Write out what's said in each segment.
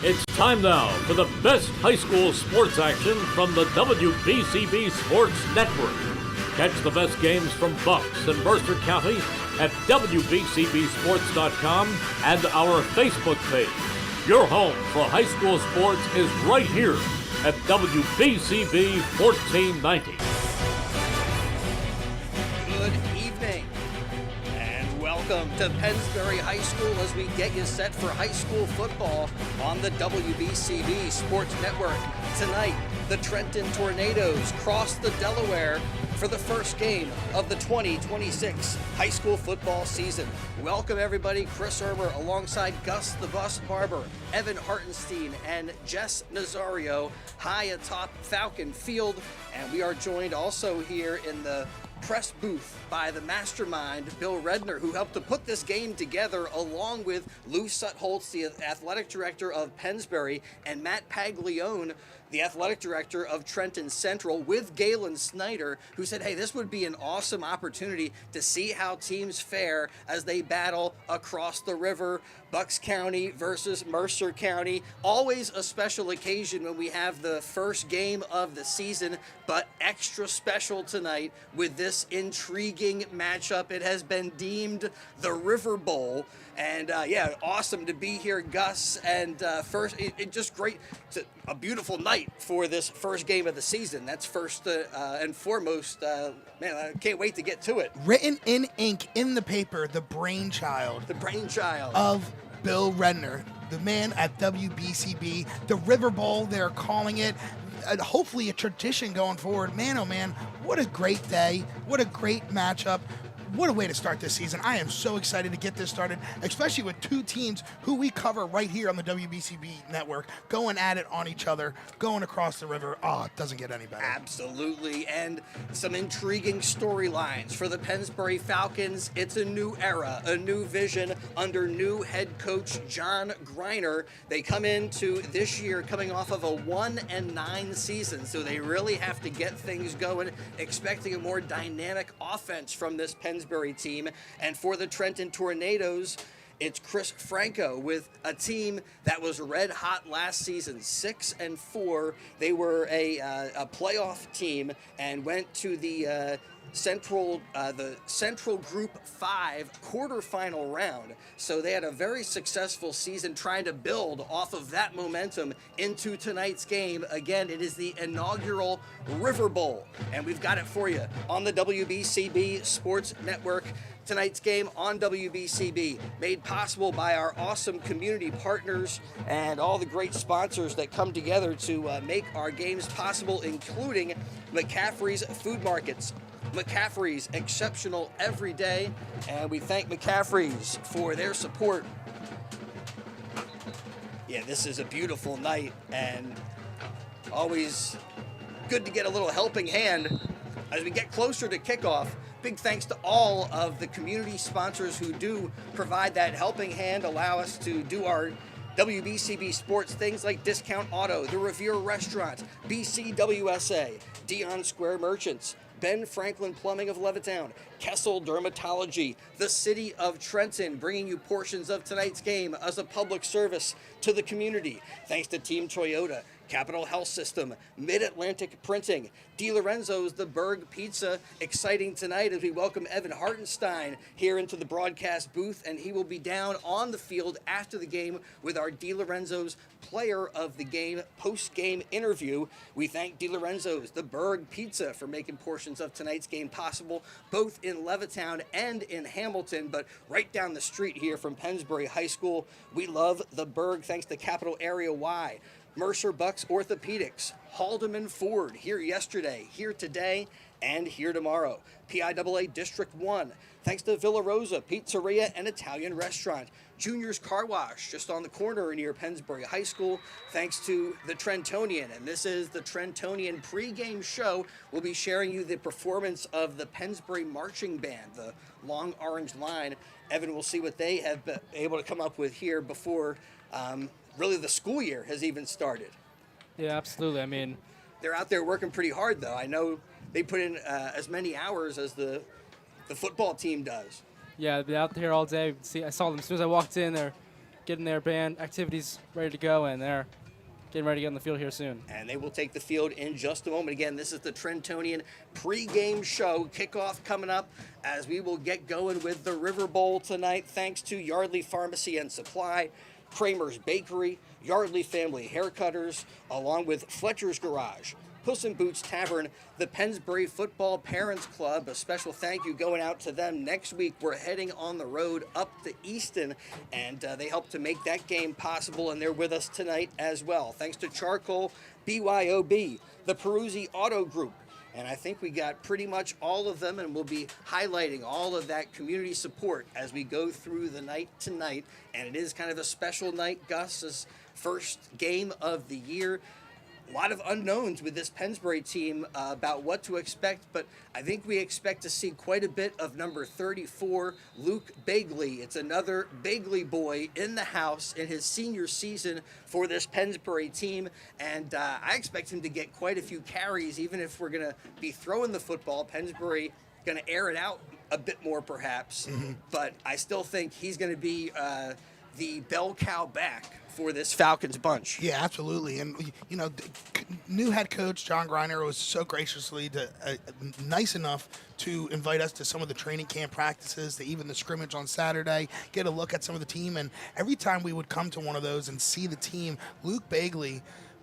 It's time now for the best high school sports action from the WBCB Sports Network. Catch the best games from Bucks and Mercer County at WBCBSports.com and our Facebook page. Your home for high school sports is right here at WBCB 1490. Good evening and welcome to Pennsbury High School as we get you set for high school football on the WBCB Sports Network. Tonight, the Trenton Tornadoes cross the Delaware for the first game of the 2026 high school football season. Welcome everybody, Chris Ermer alongside Gus the Bus Barber, Evan Hartenstein, and Jess Nazario high atop Falcon Field. And we are joined also here in the press booth by the mastermind, Bill Redner, who helped to put this game together, along with Lou Sutholtz, the athletic director of Pennsbury, and Matt Paglione, the athletic director of Trenton Central, with Galen Snyder, who said, hey, this would be an awesome opportunity to see how teams fare as they battle across the river, Bucks County versus Mercer County. Always a special occasion when we have the first game of the season, but extra special tonight with this intriguing matchup. It has been deemed the River Bowl. And yeah, awesome to be here, Gus. And first, it just great, a beautiful night for this first game of the season. That's first and foremost. Man, I can't wait to get to it. Written in ink in the paper, the brainchild of Bill Redner, the man at WBCB, the River Bowl, they're calling it. Hopefully a tradition going forward. Man, oh man, what a great day. What a great matchup. What a way to start this season. I am so excited to get this started, especially with two teams who we cover right here on the WBCB network, going at it on each other, going across the river. Oh, it doesn't get any better. Absolutely. And some intriguing storylines for the Pennsbury Falcons. It's a new era, a new vision under new head coach John Greiner. They come into this year coming off of a 1-9 season, so they really have to get things going, expecting a more dynamic offense from this Pennsbury team. And for the Trenton Tornadoes, it's Chris Franco with a team that was red hot last season, 6-4. They were a playoff team and went to the Central Group 5 quarterfinal round. So they had a very successful season trying to build off of that momentum into tonight's game. Again, it is the inaugural River Bowl, and we've got it for you on the WBCB Sports Network. Tonight's game on WBCB, made possible by our awesome community partners and all the great sponsors that come together to make our games possible, including McCaffrey's Food Markets. McCaffrey's, exceptional every day, and we thank McCaffrey's for their support. Yeah, this is a beautiful night, and always good to get a little helping hand as we get closer to kickoff. Big thanks to all of the community sponsors who do provide that helping hand, allow us to do our WBCB Sports things like Discount Auto, the Revere Restaurant, BCWSA, Dion Square Merchants, Ben Franklin Plumbing of Levittown, Kessel Dermatology, the City of Trenton, bringing you portions of tonight's game as a public service to the community. Thanks to Team Toyota, Capital Health System, Mid-Atlantic Printing, DiLorenzo's The Berg Pizza. Exciting tonight as we welcome Evan Hartenstein here into the broadcast booth, and he will be down on the field after the game with our DiLorenzo's Player of the Game post-game interview. We thank DiLorenzo's The Berg Pizza for making portions of tonight's game possible, both in Levittown and in Hamilton, but right down the street here from Pennsbury High School. We love The Berg, thanks to Capital Area Y. Mercer Bucks Orthopedics, Haldeman Ford, here yesterday, here today, and here tomorrow. PIAA District 1, thanks to Villa Rosa Pizzeria and Italian Restaurant. Junior's Car Wash, just on the corner near Pennsbury High School, thanks to the Trentonian. And this is the Trentonian pregame show. We'll be sharing you the performance of the Pennsbury Marching Band, the Long Orange Line. Evan will see what they have been able to come up with here before really the school year has even started. Yeah, absolutely. I mean, they're out there working pretty hard, though. I know they put in as many hours as the football team does. Yeah, they're out there all day. See, I saw them as soon as I walked in. They're getting their band activities ready to go, and they're getting ready to get on the field here soon. And they will take the field in just a moment. Again, this is the Trentonian pregame show. Kickoff coming up as we will get going with the River Bowl tonight, thanks to Yardley Pharmacy and Supply, Kramer's Bakery, Yardley Family Haircutters, along with Fletcher's Garage, Puss in Boots Tavern, the Pennsbury Football Parents Club. A special thank you going out to them. Next week, we're heading on the road up to Easton, and they helped to make that game possible, and they're with us tonight as well. Thanks to Charcoal, BYOB, the Peruzzi Auto Group, and I think we got pretty much all of them, and we'll be highlighting all of that community support as we go through the night tonight. And it is kind of a special night, Gus's first game of the year. A lot of unknowns with this Pennsbury team about what to expect, but I think we expect to see quite a bit of number 34, Luke Bagley. It's another Bagley boy in the house in his senior season for this Pennsbury team, and I expect him to get quite a few carries, even if we're going to be throwing the football. Pennsbury going to air it out a bit more, perhaps, but I still think he's going to be the bell cow back for this Falcons bunch. Yeah, absolutely. And, new head coach John Greiner was so graciously nice enough to invite us to some of the training camp practices, to even the scrimmage on Saturday, get a look at some of the team. And every time we would come to one of those and see the team, Luke Bagley,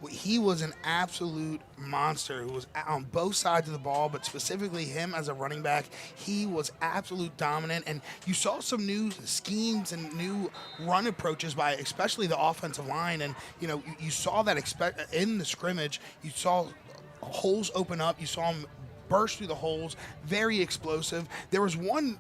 he was an absolute monster who was on both sides of the ball, but specifically him as a running back, he was absolute dominant. And you saw some new schemes and new run approaches by especially the offensive line. And, you saw that in the scrimmage. You saw holes open up. You saw him burst through the holes, very explosive. There was one,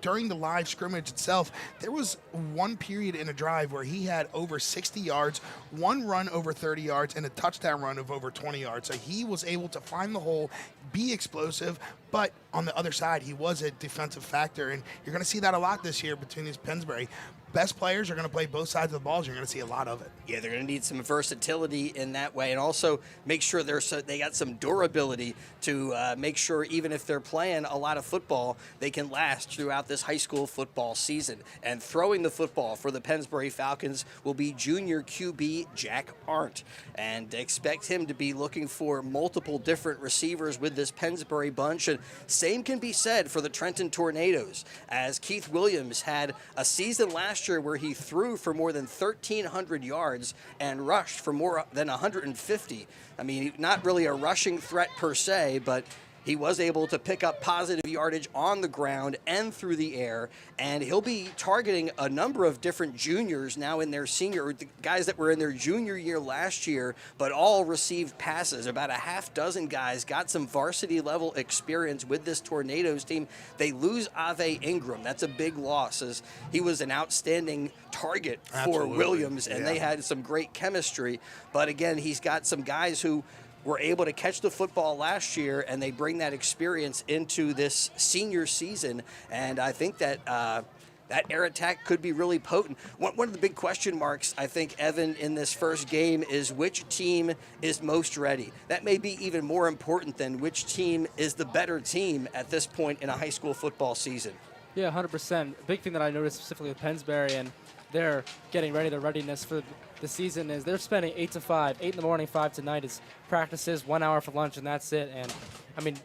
during the live scrimmage itself, there was one period in a drive where he had over 60 yards, one run over 30 yards, and a touchdown run of over 20 yards. So he was able to find the hole, be explosive, but on the other side, he was a defensive factor, and you're going to see that a lot this year between these Pennsbury. Best players are going to play both sides of the ball. You're going to see a lot of it. Yeah, they're going to need some versatility in that way, and also make sure they got some durability to make sure even if they're playing a lot of football, they can last throughout this high school football season. And throwing the football for the Pennsbury Falcons will be junior QB Jack Arndt, and expect him to be looking for multiple different receivers with this Pennsbury bunch. And same can be said for the Trenton Tornadoes, as Keith Williams had a season last year where he threw for more than 1,300 yards and rushed for more than 150. I mean, not really a rushing threat per se, but he was able to pick up positive yardage on the ground and through the air, and he'll be targeting a number of different juniors now in their senior, the guys that were in their junior year last year, but all received passes. About a half dozen guys got some varsity level experience with this Tornadoes team. They lose Ave Ingram. That's a big loss, as he was an outstanding target for Williams, and they had some great chemistry. But again, he's got some guys who were able to catch the football last year, and they bring that experience into this senior season. And I think that that air attack could be really potent. One of the big question marks, I think, Evan, in this first game is which team is most ready. That may be even more important than which team is the better team at this point in a high school football season. Yeah, 100%. Big thing that I noticed specifically with Pennsbury and they're getting ready, their readiness for the season is they're spending 8 to 5, 8 in the morning, 5 to night is practices, 1 hour for lunch, and that's it. And I mean,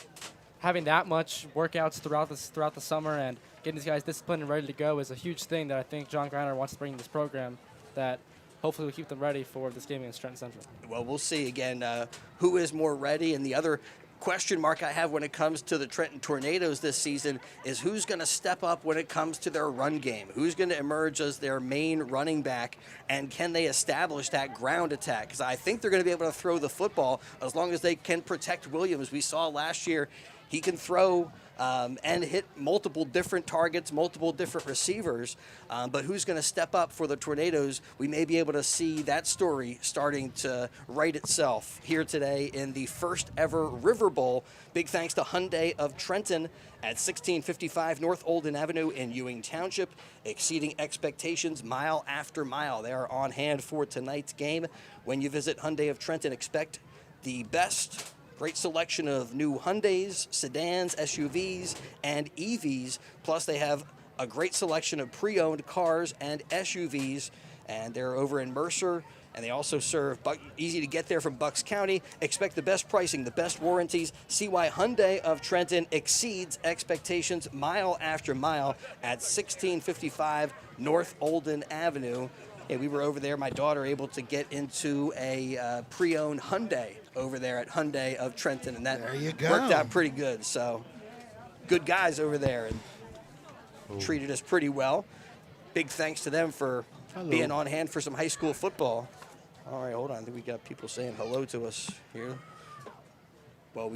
having that much workouts throughout the summer and getting these guys disciplined and ready to go is a huge thing that I think John Greiner wants to bring to this program, that hopefully will keep them ready for this game against Trenton Central. Well, we'll see again who is more ready, and the other question mark I have when it comes to the Trenton Tornadoes this season is who's going to step up when it comes to their run game. Who's going to emerge as their main running back, and can they establish that ground attack? Because I think they're going to be able to throw the football as long as they can protect Williams. We saw last year he can throw and hit multiple different targets, multiple different receivers. But who's going to step up for the Tornadoes? We may be able to see that story starting to write itself here today in the first ever River Bowl. Big thanks to Hyundai of Trenton at 1655 North Olden Avenue in Ewing Township, exceeding expectations mile after mile. They are on hand for tonight's game. When you visit Hyundai of Trenton, expect the best. Great selection of new Hyundais, sedans, SUVs, and EVs. Plus, they have a great selection of pre-owned cars and SUVs and they're over in Mercer. And they also serve, easy to get there from Bucks County. Expect the best pricing, the best warranties. See why Hyundai of Trenton exceeds expectations mile after mile at 1655 North Olden Avenue. Hey, we were over there, my daughter able to get into a pre-owned Hyundai over there at Hyundai of Trenton, and that worked out pretty good. So good guys over there and treated us pretty well. Big thanks to them for being on hand for some high school football. All right, hold on. I think we got people saying hello to us here. Well,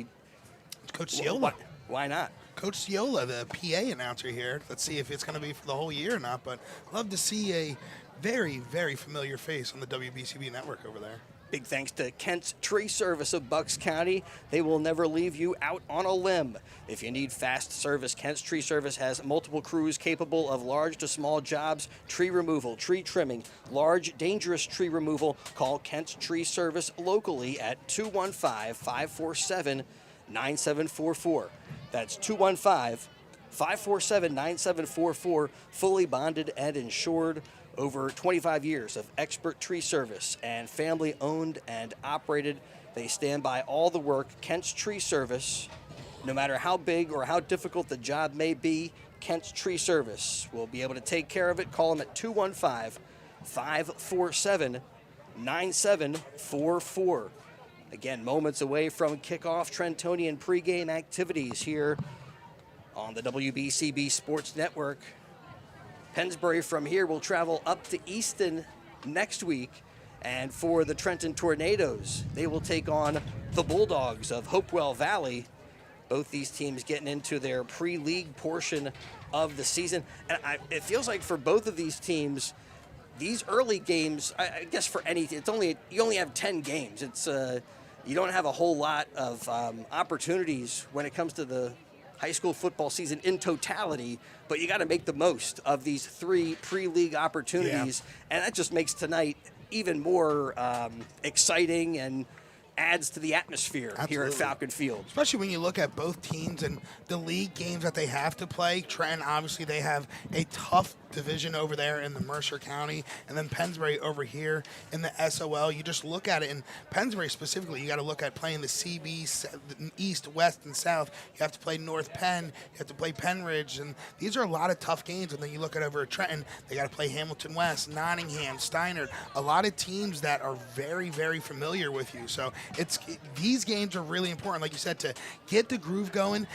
Coach Ciola. Why not? Coach Ciola, the PA announcer here. Let's see if it's going to be for the whole year or not. But I'd love to see a very, very familiar face on the WBCB network over there. Big thanks to Kent's Tree Service of Bucks County. They will never leave you out on a limb. If you need fast service, Kent's Tree Service has multiple crews capable of large to small jobs, tree removal, tree trimming, large, dangerous tree removal. Call Kent's Tree Service locally at 215-547-9744. That's 215-547-9744, fully bonded and insured. Over 25 years of expert tree service and family owned and operated. They stand by all the work. Kent's Tree Service, no matter how big or how difficult the job may be, Kent's Tree Service will be able to take care of it. Call them at 215-547-9744. Again, moments away from kickoff, Trentonian pregame activities here on the WBCB Sports Network. Pennsbury from here will travel up to Easton next week. And for the Trenton Tornadoes, they will take on the Bulldogs of Hopewell Valley. Both these teams getting into their pre-league portion of the season. And it feels like for both of these teams, these early games, I guess for any, you only have 10 games. It's you don't have a whole lot of opportunities when it comes to the high school football season in totality, but you got to make the most of these 3 pre-league opportunities, and that just makes tonight even more exciting and adds to the atmosphere here at Falcon Field. Especially when you look at both teams and the league games that they have to play. Trenton, obviously, they have a tough division over there in the Mercer County, and then Pennsbury over here in the SOL. You just look at it, and Pennsbury specifically, you got to look at playing the CB, East, West, and South. You have to play North Penn. You have to play Penridge, and these are a lot of tough games. And then you look at over at Trenton, they got to play Hamilton West, Nottingham, Steiner, a lot of teams that are very, very familiar with you. So these games are really important, like you said, to get the groove going,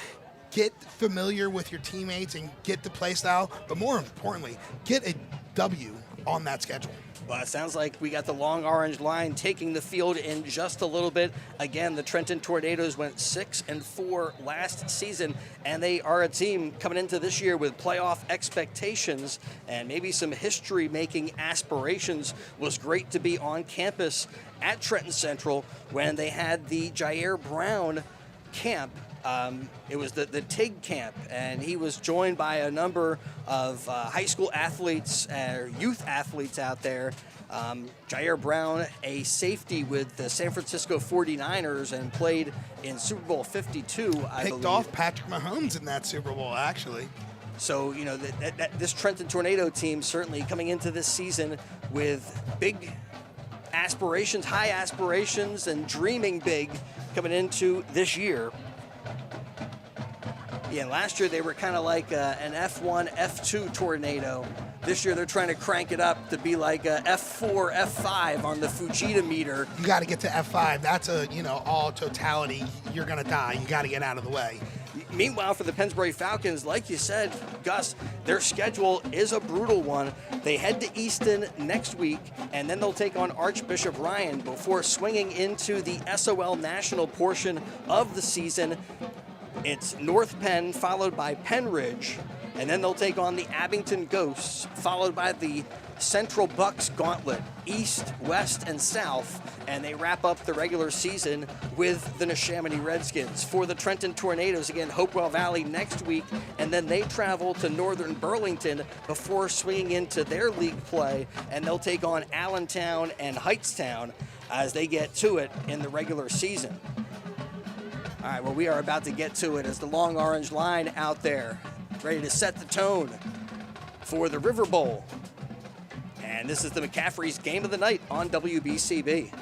get familiar with your teammates, and get the play style, but more importantly, get a W on that schedule. Well, it sounds like we got the long orange line taking the field in just a little bit. Again, the Trenton Tornadoes went 6-4 last season, and they are a team coming into this year with playoff expectations and maybe some history-making aspirations. It was great to be on campus at Trenton Central when they had the Jair Brown camp. It was the TIG camp, and he was joined by a number of high school athletes, youth athletes out there. Jair Brown, a safety with the San Francisco 49ers, and played in Super Bowl 52, I believe. Picked off Patrick Mahomes in that Super Bowl, actually. So, you know, this Trenton Tornado team certainly coming into this season with big aspirations, high aspirations, and dreaming big coming into this year. Yeah, last year they were kind of like an F1, F2 tornado. This year they're trying to crank it up to be like a F4, F5 on the Fujita meter. You got to get to F5. That's all totality. You're going to die. You got to get out of the way. Meanwhile, for the Pennsbury Falcons, like you said, Gus, their schedule is a brutal one. They head to Easton next week, and then they'll take on Archbishop Ryan before swinging into the SOL national portion of the season. It's North Penn, followed by Penridge, and then they'll take on the Abington Ghosts, followed by the Central Bucks Gauntlet, East, West, and South, and they wrap up the regular season with the Neshaminy Redskins. For the Trenton Tornadoes, again, Hopewell Valley next week, and then they travel to Northern Burlington before swinging into their league play, and they'll take on Allentown and Heightstown as they get to it in the regular season. All right, well, we are about to get to it as the long orange line out there, ready to set the tone for the River Bowl. And this is the McCaffrey's Game of the Night on WBCB.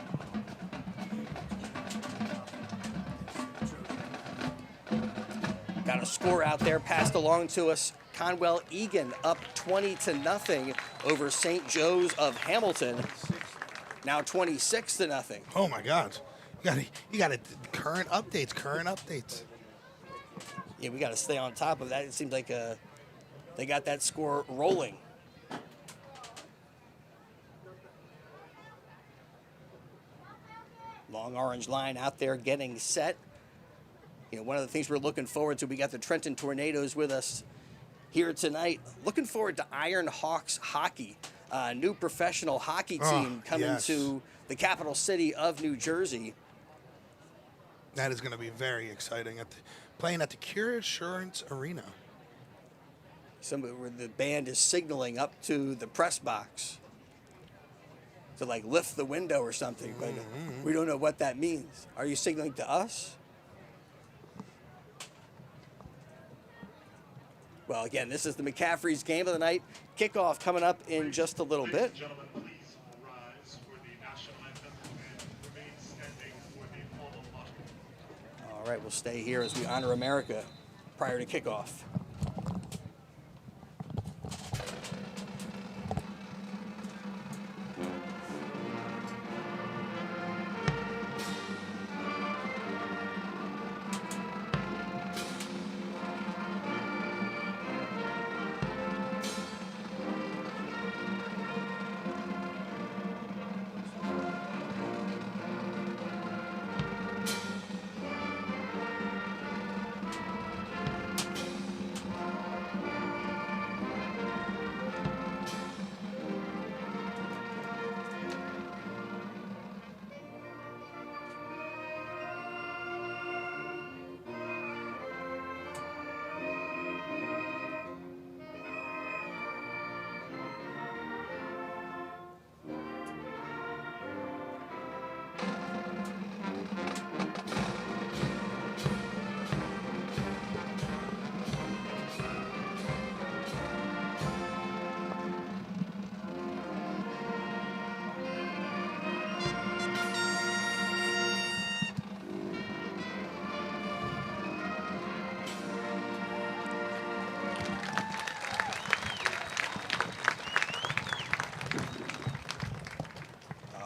Got a score out there passed along to us. Conwell Egan up 20-0 over St. Joe's of Hamilton. Now 26-0. Oh my God! You got current updates. Yeah, we got to stay on top of that. It seems like they got that score rolling. Long orange line out there getting set. You know, one of the things we're looking forward to, we got the Trenton Tornadoes with us here tonight. Looking forward to Iron Hawks hockey, new professional hockey team coming to the capital city of New Jersey. That is going to be very exciting. Playing at the Cure Assurance Arena. Where the band is signaling up to the press box to like lift the window or something, but we don't know what that means. Are you signaling to us? Well, again, this is the McCaffrey's Game of the Night. Kickoff coming up in just a little bit. All right, we'll stay here as we honor America prior to kickoff.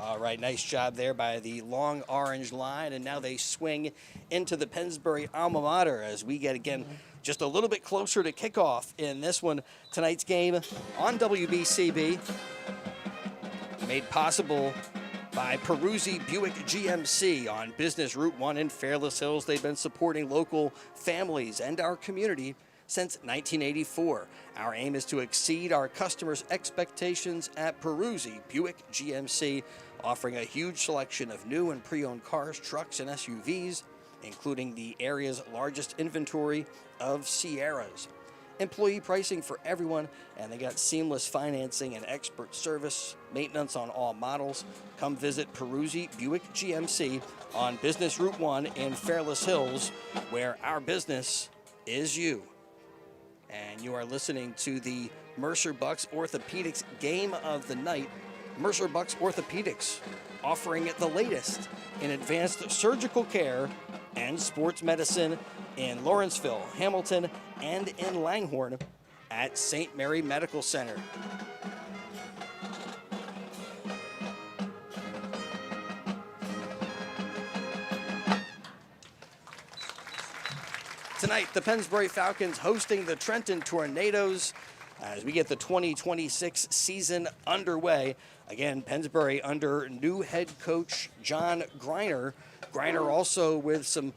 All right, nice job there by the long orange line, and now they swing into the Pennsbury alma mater as we get, again, just a little bit closer to kickoff in this one. Tonight's game on WBCB, made possible by Peruzzi Buick GMC on Business Route 1 in Fairless Hills. They've been supporting local families and our community since 1984. Our aim is to exceed our customers' expectations at Peruzzi Buick GMC, offering a huge selection of new and pre-owned cars, trucks, and SUVs, including the area's largest inventory of Sierras. Employee pricing for everyone, and they got seamless financing and expert service, maintenance on all models. Come visit Peruzzi Buick GMC on Business Route 1 in Fairless Hills, where our business is you. And you are listening to the Mercer Bucks Orthopedics Game of the Night. Mercer Bucks Orthopedics, offering the latest in advanced surgical care and sports medicine in Lawrenceville, Hamilton, and in Langhorne at St. Mary Medical Center. Tonight, the Pennsbury Falcons hosting the Trenton Tornadoes as we get the 2026 season underway. Again, Pennsbury under new head coach John Greiner. Greiner also with some,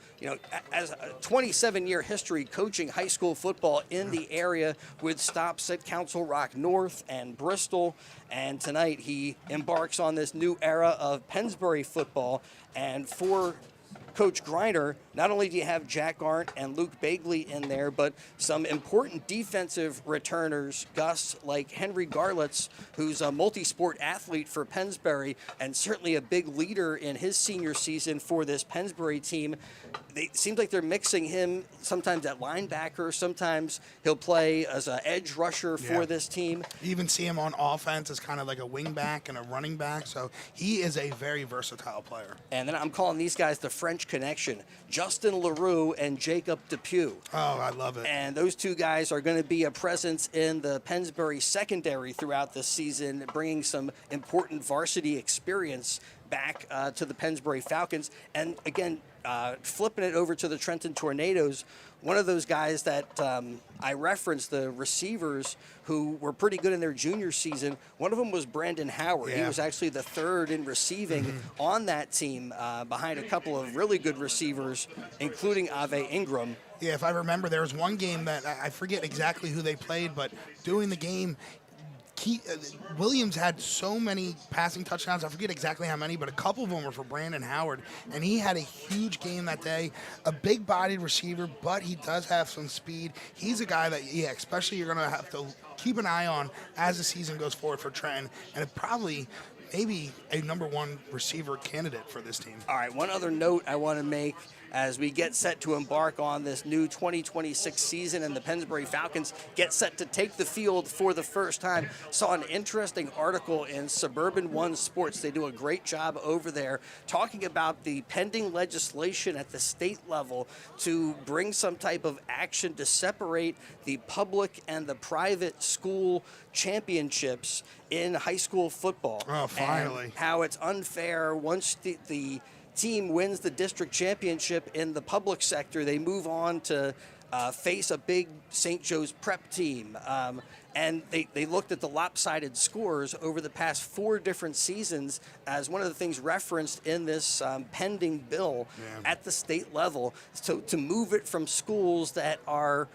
as a 27-year history coaching high school football in the area with stops at Council Rock North and Bristol. And tonight he embarks on this new era of Pennsbury football. And for Coach Griner, not only do you have Jack Arndt and Luke Bagley in there, but some important defensive returners, Gus, like Henry Garlitz, who's a multi-sport athlete for Pennsbury and certainly a big leader in his senior season for this Pennsbury team. It seems like they're mixing him sometimes at linebacker, sometimes he'll play as an edge rusher for this team. You even see him on offense as kind of like a wing back and a running back, so he is a very versatile player. And then I'm calling these guys the French Connection, Justin LaRue and Jacob Depew. Oh, I love it. And those two guys are going to be a presence in the Pennsbury secondary throughout this season, bringing some important varsity experience back to the Pennsbury Falcons. And again, flipping it over to the Trenton Tornadoes, one of those guys that I referenced, the receivers who were pretty good in their junior season, one of them was Brandon Howard. He was actually the third in receiving on that team behind a couple of really good receivers, including Ave Ingram. Yeah, if I remember, there was one game that I forget exactly who they played, but during the game, Williams had so many passing touchdowns. I forget exactly how many, but a couple of them were for Brandon Howard, and he had a huge game that day. A big-bodied receiver, but he does have some speed. He's a guy that, especially you're going to have to keep an eye on as the season goes forward for Trenton, and probably maybe a number one receiver candidate for this team. All right, one other note I want to make as we get set to embark on this new 2026 season and the Pennsbury Falcons get set to take the field for the first time. Saw an interesting article in Suburban One Sports. They do a great job over there talking about the pending legislation at the state level to bring some type of action to separate the public and the private school championships in high school football. Oh, finally. And how it's unfair once the team wins the district championship in the public sector, they move on to face a big St. Joe's prep team. And they looked at the lopsided scores over the past 4 different seasons as one of the things referenced in this pending bill at the state level. So to move it from schools that are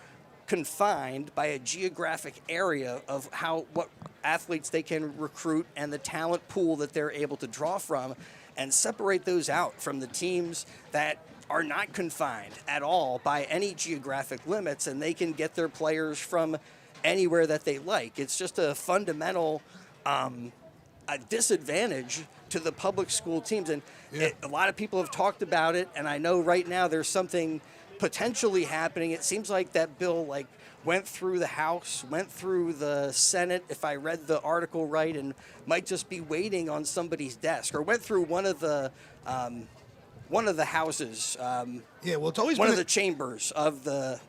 confined by a geographic area of what athletes they can recruit and the talent pool that they're able to draw from, and separate those out from the teams that are not confined at all by any geographic limits, and they can get their players from anywhere that they like. It's just a fundamental a disadvantage to the public school teams. And a lot of people have talked about it, and I know right now there's something potentially happening. It seems like that bill went through the House, went through the Senate, if I read the article right, and might just be waiting on somebody's desk, or went through one of the houses. It's always one of the chambers of the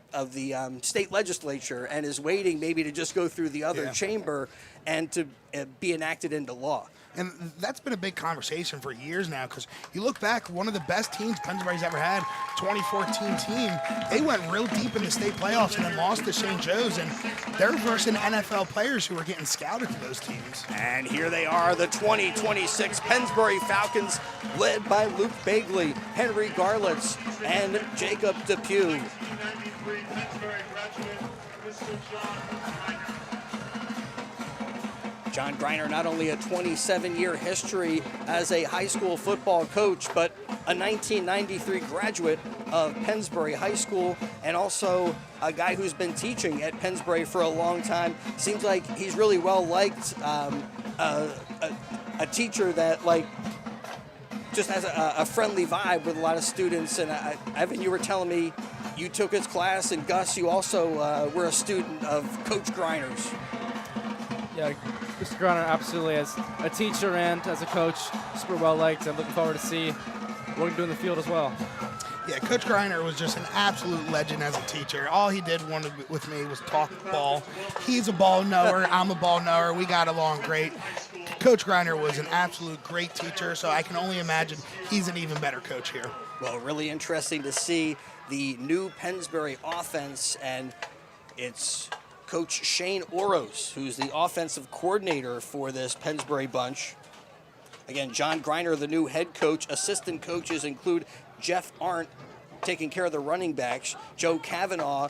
state legislature, and is waiting maybe to just go through the other chamber and to be enacted into law. And that's been a big conversation for years now, because you look back, one of the best teams Pennsbury's ever had, 2014 team, they went real deep in the state playoffs and then lost to St. Joe's, and they're versus NFL players who were getting scouted to those teams. And here they are, the 2026 Pennsbury Falcons, led by Luke Bagley, Henry Garlitz, and Jacob Depew. John Griner, not only a 27-year history as a high school football coach, but a 1993 graduate of Pennsbury High School, and also a guy who's been teaching at Pennsbury for a long time. Seems like he's really well liked, a teacher that just has a friendly vibe with a lot of students. And Evan, you were telling me you took his class, and Gus, you also were a student of Coach Griner's. Yeah, Mr. Griner absolutely, as a teacher and as a coach, super well liked. I'm looking forward to see what we can do in the field as well. Yeah, Coach Griner was just an absolute legend as a teacher. All he did with me was talk ball. He's a ball knower, I'm a ball knower. We got along great. Coach Griner was an absolute great teacher, so I can only imagine he's an even better coach here. Well, really interesting to see the new Pennsbury offense, and it's Coach Shane Oros, who's the offensive coordinator for this Pennsbury bunch. Again, John Griner, the new head coach. Assistant coaches include Jeff Arndt, taking care of the running backs. Joe Kavanaugh,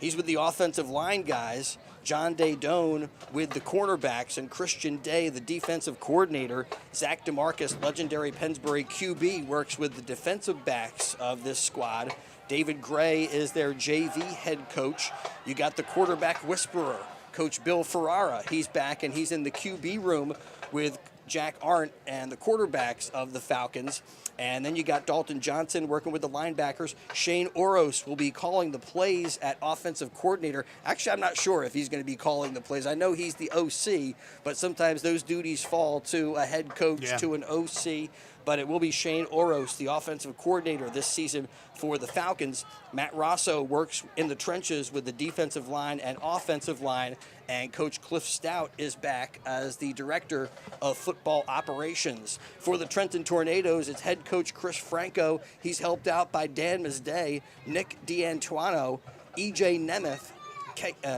he's with the offensive line guys. John Daydone with the cornerbacks, and Christian Day, the defensive coordinator. Zach DeMarcus, legendary Pennsbury QB, works with the defensive backs of this squad. David Gray is their JV head coach. You got the quarterback whisperer, Coach Bill Ferrara. He's back, and he's in the QB room with Jack Arndt and the quarterbacks of the Falcons. And then you got Dalton Johnson working with the linebackers. Shane Oros will be calling the plays at offensive coordinator. Actually, I'm not sure if he's going to be calling the plays. I know he's the OC, but sometimes those duties fall to a head coach, to an OC. But it will be Shane Oros, the offensive coordinator this season for the Falcons. Matt Rosso works in the trenches with the defensive line and offensive line. And Coach Cliff Stout is back as the director of football operations. For the Trenton Tornadoes, it's head coach Chris Franco. He's helped out by Dan Mazday, Nick D'Antuano, EJ Nemeth,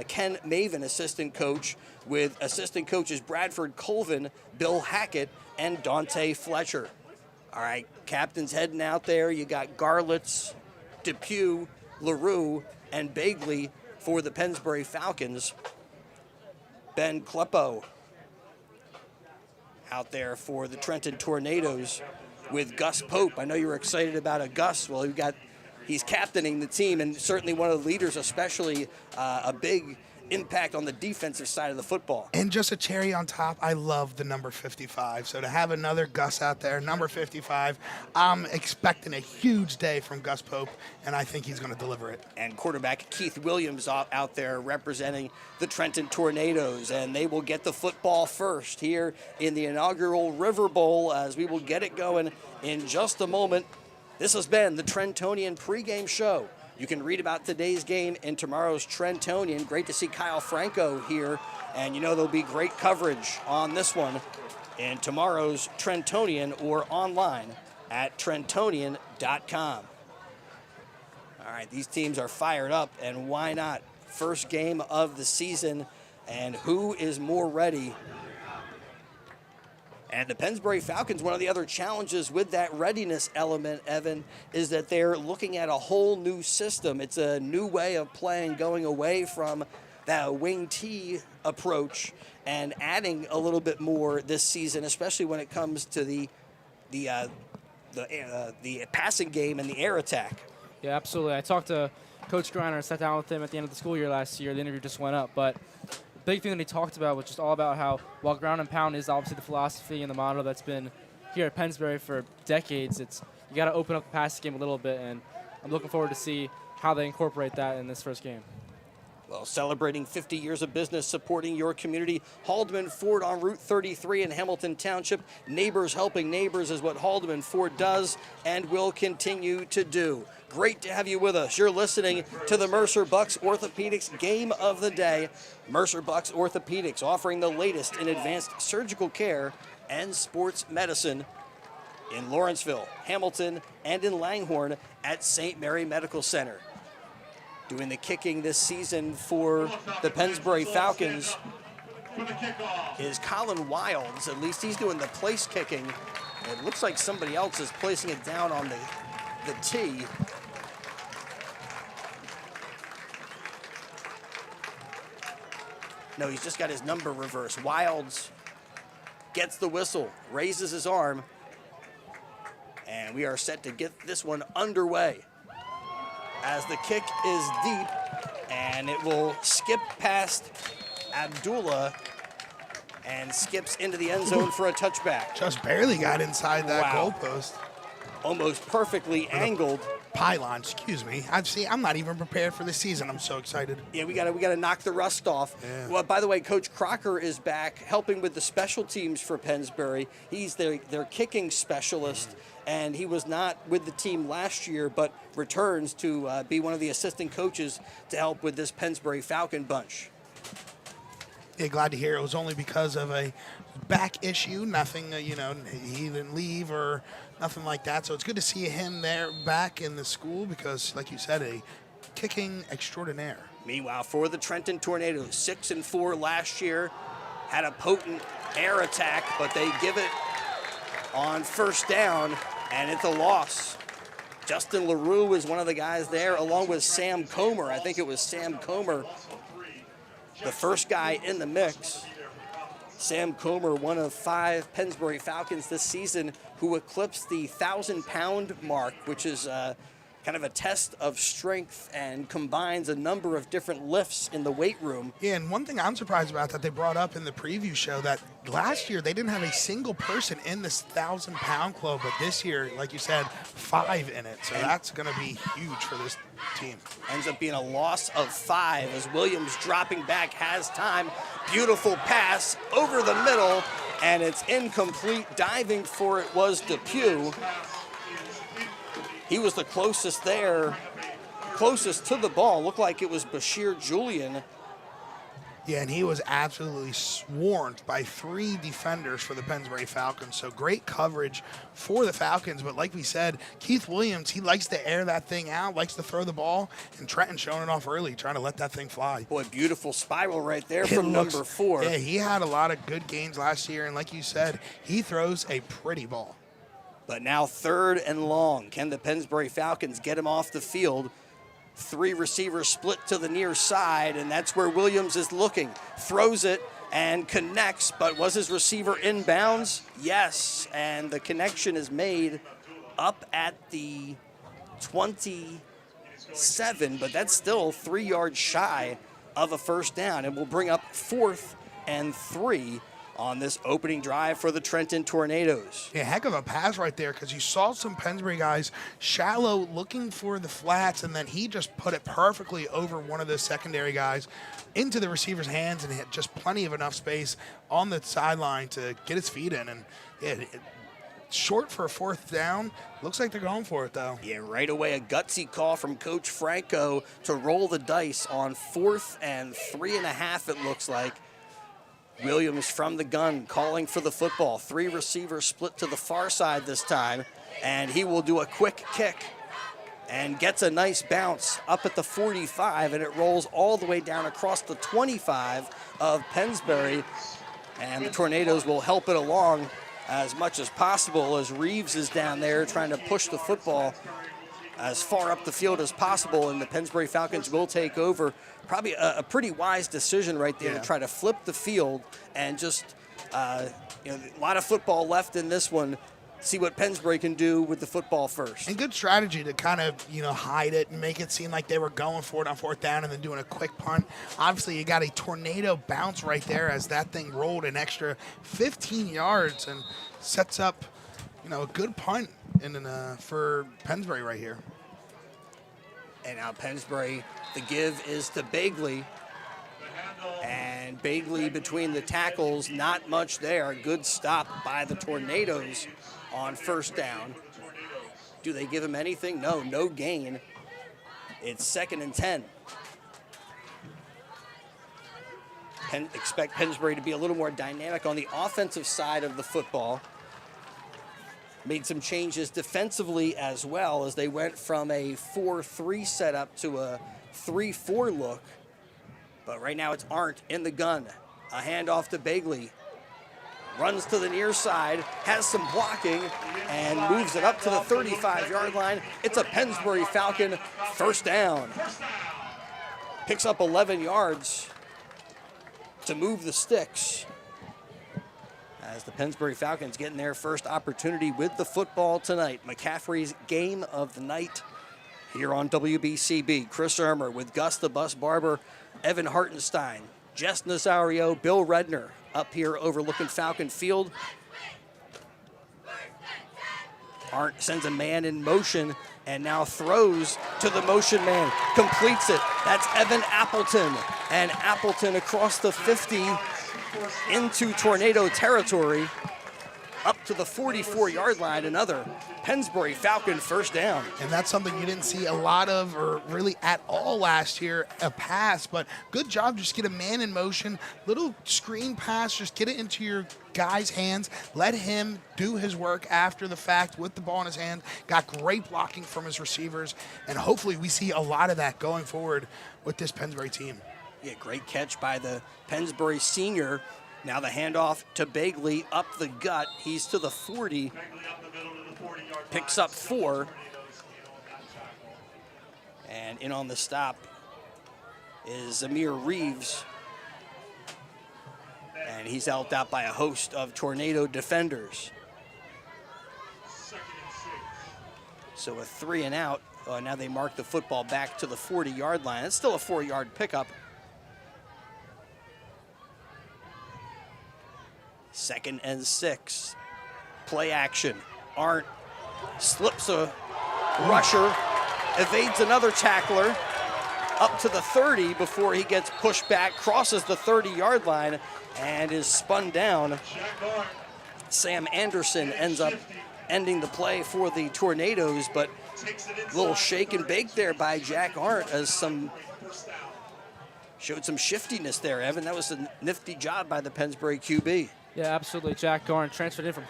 Ken Maven, assistant coach, with assistant coaches Bradford Colvin, Bill Hackett, and Dante Fletcher. All right, captains heading out there. You got Garlitz, Depew, LaRue, and Bagley for the Pennsbury Falcons. Ben Kleppo out there for the Trenton Tornadoes with Gus Pope. I know you were excited about a Gus. Well, he's captaining the team, and certainly one of the leaders, especially a big impact on the defensive side of the football. And just a cherry on top, I love the number 55. So to have another Gus out there, number 55, I'm expecting a huge day from Gus Pope, and I think he's going to deliver it. And quarterback Keith Williams out there representing the Trenton Tornadoes, and they will get the football first here in the inaugural River Bowl as we will get it going in just a moment. This has been the Trentonian pregame show. You can read about today's game in tomorrow's Trentonian. Great to see Kyle Franco here, and you know there'll be great coverage on this one in tomorrow's Trentonian or online at trentonian.com. All right, these teams are fired up, and why not? First game of the season, and who is more ready? And the Pennsbury Falcons, one of the other challenges with that readiness element, Evan, is that they're looking at a whole new system. It's a new way of playing, going away from that wing T approach and adding a little bit more this season, especially when it comes to the passing game and the air attack. Yeah, absolutely. I talked to Coach Griner, sat down with him at the end of the school year last year. The interview just went up, but big thing that he talked about was just all about how, while ground and pound is obviously the philosophy and the motto that's been here at Pennsbury for decades, you got to open up the passing game a little bit, and I'm looking forward to see how they incorporate that in this first game. Well, celebrating 50 years of business supporting your community, Haldeman Ford on Route 33 in Hamilton Township. Neighbors helping neighbors is what Haldeman Ford does and will continue to do. Great to have you with us. You're listening to the Mercer Bucks Orthopedics Game of the Day. Mercer Bucks Orthopedics offering the latest in advanced surgical care and sports medicine in Lawrenceville, Hamilton, and in Langhorne at St. Mary Medical Center. Doing the kicking this season for the Pennsbury Falcons is Colin Wilds. At least he's doing the place kicking. It looks like somebody else is placing it down on the tee. No, he's just got his number reversed. Wilds gets the whistle, raises his arm, and we are set to get this one underway. As the kick is deep, and it will skip past Abdullah and skips into the end zone for a touchback. Just barely got inside that goalpost. Almost perfectly angled. Pylon, excuse me. I'm not even prepared for the season. I'm so excited. Yeah, we gotta knock the rust off. Yeah. Well, by the way, Coach Crocker is back helping with the special teams for Pennsbury. He's their kicking specialist, and he was not with the team last year, but returns to be one of the assistant coaches to help with this Pennsbury Falcon bunch. Yeah, glad to hear it was only because of a back issue. Nothing, he didn't leave or nothing like that. So it's good to see him there back in the school because, like you said, a kicking extraordinaire. Meanwhile, for the Trenton Tornadoes, 6-4 last year, had a potent air attack, but they give it on first down, and it's a loss. Justin LaRue is one of the guys there, along with Sam Comer. I think it was Sam Comer the first guy in the mix. Sam Comer, one of 5 Pennsbury Falcons this season who eclipsed the 1,000-pound mark, which is kind of a test of strength and combines a number of different lifts in the weight room. Yeah, and one thing I'm surprised about that they brought up in the preview show, that last year they didn't have a single person in this 1,000-pound club, but this year, like you said, 5 in it. So that's going to be huge for this team. Ends up being a loss of 5 as Williams dropping back, has time. Beautiful pass over the middle, and it's incomplete. Diving for it was Depew. He was the closest there, closest to the ball. Looked like it was Bashir Julian. Yeah, and he was absolutely swarmed by 3 defenders for the Pennsbury Falcons. So great coverage for the Falcons. But like we said, Keith Williams, he likes to air that thing out, likes to throw the ball. And Trenton showing it off early, trying to let that thing fly. Boy, beautiful spiral right there from number 4. Yeah, he had a lot of good gains last year. And like you said, he throws a pretty ball. But now 3rd and long. Can the Pennsbury Falcons get him off the field? 3 receivers split to the near side, and that's where Williams is looking. Throws it and connects, but was his receiver in bounds? Yes, and the connection is made up at the 27, but that's still 3 yards shy of a first down, and will bring up 4th and 3 on this opening drive for the Trenton Tornadoes. Yeah, heck of a pass right there, because you saw some Pennsbury guys shallow looking for the flats, and then he just put it perfectly over one of the secondary guys into the receiver's hands, and had just plenty of enough space on the sideline to get his feet in. And yeah, short for a 4th down. Looks like they're going for it, though. Yeah, right away a gutsy call from Coach Franco to roll the dice on 4th and 3.5, it looks like. Williams from the gun calling for the football. 3 receivers split to the far side this time, and he will do a quick kick and gets a nice bounce up at the 45, and it rolls all the way down across the 25 of Pennsbury, and the Tornadoes will help it along as much as possible as Reeves is down there trying to push the football as far up the field as possible, and the Pennsbury Falcons will take over. Probably a pretty wise decision right there to try to flip the field and just, a lot of football left in this one. See what Pennsbury can do with the football first. And good strategy to kind of, hide it and make it seem like they were going for it on 4th down and then doing a quick punt. Obviously, you got a tornado bounce right there as that thing rolled an extra 15 yards and sets up, a good punt for Pennsbury right here. And now Pennsbury, the give is to Bagley. And Bagley between the tackles, not much there. Good stop by the Tornadoes on 1st down. Do they give him anything? No gain. It's 2nd and 10. Expect Pennsbury to be a little more dynamic on the offensive side of the football. Made some changes defensively as well as they went from a 4-3 setup to a 3-4 look. But right now it's Arndt in the gun. A handoff to Bagley. Runs to the near side, has some blocking, and moves it up to the 35-yard line. It's a Pennsbury Falcon 1st down. Picks up 11 yards to move the sticks, as the Pennsbury Falcons getting their first opportunity with the football tonight. McCaffrey's game of the night here on WBCB. Chris Ermer with Gus the Bus Barber, Evan Hartenstein, Jess Nazario, Bill Redner up here overlooking Falcon Field. Arndt sends a man in motion and now throws to the motion man, completes it. That's Evan Appleton, and Appleton across the 50 into Tornado territory, up to the 44-yard line. Another Pennsbury Falcon 1st down. And that's something you didn't see a lot of, or really at all last year, a pass. But good job, just get a man in motion, little screen pass, just get it into your guy's hands, let him do his work after the fact with the ball in his hand. Got great blocking from his receivers, and hopefully we see a lot of that going forward with this Pennsbury team. Yeah, great catch by the Pennsbury senior. Now the handoff to Bagley up the gut. He's to the 40. Picks up 4. And in on the stop is Amir Reeves. And he's helped out by a host of Tornado defenders. So a 3 and out. Now they mark the football back to the 40-yard line. It's still a 4-yard pickup. 2nd and 6. Play action. Arndt slips a rusher, evades another tackler up to the 30 before he gets pushed back, crosses the 30-yard line, and is spun down. Sam Anderson ends up ending the play for the Tornadoes, but a little shake and bake there by Jack Arndt as showed some shiftiness there, Evan. That was a nifty job by the Pennsbury QB. Yeah, absolutely. Jack Arndt transferred in from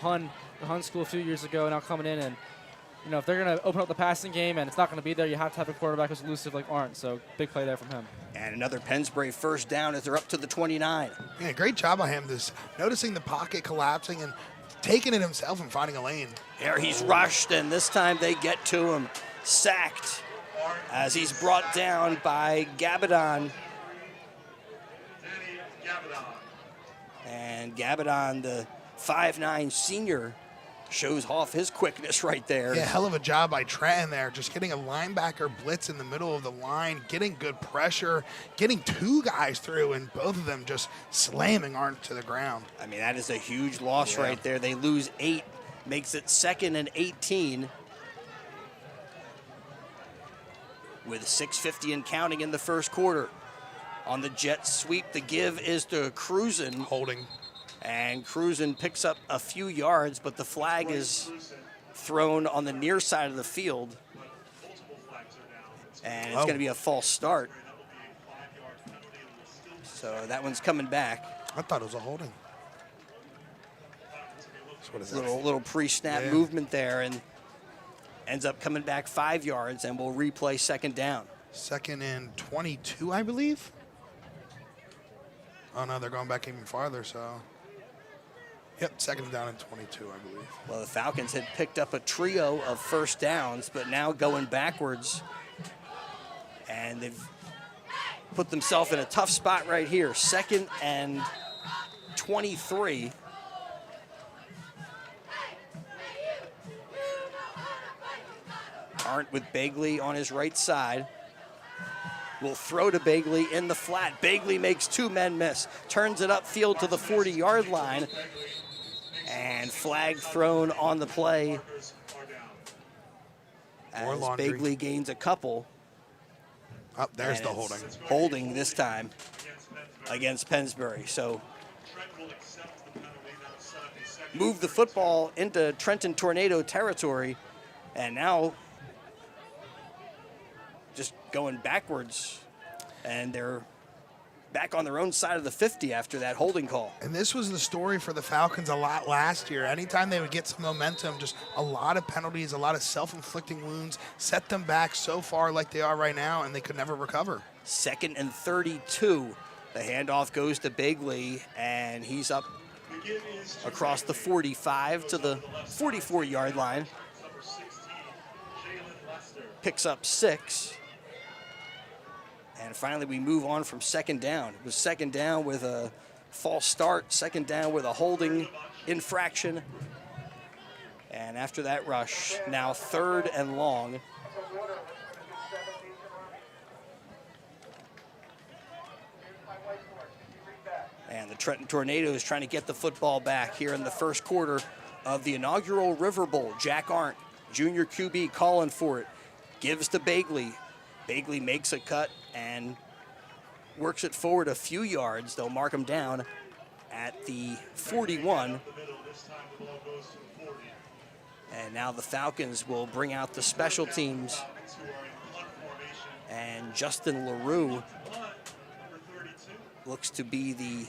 the Hun school a few years ago, now coming in, and if they're going to open up the passing game and it's not going to be there, you have to have a quarterback who's elusive like Arndt. So big play there from him. And another Pennsbury first down as they're up to the 29. Yeah, great job by him. Noticing the pocket collapsing and taking it himself and finding a lane. There he's rushed, and this time they get to him. Sacked as he's brought down by Gabadon. And Gabadon, the 5'9" senior, shows off his quickness right there. Yeah, hell of a job by Trenton there, just getting a linebacker blitz in the middle of the line, getting good pressure, getting 2 guys through, and both of them just slamming Arndt to the ground. I mean, that is a huge loss right there. They lose 8, makes it 2nd and 18. With 6:50 and counting in the first quarter. On the jet sweep, the give is to Cruzen. Holding. And Cruzen picks up a few yards, but the flag is thrown on the near side of the field. And it's going to be a false start. So that one's coming back. I thought it was a holding. So what is that? Little pre-snap movement there, and ends up coming back 5 yards, and we'll replay 2nd down. 2nd and 22, I believe. Oh, no, they're going back even farther, so. Yep, 2nd down and 22, I believe. Well, the Falcons had picked up a trio of first downs, but now going backwards. And they've put themselves in a tough spot right here. 2nd and 23. Arndt with Bagley on his right side. Will throw to Bagley in the flat. Bagley makes 2 men miss. Turns it upfield to the 40-yard line. And flag thrown on the play as Bagley gains a couple. Oh, there's the holding. Holding this time against Pennsbury. So move the football into Trenton Tornado territory. And now just going backwards, and they're back on their own side of the 50 after that holding call. And this was the story for the Falcons a lot last year. Anytime they would get some momentum, just a lot of penalties, a lot of self-inflicting wounds, set them back so far like they are right now, and they could never recover. 2nd and 32. The handoff goes to Bagley, and he's up across the 45 to the 44-yard line. Picks up 6. And finally, we move on from 2nd down. It was 2nd down with a false start, 2nd down with a holding infraction. And after that rush, now 3rd and long. And the Trenton Tornadoes trying to get the football back here in the first quarter of the inaugural River Bowl. Jack Arndt, junior QB, calling for it. Gives to Bagley. Bagley makes a cut and works it forward a few yards. They'll mark him down at the 41. And now the Falcons will bring out the special teams. And Justin LaRue looks to be the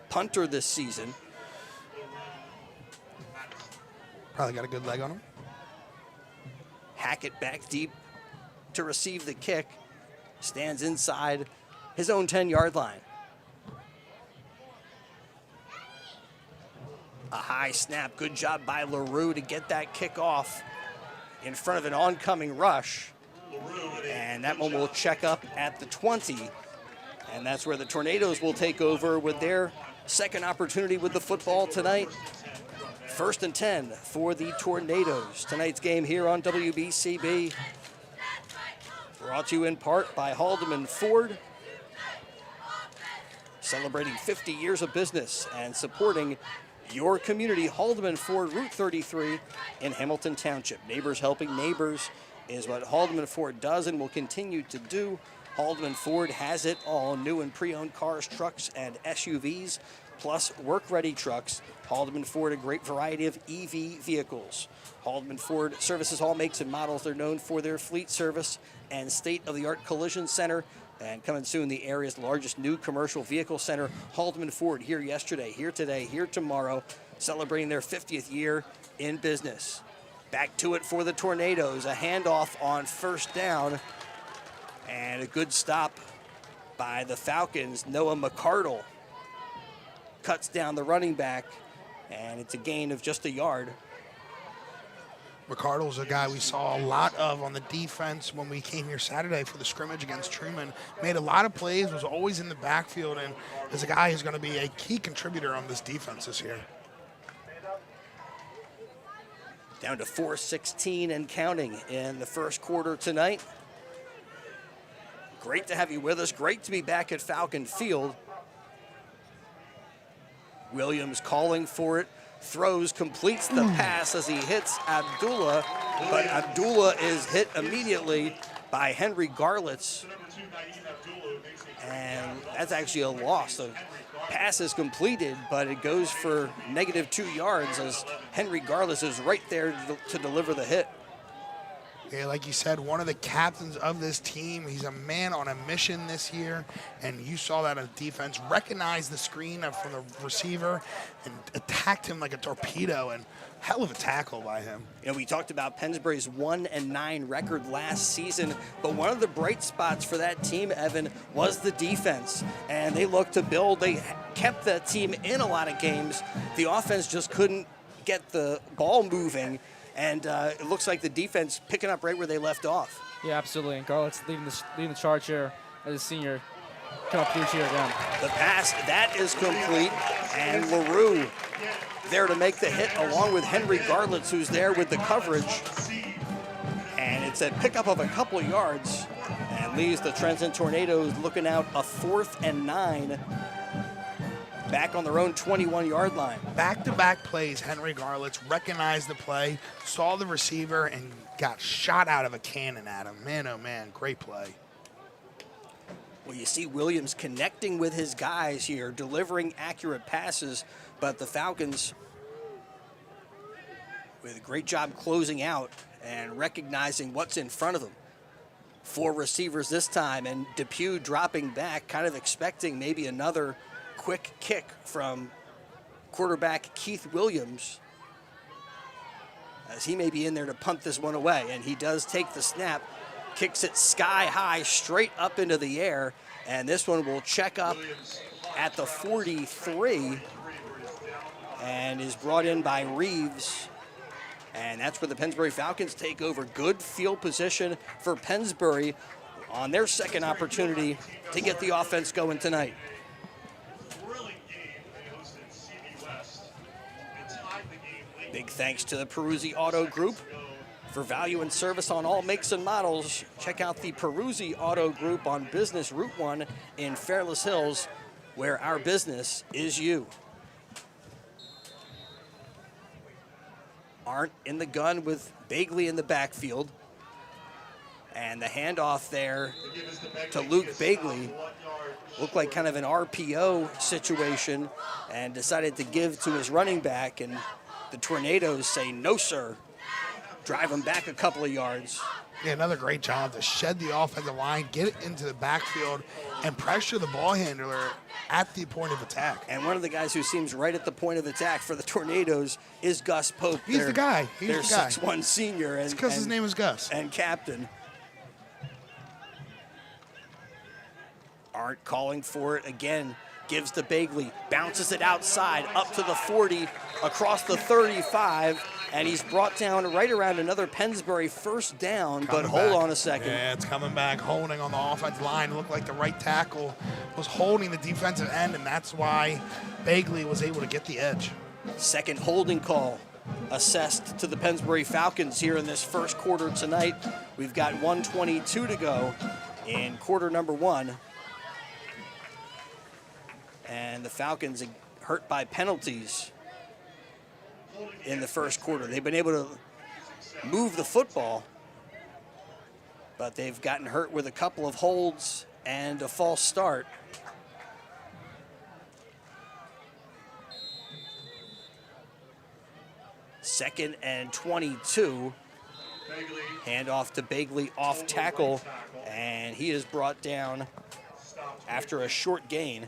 punter this season. Probably got a good leg on him. Hackett back deep to receive the kick. Stands inside his own 10-yard line. A high snap. Good job by LaRue to get that kick off in front of an oncoming rush. And that one will check up at the 20. And that's where the Tornadoes will take over with their second opportunity with the football tonight. 1st and 10 for the Tornadoes. Tonight's game here on WBCB, brought to you in part by Haldeman Ford, celebrating 50 years of business and supporting your community. Haldeman Ford, Route 33 in Hamilton Township. Neighbors helping neighbors is what Haldeman Ford does and will continue to do. Haldeman Ford has it all. New and pre-owned cars, trucks, and SUVs, plus work-ready trucks. Haldeman Ford, a great variety of EV vehicles. Haldeman Ford services all makes and models. They're known for their fleet service and state-of-the-art collision center. And coming soon, the area's largest new commercial vehicle center. Haldeman Ford, here yesterday, here today, here tomorrow, celebrating their 50th year in business. Back to it for the Tornadoes. A handoff on 1st down. And a good stop by the Falcons. Noah McCardle cuts down the running back, and it's a gain of just a yard. McCardle's a guy we saw a lot of on the defense when we came here Saturday for the scrimmage against Truman. Made a lot of plays, was always in the backfield, and is a guy who's going to be a key contributor on this defense this year. Down to 4:16 and counting in the first quarter tonight. Great to have you with us. Great to be back at Falcon Field. Williams calling for it. Throws, completes the pass as he hits Abdullah, but Abdullah is hit immediately by Henry Garlitz. And that's actually a loss. The pass is completed, but it goes for -2 yards as Henry Garlitz is right there to deliver the hit. Yeah, like you said, one of the captains of this team. He's a man on a mission this year, and you saw that on defense. Recognized the screen from the receiver and attacked him like a torpedo, and hell of a tackle by him. You know, we talked about Pennsbury's 1-9 record last season, but one of the bright spots for that team, Evan, was the defense, and they looked to build. They kept that team in a lot of games. The offense just couldn't get the ball moving. And it looks like the defense picking up right where they left off. Yeah, absolutely. And Garlett's leading the charge here as a senior. Come up huge here again. The pass, that is complete. And LaRue there to make the hit along with Henry Garlitz, who's there with the coverage. And it's a pickup of a couple of yards and leaves the Trenton Tornadoes looking out a 4th and 9. Back on their own 21-yard line. Back-to-back plays, Henry Garlitz recognized the play, saw the receiver, and got shot out of a cannon at him. Man, oh man, great play. Well, you see Williams connecting with his guys here, delivering accurate passes, but the Falcons with a great job closing out and recognizing what's in front of them. 4 receivers this time, and Depew dropping back, kind of expecting maybe another quick kick from quarterback Keith Williams, as he may be in there to punt this one away. And he does take the snap, kicks it sky high, straight up into the air, and this one will check up at the 43 and is brought in by Reeves. And that's where the Pennsbury Falcons take over. Good field position for Pennsbury on their second opportunity to get the offense going tonight. Big thanks to the Peruzzi Auto Group for value and service on all makes and models. Check out the Peruzzi Auto Group on Business Route 1 in Fairless Hills, where our business is you. Arndt in the gun with Bagley in the backfield. And the handoff there to Luke Bagley looked like kind of an RPO situation and decided to give to his running back, and the Tornadoes say, no, sir. Drive him back a couple of yards. Yeah, another great job to shed the offensive line, get it into the backfield, and pressure the ball handler at the point of attack. And one of the guys who seems right at the point of attack for the Tornadoes is Gus Pope. He's the guy. He's their the guy. 6'1" senior. It's because his name is Gus. And captain. Arndt calling for it again. gives to Bagley, bounces it outside, up to the 40, across the 35, and he's brought down right around another Pennsbury first down, but hold on a second. Yeah, it's coming back, holding on the offensive line. It looked like the right tackle was holding the defensive end, and that's why Bagley was able to get the edge. Second holding call assessed to the Pennsbury Falcons here in this first quarter tonight. We've got 1:22 to go in quarter number 1. And the Falcons hurt by penalties in the first quarter. They've been able to move the football, but they've gotten hurt with a couple of holds and a false start. Second and 22. Handoff to Bagley off tackle, and he is brought down after a short gain.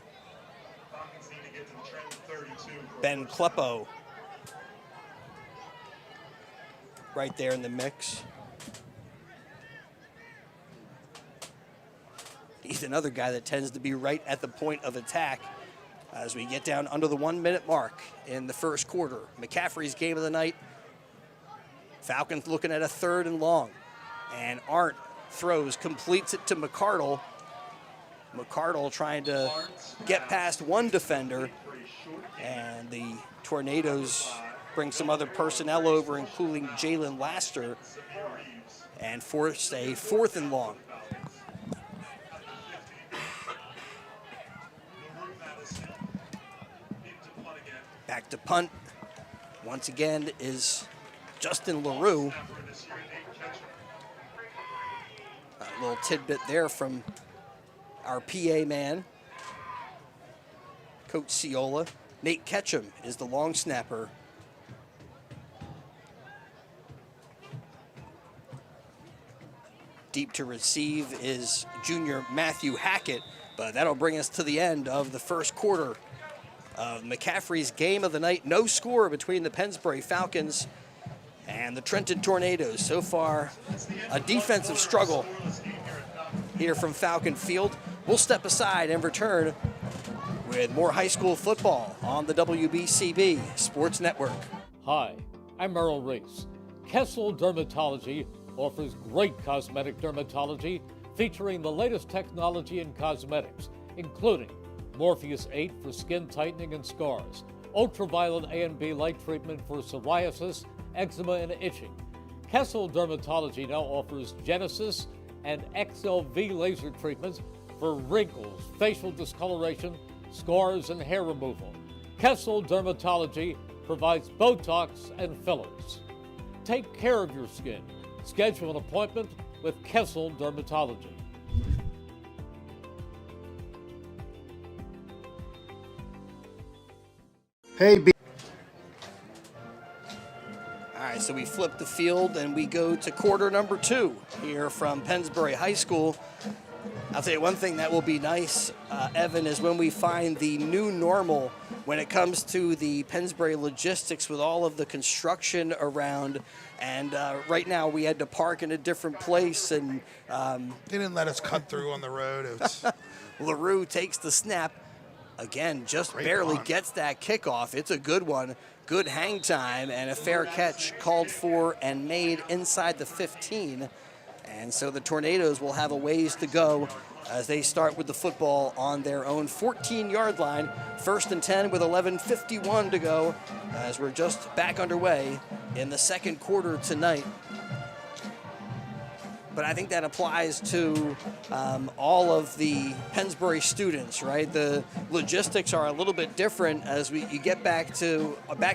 Ben Kleppo right there in the mix. He's another guy that tends to be right at the point of attack as we get down under the 1 minute mark in the first quarter. McCaffrey's game of the night. Falcons looking at a 3rd and long. And Arndt throws, completes it to McCardle. McCardle trying to get past one defender. And the Tornadoes bring some other personnel over, including Jalen Laster, and force a 4th and long. Back to punt. Once again is Justin LaRue. A little tidbit there from our PA man, Coach Ciola. Nate Ketchum is the long snapper. Deep to receive is junior Matthew Hackett, but that'll bring us to the end of the first quarter of McCaffrey's game of the night. No score between the Pennsbury Falcons and the Trenton Tornadoes. So far, a defensive struggle here from Falcon Field. We'll step aside and return with more high school football on the WBCB Sports Network. Hi, I'm Merrill Reese. Kessel Dermatology offers great cosmetic dermatology featuring the latest technology in cosmetics, including Morpheus 8 for skin tightening and scars, ultraviolet A and B light treatment for psoriasis, eczema, and itching. Kessel Dermatology now offers Genesis and XLV laser treatments for wrinkles, facial discoloration, scars, and hair removal. Kessel Dermatology provides Botox and fillers. Take care of your skin. Schedule an appointment with Kessel Dermatology. Hey, All right, so we flip the field and we go to quarter number 2 here from Pennsbury High School. I'll tell you one thing that will be nice, Evan, is when we find the new normal when it comes to the Pennsbury logistics with all of the construction around. And right now we had to park in a different place. And they didn't let us cut through on the road. LaRue takes the snap. Again, just Great barely punt. gets that kickoff. It's a good one. Good hang time and a fair catch called for and made inside the 15. And so the Tornadoes will have a ways to go as they start with the football on their own 14-yard line. 1st and 10 with 11:51 to go as we're just back underway in the second quarter tonight. But I think that applies to all of the Pennsbury students, right? The logistics are a little bit different as you get back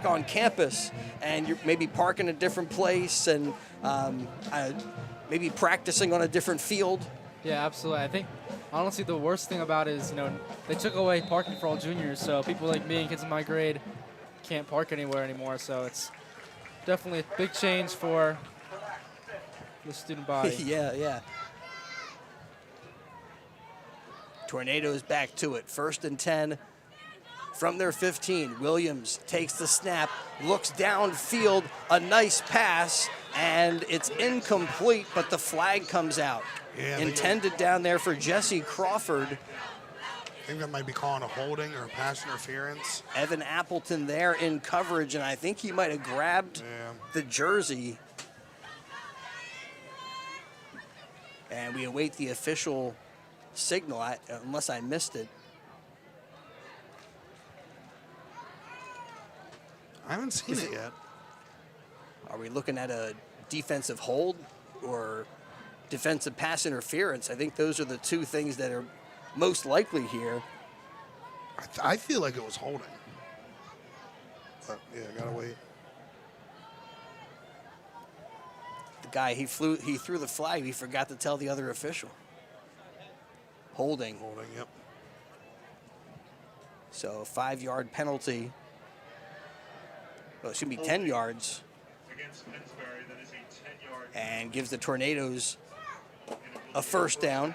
on campus and you're maybe parking a different place and maybe practicing on a different field. Yeah, absolutely. I think, honestly, the worst thing about it is, they took away parking for all juniors, so people like me and kids in my grade can't park anywhere anymore. So it's definitely a big change for the student body. Yeah. Tornadoes back to it. 1st and 10 from their 15. Williams takes the snap, looks downfield, a nice pass, and it's incomplete, but the flag comes out. Yeah, intended down there for Jesse Crawford. think that might be calling a holding or a pass interference. Evan Appleton there in coverage, and I think he might have grabbed the jersey. And we await the official signal, unless I missed it. I haven't seen it yet. Are we looking at a defensive hold or defensive pass interference? I think those are the two things that are most likely here. I feel like it was holding. But, yeah, gotta wait. The guy, he threw the flag. He forgot to tell the other official. Holding. Holding, yep. So a 5-yard penalty. Well, it should be 10 yards. Against Pennsbury, that is a 10-yard. And gives the Tornadoes a first down.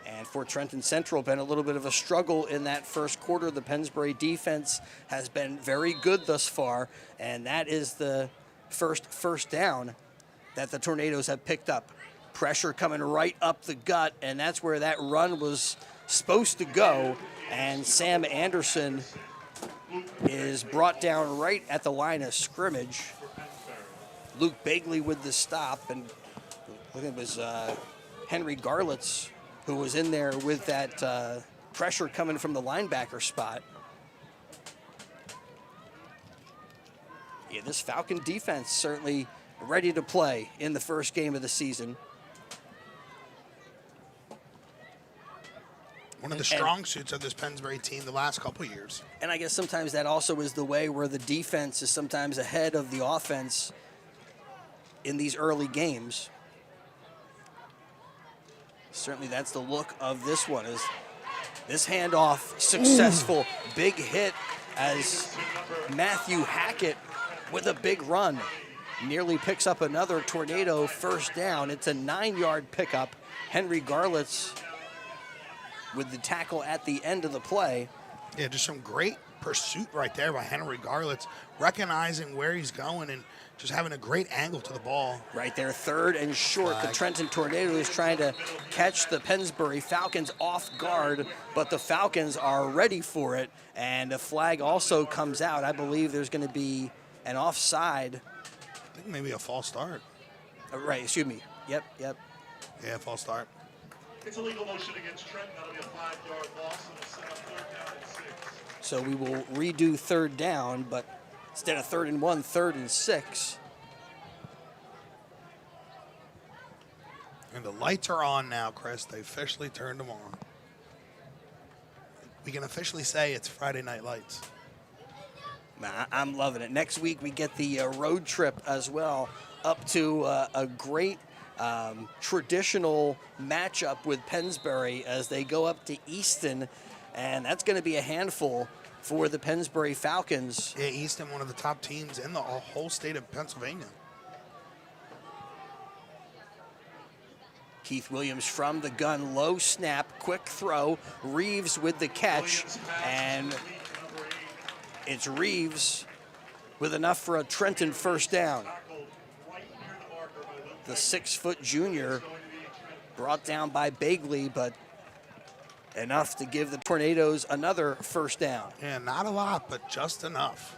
And for Trenton Central, been a little bit of a struggle in that first quarter. The Pennsbury defense has been very good thus far, and that is the first down that the Tornadoes have picked up. Pressure coming right up the gut, and that's where that run was supposed to go. And Sam Anderson is brought down right at the line of scrimmage. Luke Bagley with the stop, and I think it was Henry Garlitz who was in there with that pressure coming from the linebacker spot. Yeah, this Falcon defense certainly ready to play in the first game of the season. One of the strong suits of this Pennsbury team the last couple of years. And I guess sometimes that also is the way where the defense is sometimes ahead of the offense in these early games. Certainly that's the look of this one. Is this handoff successful? Big hit as Matthew Hackett with a big run nearly picks up another Tornado first down. It's a 9-yard pickup. Henry Garlitz with the tackle at the end of the play. Yeah, just some great pursuit right there by Henry Garlitz, recognizing where he's going and just having a great angle to the ball. Right there, 3rd and short. Flag. The Trenton Tornadoes trying to catch the Pennsbury Falcons off guard, but the Falcons are ready for it, and a flag also comes out. I believe there's going to be an offside. I think maybe a false start. Right, excuse me. Yep. Yeah, false start. It's a legal motion against Trenton. That'll be a 5-yard loss, and we'll set up 3rd down and 6. So we will redo 3rd down, but instead of 3rd and 1, 3rd and 6. And the lights are on now, Chris. They officially turned them on. We can officially say it's Friday Night Lights. I'm loving it. Next week we get the road trip as well up to a great traditional matchup with Pennsbury as they go up to Easton, and that's going to be a handful for the Pennsbury Falcons. Yeah, Easton, one of the top teams in the whole state of Pennsylvania. Keith Williams from the gun, low snap, quick throw. Reeves with the catch, and it's Reeves with enough for a Trenton first down. The 6-foot junior brought down by Bagley, but enough to give the Tornadoes another first down. Yeah, not a lot, but just enough.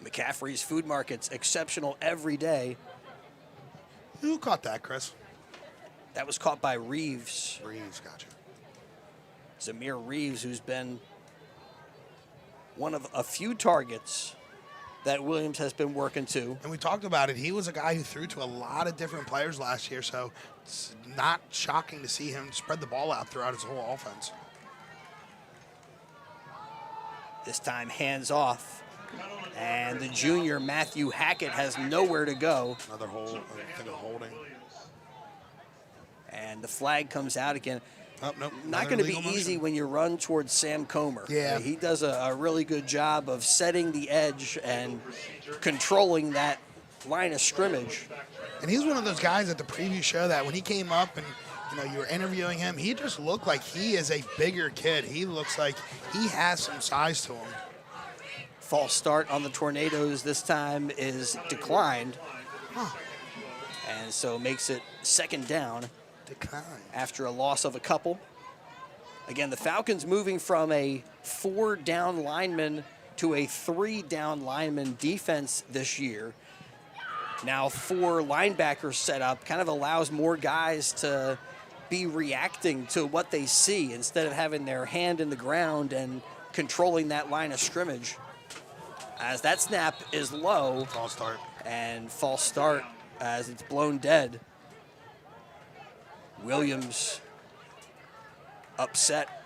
McCaffrey's Food Market's exceptional every day. Who caught that, Chris? That was caught by Reeves. Reeves, gotcha. Zamir Reeves, who's been one of a few targets that Williams has been working to. And we talked about it. He was a guy who threw to a lot of different players last year, so it's not shocking to see him spread the ball out throughout his whole offense. This time hands off. And the junior, Matthew Hackett, has nowhere to go. Another hold, I think of holding. And the flag comes out again. Oh, nope. Not going to be easy when you run towards Sam Comer. Yeah. He does a really good job of setting the edge and controlling that line of scrimmage. And he's one of those guys at the preview show that when he came up and you were interviewing him, he just looked like he is a bigger kid. He looks like he has some size to him. False start on the Tornadoes this time is declined. Huh. And And so it makes it second down Decline. after a loss of a couple. Again, the Falcons moving from a 4-down lineman to a 3-down lineman defense this year. Now 4 linebackers set up kind of allows more guys to be reacting to what they see instead of having their hand in the ground and controlling that line of scrimmage. As that snap is low. False start. And false start as it's blown dead. Williams upset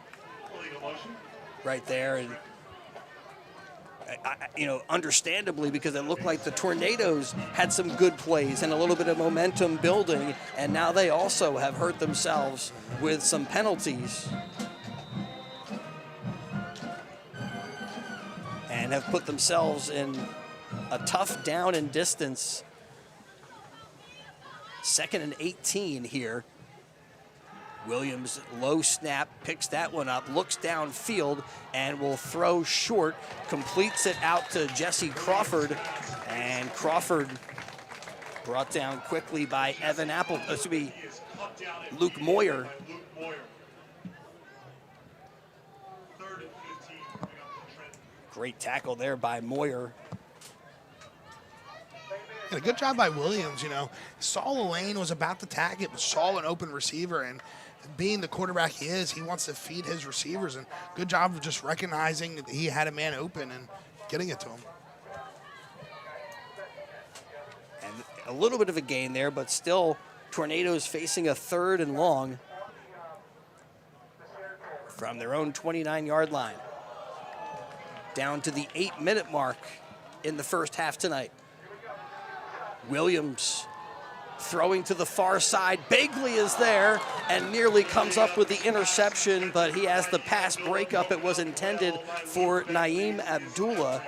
right there, and understandably, because it looked like the Tornadoes had some good plays and a little bit of momentum building, and now they also have hurt themselves with some penalties and have put themselves in a tough down and distance. 2nd and 18 here. Williams, low snap, picks that one up, looks downfield, and will throw short, completes it out to Jesse Crawford, and Crawford brought down quickly by Luke Moyer. Great tackle there by Moyer. And a good job by Williams, Saw a lane, was about to tag it, but saw an open receiver, and being the quarterback he is, he wants to feed his receivers, and good job of just recognizing that he had a man open and getting it to him. And a little bit of a gain there, but still Tornadoes facing a 3rd and long from their own 29-yard line. Down to the 8-minute mark in the first half tonight. Williams throwing to the far side. Begley is there and nearly comes up with the interception, but he has the pass breakup. It was intended for Naeem Abdullah,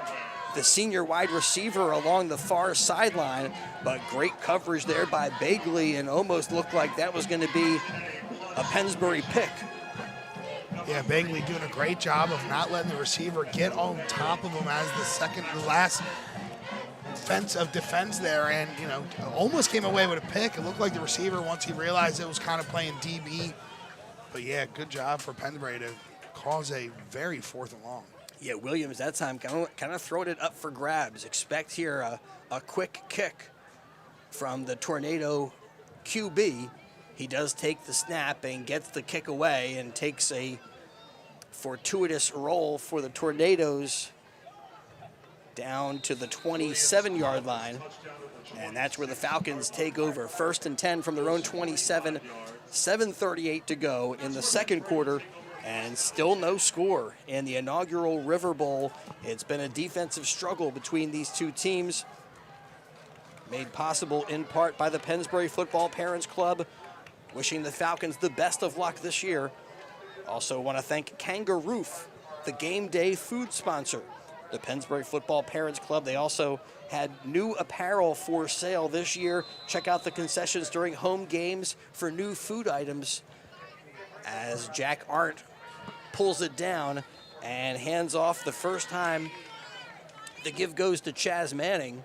the senior wide receiver along the far sideline, but great coverage there by Begley, and almost looked like that was going to be a Pennsbury pick. Yeah, Begley doing a great job of not letting the receiver get on top of him as the last defense there, and almost came away with a pick. It looked like the receiver, once he realized it, was kind of playing DB. But yeah, good job for Pennsbury to cause a very 4th and long. Yeah, Williams that time kind of throwing it up for grabs. Expect here a quick kick from the Tornado QB. He does take the snap and gets the kick away and takes a fortuitous roll for the Tornadoes down to the 27-yard line. And that's where the Falcons take over. 1st and 10 from their own 27, 7:38 to go in the second quarter, and still no score in the inaugural River Bowl. It's been a defensive struggle between these two teams, made possible in part by the Pennsbury Football Parents Club. Wishing the Falcons the best of luck this year. Also want to thank Kangaroof, the game day food sponsor. The Pennsbury Football Parents Club, they also had new apparel for sale this year. Check out the concessions during home games for new food items. As Jack Arndt pulls it down and hands off the first time. The give goes to Chaz Manning.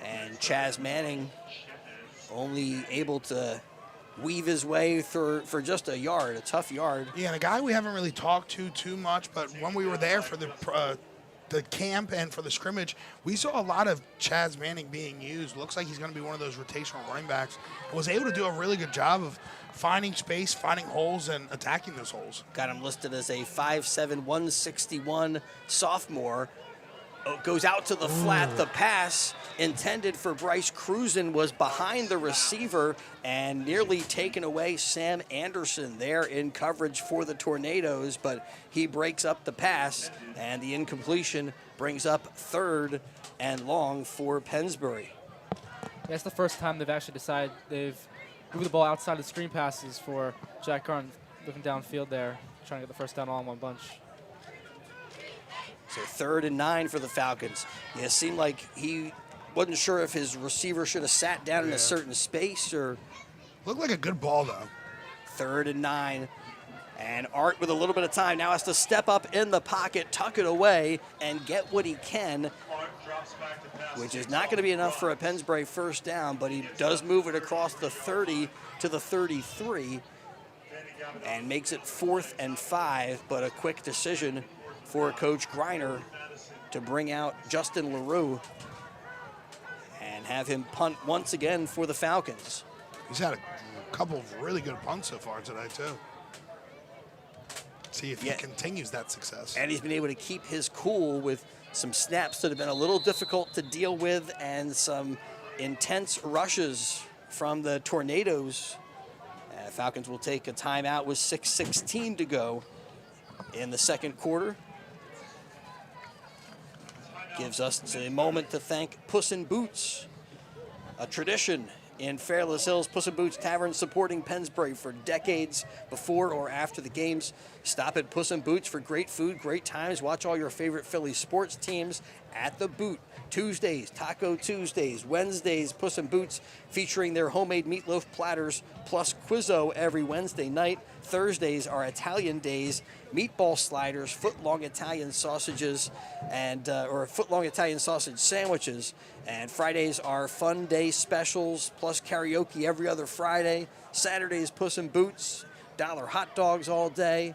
And Chaz Manning only able to weave his way through for just a yard, a tough yard. Yeah, and a guy we haven't really talked to too much, but when we were there for the camp and for the scrimmage, we saw a lot of Chaz Manning being used. Looks like he's going to be one of those rotational running backs. Was able to do a really good job of finding space, finding holes, and attacking those holes. Got him listed as a 5'7", 161 sophomore. Goes out to the flat. The pass intended for Bryce Cruzen was behind the receiver and nearly taken away. Sam Anderson there in coverage for the Tornadoes, but he breaks up the pass, and the incompletion brings up 3rd and long for Pennsbury. That's the first time they've actually decided they've moved the ball outside of screen passes for Jack Arndt, looking downfield there, trying to get the first down all in one bunch. So 3rd and 9 for the Falcons. Yeah, it seemed like he wasn't sure if his receiver should have sat down in a certain space or. Looked like a good ball, though. 3rd and 9. And Art, with a little bit of time, now has to step up in the pocket, tuck it away, and get what he can which is not going to be enough for a Pennsbury first down, but he does move it across the 30 to the 33 and makes it 4th and 5, but a quick decision for Coach Greiner to bring out Justin LaRue and have him punt once again for the Falcons. He's had a couple of really good punts so far today, too. See if he continues that success. And he's been able to keep his cool with some snaps that have been a little difficult to deal with and some intense rushes from the Tornadoes. Falcons will take a timeout with 6:16 to go in the second quarter. Gives us a moment to thank Puss in Boots, a tradition in Fairless Hills. Puss in Boots Tavern supporting Pennsbury for decades before or after the games. Stop at Puss in Boots for great food, great times. Watch all your favorite Philly sports teams at the Boot. Tuesdays, Taco Tuesdays. Wednesdays, Puss in Boots featuring their homemade meatloaf platters plus Quizzo every Wednesday night. Thursdays are Italian days, meatball sliders, foot-long Italian sausages, and or foot-long Italian sausage sandwiches. And Fridays are fun day specials plus karaoke every other Friday. Saturdays, Puss in Boots, dollar hot dogs all day.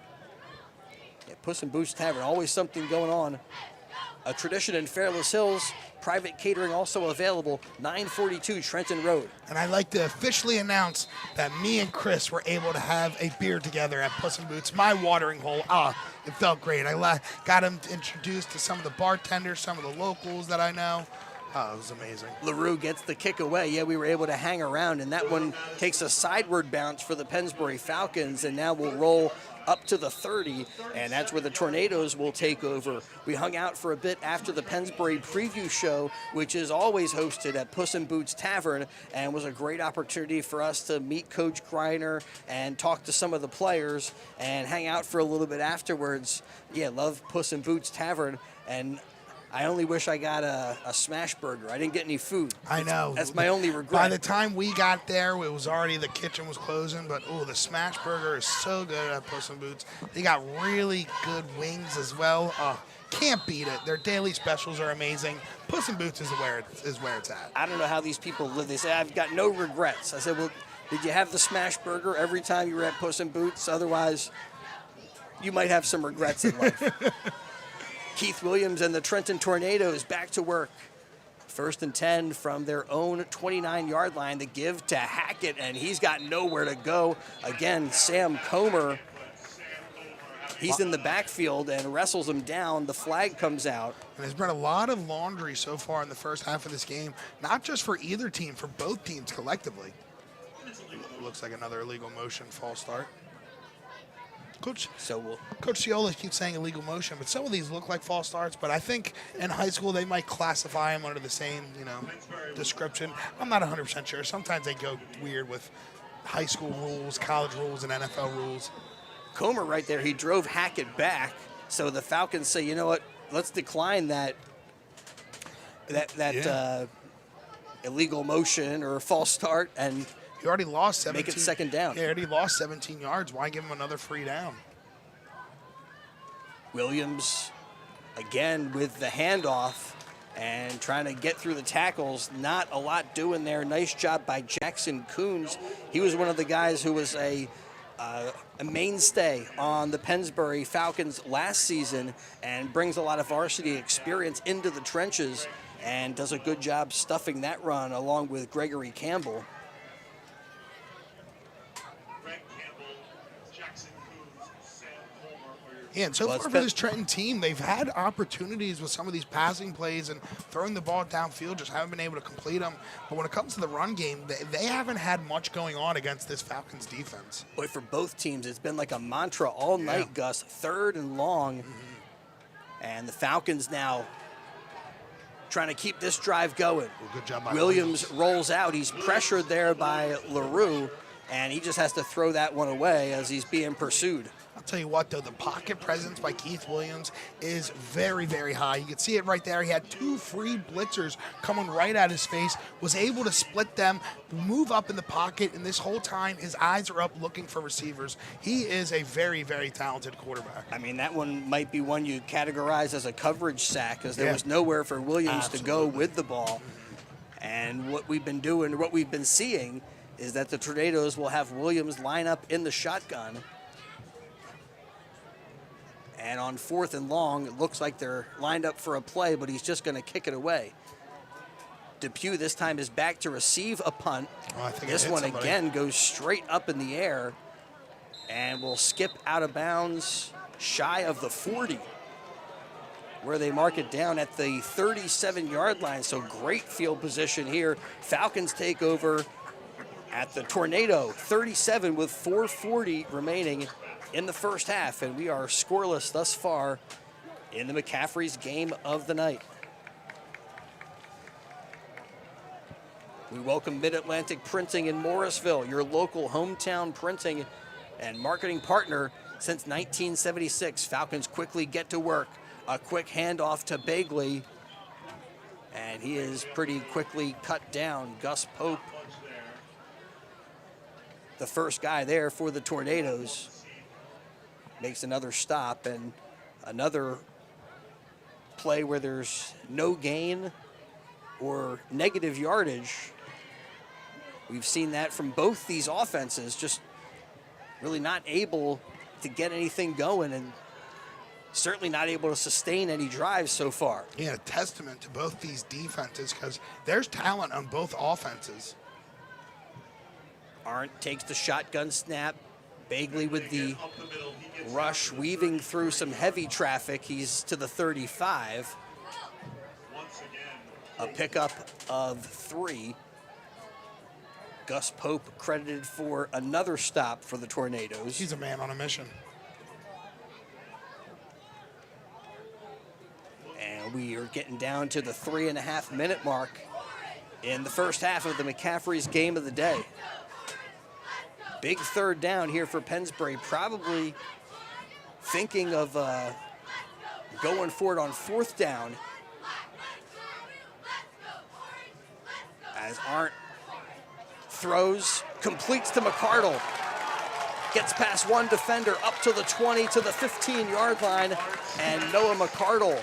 Yeah, Puss in Boots Tavern, always something going on. A tradition in Fairless Hills. Private catering also available, 942 Trenton Road. And I'd like to officially announce that me and Chris were able to have a beer together at Puss in Boots, my watering hole. It felt great. I got him introduced to some of the bartenders, some of the locals that I know. It was amazing. LaRue gets the kick away. Yeah, we were able to hang around, and that one takes a sideward bounce for the Pennsbury Falcons, and now we'll roll up to the 30, and that's where the Tornadoes will take over. We hung out for a bit after the Pennsbury preview show, which is always hosted at Puss in Boots Tavern, and was a great opportunity for us to meet Coach Greiner and talk to some of the players and hang out for a little bit afterwards. Yeah, love Puss in Boots Tavern, and I only wish I got a smash burger. I didn't get any food. I know. That's my only regret. By the time we got there, it was already, the kitchen was closing, but the smash burger is so good at Puss in Boots. They got really good wings as well. Can't beat it. Their daily specials are amazing. Puss in Boots is where it's at. I don't know how these people live. They say, I've got no regrets. I said, well, did you have the smash burger every time you were at Puss in Boots? Otherwise, you might have some regrets in life. Keith Williams and the Trenton Tornadoes back to work. 1st and 10 from their own 29-yard line. The give to Hackett, and he's got nowhere to go. Again, Sam Comer, he's in the backfield and wrestles him down. The flag comes out. And there's been a lot of laundry so far in the first half of this game, not just for either team, for both teams collectively. Looks like another illegal motion, false start. Coach Ciola keeps saying illegal motion, but some of these look like false starts. But I think in high school they might classify them under the same, description. I'm not 100% sure. Sometimes they go weird with high school rules, college rules, and NFL rules. Comer right there, he drove Hackett back. So the Falcons say, you know what, let's decline that illegal motion or false start and he already lost 17. Make it second down. He already lost 17 yards. Why give him another free down? Williams, again, with the handoff and trying to get through the tackles. Not a lot doing there. Nice job by Jackson Coons. He was one of the guys who was a mainstay on the Pennsbury Falcons last season and brings a lot of varsity experience into the trenches and does a good job stuffing that run along with Gregory Campbell. Yeah, and so far for this Trenton team, they've had opportunities with some of these passing plays and throwing the ball downfield, just haven't been able to complete them. But when it comes to the run game, they haven't had much going on against this Falcons defense. Boy, for both teams, it's been like a mantra all night, Gus. 3rd and long. And the Falcons now trying to keep this drive going. Well, good job by Williams rolls out. He's pressured there by LaRue. and he just has to throw that one away as he's being pursued. I'll tell you what, though, the pocket presence by Keith Williams is very, very high. You can see it right there. He had 2 free blitzers coming right at his face, was able to split them, move up in the pocket, and this whole time his eyes are up looking for receivers. He is a very, very talented quarterback. I mean, that one might be one you categorize as a coverage sack, because there was nowhere for Williams to go with the ball. And what we've been doing, what we've been seeing, is that the Tornadoes will have Williams line up in the shotgun. And on 4th and long, it looks like they're lined up for a play, but he's just going to kick it away. Depew this time is back to receive a punt. This one again goes straight up in the air and will skip out of bounds shy of the 40, where they mark it down at the 37-yard line. So great field position here. Falcons take over at the Tornado 37 with 4:40 remaining in the first half, and we are scoreless thus far in the McCaffrey's game of the night. We welcome Mid-Atlantic Printing in Morrisville, your local hometown printing and marketing partner since 1976. Falcons quickly get to work. A quick handoff to Bagley, and he is pretty quickly cut down. Gus Pope, the first guy there for the Tornadoes, makes another stop, and another play where there's no gain or negative yardage. We've seen that from both these offenses, just really not able to get anything going and certainly not able to sustain any drives so far. Yeah, a testament to both these defenses, because there's talent on both offenses. Arndt takes the shotgun snap. Bagley with the rush, weaving through some heavy traffic. He's to the 35. A pickup of 3. Gus Pope credited for another stop for the Tornadoes. He's a man on a mission. And we are getting down to the 3.5-minute mark in the first half of the McCaffrey's game of the day. Big third down here for Pennsbury, probably thinking of going for it on 4th down. As Arndt throws, completes to McCardle. Gets past one defender, up to the 20, to the 15-yard line. And Noah McCardle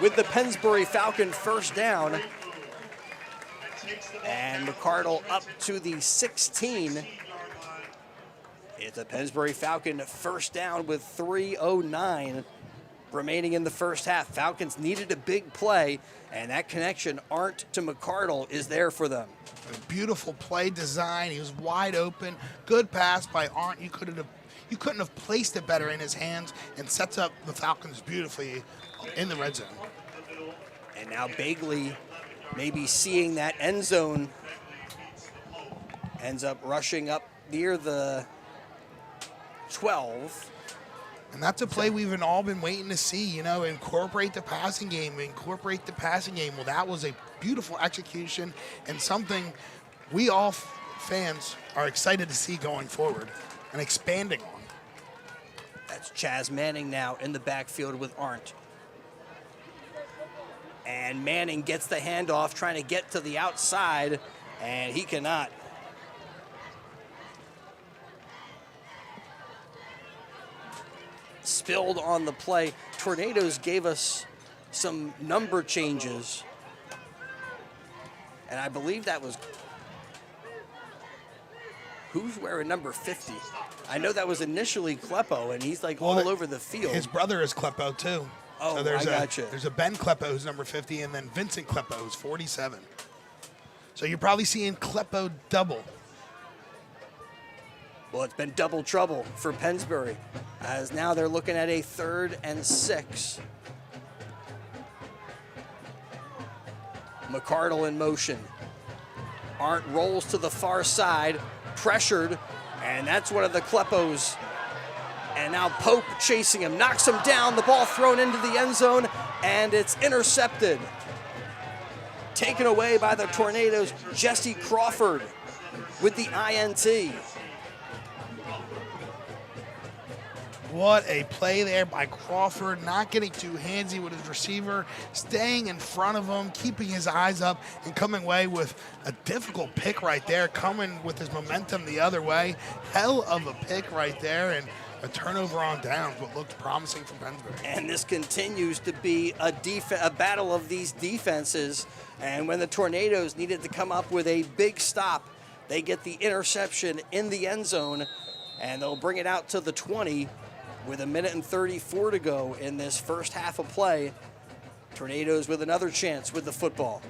with the Pennsbury Falcon first down. And McCardle up to the 16. It's a Pennsbury Falcon first down with 3:09 remaining in the first half. Falcons needed a big play, and that connection, Arndt to McCardle, is there for them. A beautiful play design. He was wide open. Good pass by Arndt. You couldn't have placed it better in his hands, and sets up the Falcons beautifully in the red zone. And now Bagley, maybe seeing that end zone, ends up rushing up near the 12. And that's a play we've all been waiting to see, incorporate the passing game. Well, that was a beautiful execution and something we all fans are excited to see going forward and expanding on. That's Chaz Manning now in the backfield with Arndt. And Manning gets the handoff, trying to get to the outside, and he cannot. Spilled on the play. Tornadoes gave us some number changes, and I believe that was, who's wearing number 50? I know that was initially Kleppo, and he's like all over the field. His brother is Kleppo too. Oh, so there's I gotcha. There's a Ben Kleppo who's number 50, and then Vincent Kleppo who's 47. So you're probably seeing Kleppo double. Well, it's been double trouble for Pennsbury, as now they're looking at a 3rd and 6. McCardle in motion. Arndt rolls to the far side, pressured, and that's one of the Kleppos. And now Pope chasing him, knocks him down, the ball thrown into the end zone, and it's intercepted. Taken away by the Tornadoes, Jesse Crawford. with the INT. What a play there by Crawford, not getting too handsy with his receiver, staying in front of him, keeping his eyes up, and coming away with a difficult pick right there, coming with his momentum the other way. Hell of a pick right there, and a turnover on downs, what looked promising from Pennsbury. And this continues to be a battle of these defenses. And when the Tornadoes needed to come up with a big stop, they get the interception in the end zone, and they'll bring it out to the 20 with 1:34 to go in this first half of play. Tornadoes with another chance with the football.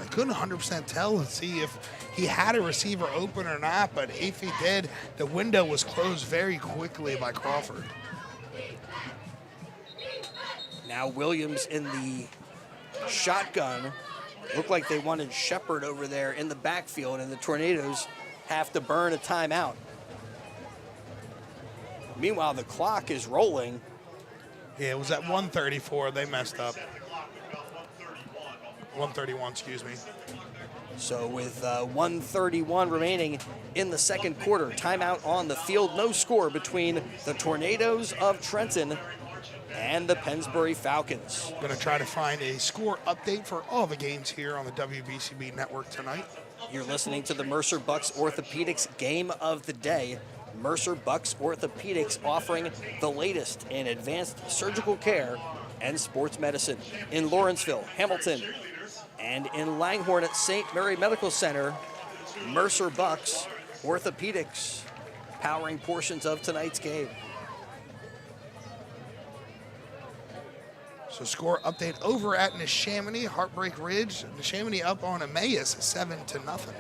I couldn't 100% tell and see if he had a receiver open or not, but if he did, the window was closed very quickly by Crawford. Now Williams in the shotgun. Looked like they wanted Shepard over there in the backfield, and the Tornadoes have to burn a timeout. Meanwhile, the clock is rolling. Yeah, it was at 1:34. They messed up. 1:31, excuse me. So with 1:31 remaining in the second quarter, timeout on the field. No score between the Tornadoes of Trenton and the Pennsbury Falcons. Going to try to find a score update for all the games here on the WBCB network tonight. You're listening to the Mercer Bucks Orthopedics Game of the Day. Mercer Bucks Orthopedics offering the latest in advanced surgical care and sports medicine in Lawrenceville, Hamilton, and in Langhorne at St. Mary Medical Center. Mercer Bucks Orthopedics powering portions of tonight's game. So score update over at Neshaminy, Heartbreak Ridge. Neshaminy up on Emmaus 7-0.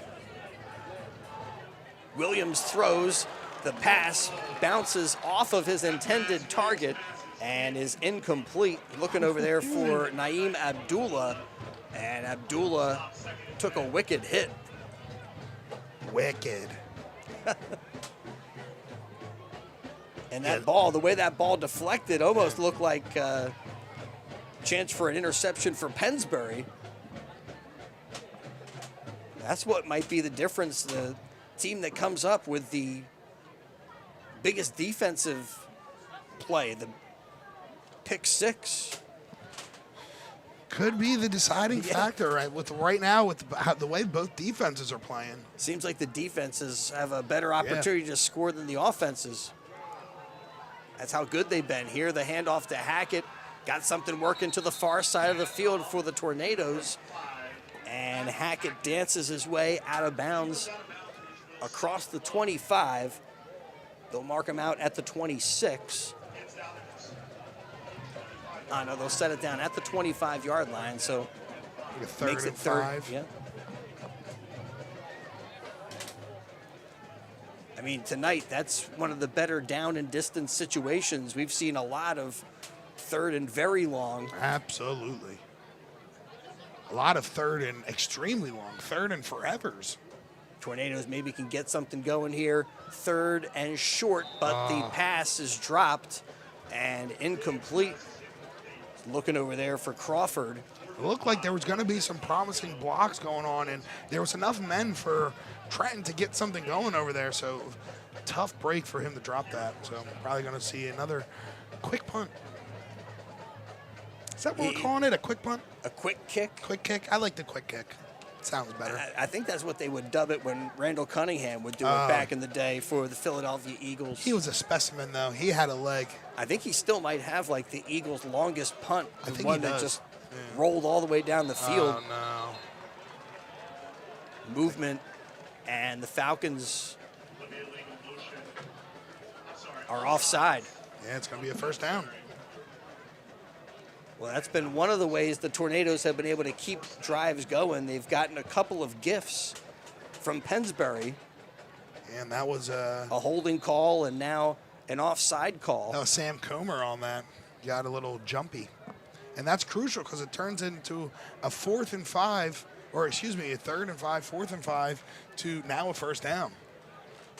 Williams throws. The pass bounces off of his intended target and is incomplete. Looking over there for Naeem Abdullah, and Abdullah took a wicked hit. Wicked. And that ball, the way that ball deflected, almost looked like a chance for an interception for Pennsbury. That's what might be the difference. The team that comes up with the biggest defensive play, the pick six, could be the deciding factor right now with the way both defenses are playing. Seems like the defenses have a better opportunity to score than the offenses. That's how good they've been. Here, the handoff to Hackett. Got something working to the far side of the field for the Tornadoes. And Hackett dances his way out of bounds across the 25. They'll mark him out at the 26. No, they'll set it down at the 25-yard line, so makes it third. 5. Yeah. I mean, tonight, that's one of the better down and distance situations. We've seen a lot of third and very long. Absolutely. A lot of third and extremely long, third and forevers. Tornadoes maybe can get something going here. Third and short, but the pass is dropped and incomplete. Looking over there for Crawford. It looked like there was going to be some promising blocks going on, and there was enough men for Trenton to get something going over there. So tough break for him to drop that. So I'm probably going to see another quick punt. Is that what we're calling it, a quick punt? A quick kick? Quick kick. I like the quick kick. Sounds better. I think that's what they would dub it when Randall Cunningham would do it back in the day for the Philadelphia Eagles. He was a specimen, though. He had a leg. I think he still might have, like, the Eagles' longest punt. I think one he does. that just rolled all the way down the field. Oh, no. Movement, and the Falcons are offside. Yeah, it's going to be a first down. Well, that's been one of the ways the Tornadoes have been able to keep drives going. They've gotten a couple of gifts from Pennsbury. And that was a holding call and now an offside call. That was Sam Comer on that. Got a little jumpy. And that's crucial because it turns into a 4th and 5, or excuse me, a 3rd and 5, 4th and 5 to now a first down.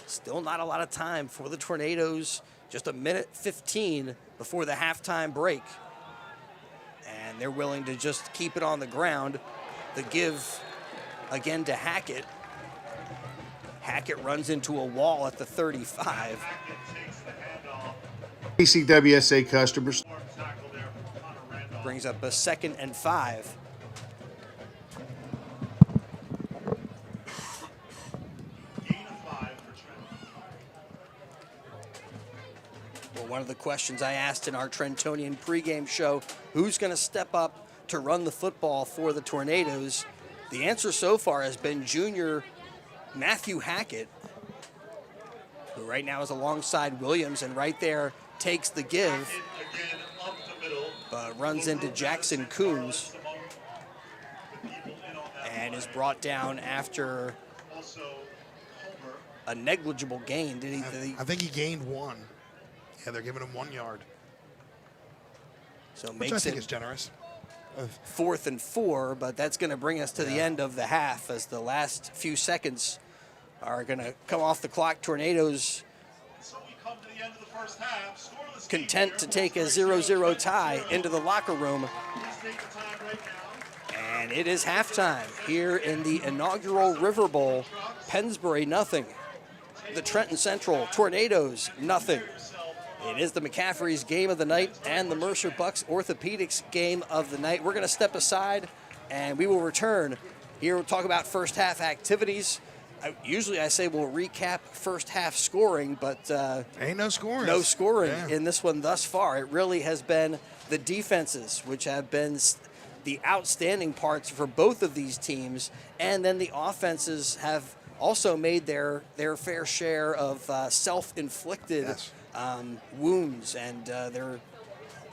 Still not a lot of time for the Tornadoes. Just 1:15 before the halftime break. And they're willing to just keep it on the ground. The give again to Hackett. Hackett runs into a wall at the 35. BCWSA customers. Brings up a 2nd and 5. Well, one of the questions I asked in our Trentonian pregame show, who's going to step up to run the football for the Tornadoes? The answer so far has been junior Matthew Hackett, who right now is alongside Williams, and right there takes the give, but runs into Jackson Coombs and is brought down after a negligible gain. I think he gained 1. Yeah, they're giving him 1 yard. So which I think is generous. 4th and 4, but that's going to bring us to the end of the half, as the last few seconds are going to come off the clock. Tornadoes content to take a 0-0 tie into the locker room. And it is halftime here in the inaugural River Bowl. Pennsbury, nothing. The Trenton Central Tornadoes, nothing. It is the McCaffrey's game of the night and the Mercer Bucks Orthopedics game of the night. We're going to step aside, and we will return. Here we'll talk about first half activities. Usually I say we'll recap first half scoring, but ain't no scoring. No scoring in this one thus far. It really has been the defenses, which have been the outstanding parts for both of these teams, and then the offenses have also made their fair share of self-inflicted wounds, and they're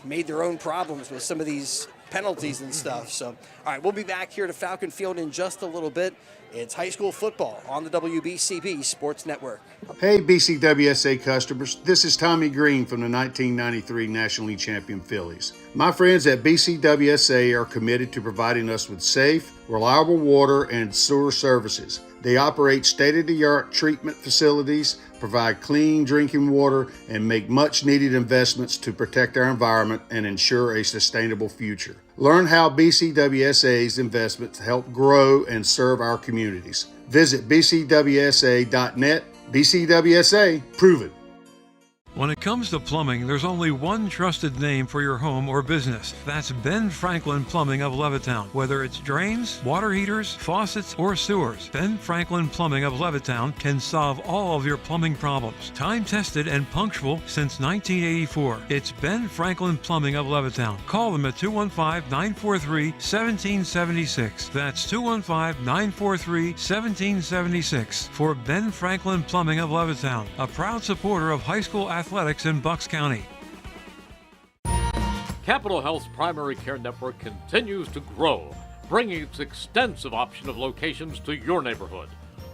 made their own problems with some of these penalties and stuff. So, all right, we'll be back here to Falcon Field in just a little bit. It's high school football on the WBCB Sports Network. Hey, BCWSA customers. This is Tommy Green from the 1993 National League champion Phillies. My friends at BCWSA are committed to providing us with safe, reliable water and sewer services. They operate state-of-the-art treatment facilities, provide clean drinking water, and make much-needed investments to protect our environment and ensure a sustainable future. Learn how BCWSA's investments help grow and serve our communities. Visit bcwsa.net. BCWSA, prove it. When it comes to plumbing, there's only one trusted name for your home or business. That's Ben Franklin Plumbing of Levittown. Whether it's drains, water heaters, faucets, or sewers, Ben Franklin Plumbing of Levittown can solve all of your plumbing problems. Time-tested and punctual since 1984. It's Ben Franklin Plumbing of Levittown. Call them at 215-943-1776. That's 215-943-1776 for Ben Franklin Plumbing of Levittown, a proud supporter of high school athletics in Bucks County. Capital Health's primary care network continues to grow, bringing its extensive option of locations to your neighborhood.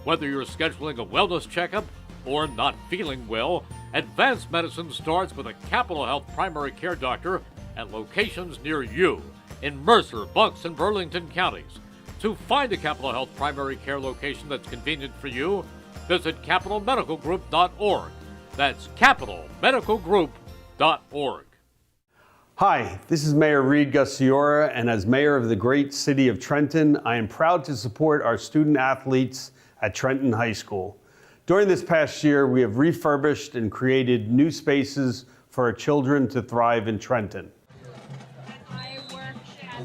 Whether you're scheduling a wellness checkup or not feeling well, advanced medicine starts with a Capital Health primary care doctor at locations near you in Mercer, Bucks, and Burlington counties. To find a Capital Health primary care location that's convenient for you, visit capitalmedicalgroup.org. That's capitalmedicalgroup.org. Hi, this is Mayor Reed Gussiora, and as mayor of the great city of Trenton, I am proud to support our student athletes at Trenton High School. During this past year, we have refurbished and created new spaces for our children to thrive in Trenton.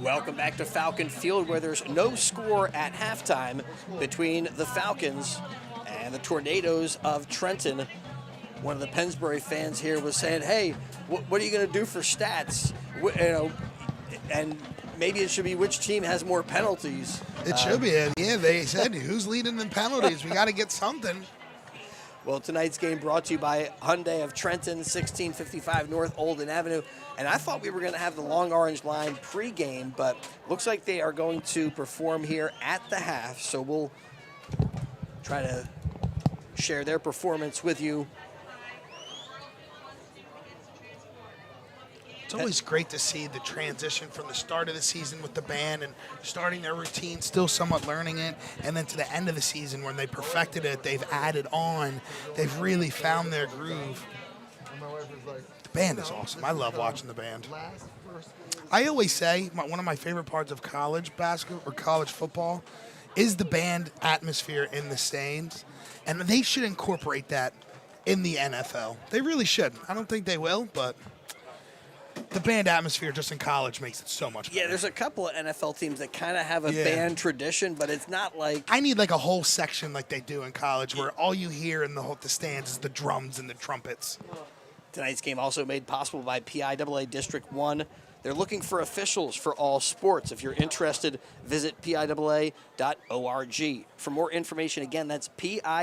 Welcome back to Falcon Field, where there's no score at halftime between the Falcons and the Tornadoes of Trenton. One of the Pennsbury fans here was saying, hey, what are you going to do for stats? And maybe it should be which team has more penalties. It should be. Yeah, they said, who's leading in penalties? We got to get something. Well, tonight's game brought to you by Hyundai of Trenton, 1655 North Olden Avenue. And I thought we were going to have the Long Orange Line pregame, but looks like they are going to perform here at the half. So we'll try to share their performance with you. It's always great to see the transition from the start of the season with the band and starting their routine, still somewhat learning it, and then to the end of the season when they perfected it, they've added on, they've really found their groove. The band is awesome. I love watching the band. I always say one of my favorite parts of college basketball or college football is the band atmosphere in the stands, and they should incorporate that in the NFL. They really should. I don't think they will, but the band atmosphere just in college makes it so much better. Yeah, there's a couple of NFL teams that kind of have a band tradition, but it's not like... I need like a whole section like they do in college where all you hear in the stands is the drums and the trumpets. Tonight's game also made possible by PIAA District 1. They're looking for officials for all sports. If you're interested, visit PIAA.org. For more information, again, that's PIAA.org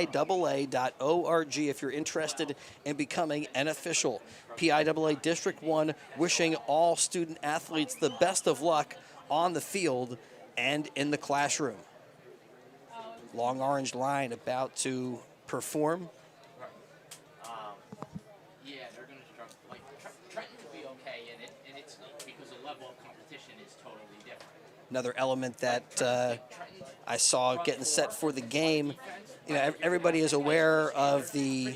if you're interested in becoming an official. PIAA District 1 wishing all student athletes the best of luck on the field and in the classroom. Long Orange Line about to perform. Another element that I saw getting set for the game, everybody is aware of the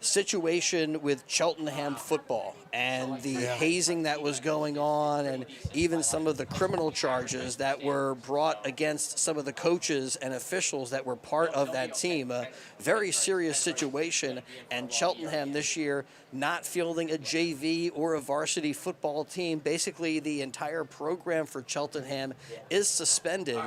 situation with Cheltenham football and the hazing that was going on, and even some of the criminal charges that were brought against some of the coaches and officials that were part of that team. A very serious situation, and Cheltenham this year not fielding a JV or a varsity football team. Basically, the entire program for Cheltenham is suspended.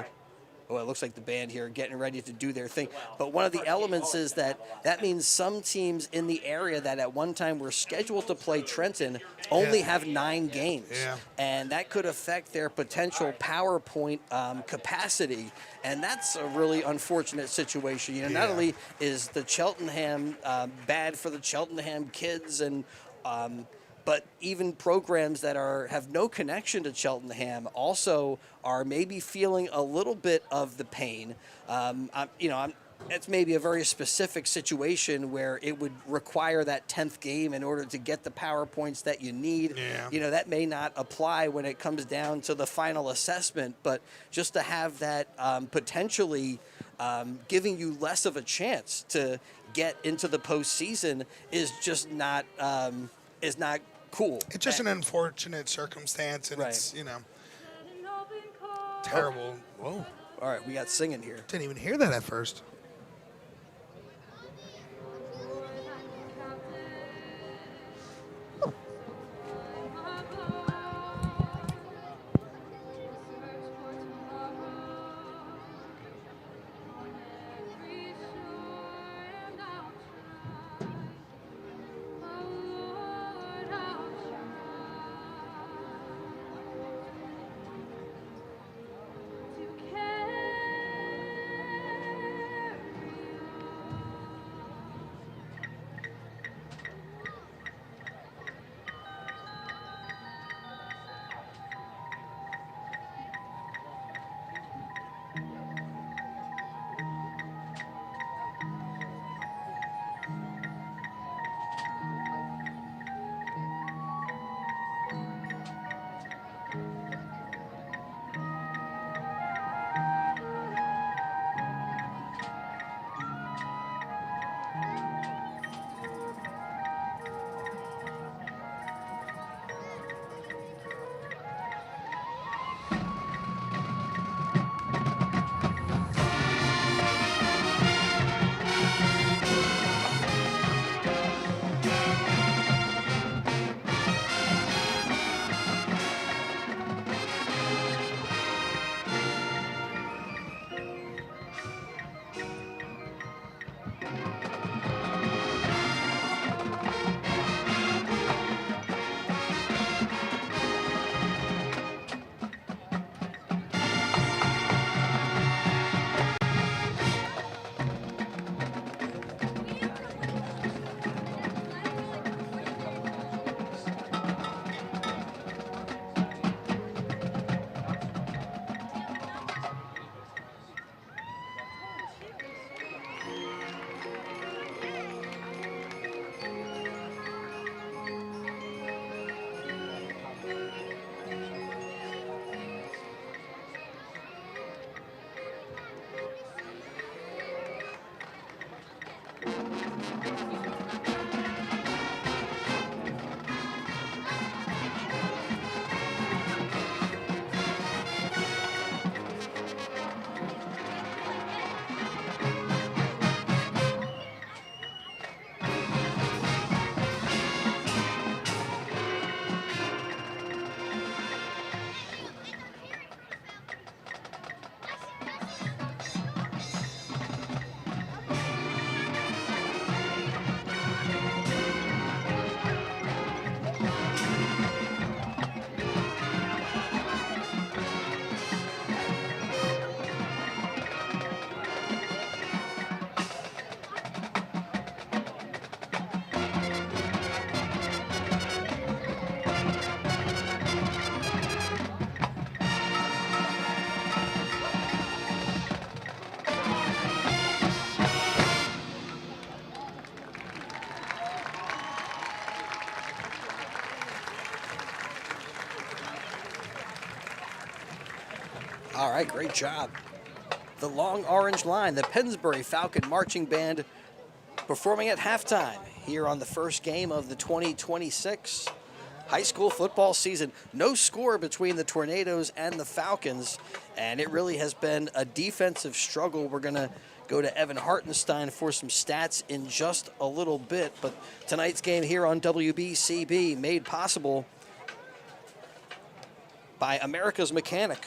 Oh, it looks like the band here getting ready to do their thing. But one of the elements is that means some teams in the area that at one time were scheduled to play Trenton only have 9 games. Yeah. And that could affect their potential PowerPoint capacity. And that's a really unfortunate situation. Not only is the Cheltenham bad for the Cheltenham kids and but even programs that have no connection to Cheltenham also are maybe feeling a little bit of the pain. It's maybe a very specific situation where it would require that 10th game in order to get the PowerPoints that you need. Yeah. That may not apply when it comes down to the final assessment, but just to have that potentially giving you less of a chance to get into the postseason is just not cool. It's just an unfortunate circumstance, and it's, terrible. Whoa. All right, we got singing here. Didn't even hear that at first. right, great job. The Long Orange Line, the Pennsbury Falcon Marching Band, performing at halftime here on the first game of the 2026 high school football season. No score between the Tornadoes and the Falcons, and it really has been a defensive struggle. We're going to go to Evan Hartenstein for some stats in just a little bit, but tonight's game here on WBCB made possible by America's Mechanic.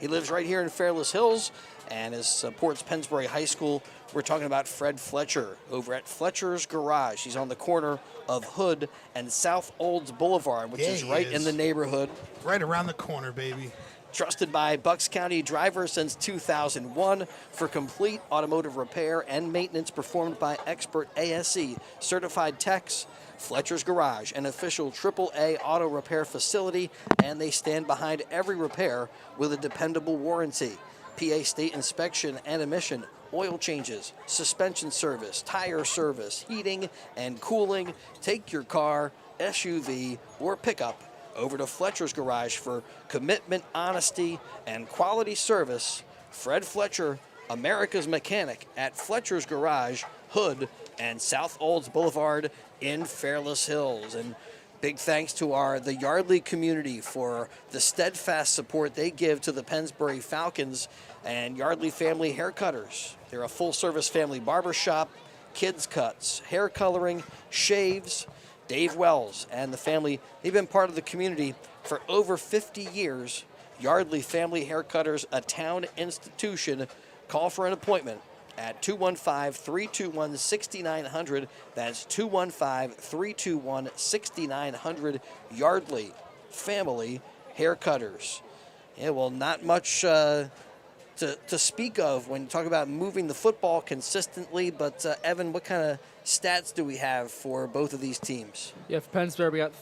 He lives right here in Fairless Hills and supports Pennsbury High School. We're talking about Fred Fletcher over at Fletcher's Garage. He's on the corner of Hood and South Olds Boulevard, which is right in the neighborhood. Right around the corner, baby. Trusted by Bucks County drivers since 2001 for complete automotive repair and maintenance performed by expert ASE certified techs. Fletcher's Garage, an official AAA auto repair facility, and they stand behind every repair with a dependable warranty. PA state inspection and emission, oil changes, suspension service, tire service, heating and cooling. Take your car, SUV, or pickup over to Fletcher's Garage for commitment, honesty, and quality service. Fred Fletcher, America's Mechanic at Fletcher's Garage, Hood, and South Olds Boulevard in Fairless Hills. And big thanks to the Yardley community for the steadfast support they give to the Pennsbury Falcons and Yardley Family Haircutters. They're a full-service family barbershop, kids cuts, hair coloring, shaves. Dave Wells and the family, they've been part of the community for over 50 years. Yardley Family Haircutters, a town institution. Call for an appointment at 215-321-6900. That's 215-321-6900. Yardley Family Haircutters. Yeah, well, not much to speak of when you talk about moving the football consistently, but Evan, what kind of stats do we have for both of these teams? Yeah, for Pennsbury, we got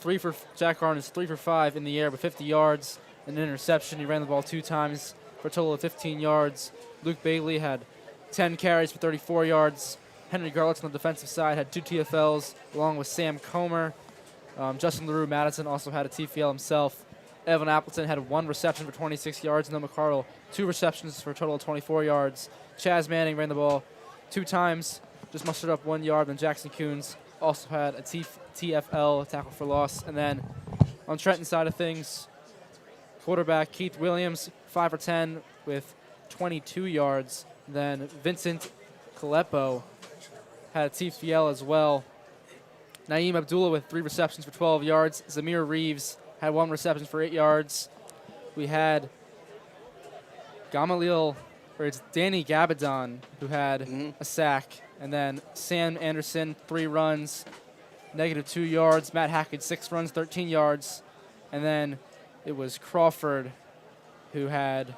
Jack Arn is 3 for 5 in the air with 50 yards and an interception. He ran the ball 2 times for a total of 15 yards. Luke Bailey had 10 carries for 34 yards. Henry Garlitz on the defensive side had 2 TFLs along with Sam Comer. Justin LaRue Madison also had a TFL himself. Evan Appleton had 1 reception for 26 yards. Noah McCardle, 2 receptions for a total of 24 yards. Chaz Manning ran the ball 2 times, just mustered up 1 yard. Then Jackson Coons also had a TFL, tackle for loss. And then on Trenton side of things, quarterback Keith Williams, 5 for 10 with 22 yards. Then Vincent Caleppo had a TFL as well. Naeem Abdullah with 3 receptions for 12 yards. Zamir Reeves had 1 reception for 8 yards. We had Danny Gabadon, who had a sack. And then Sam Anderson, 3 runs, -2 yards. Matt Hackett, 6 runs, 13 yards. And then it was Crawford, who had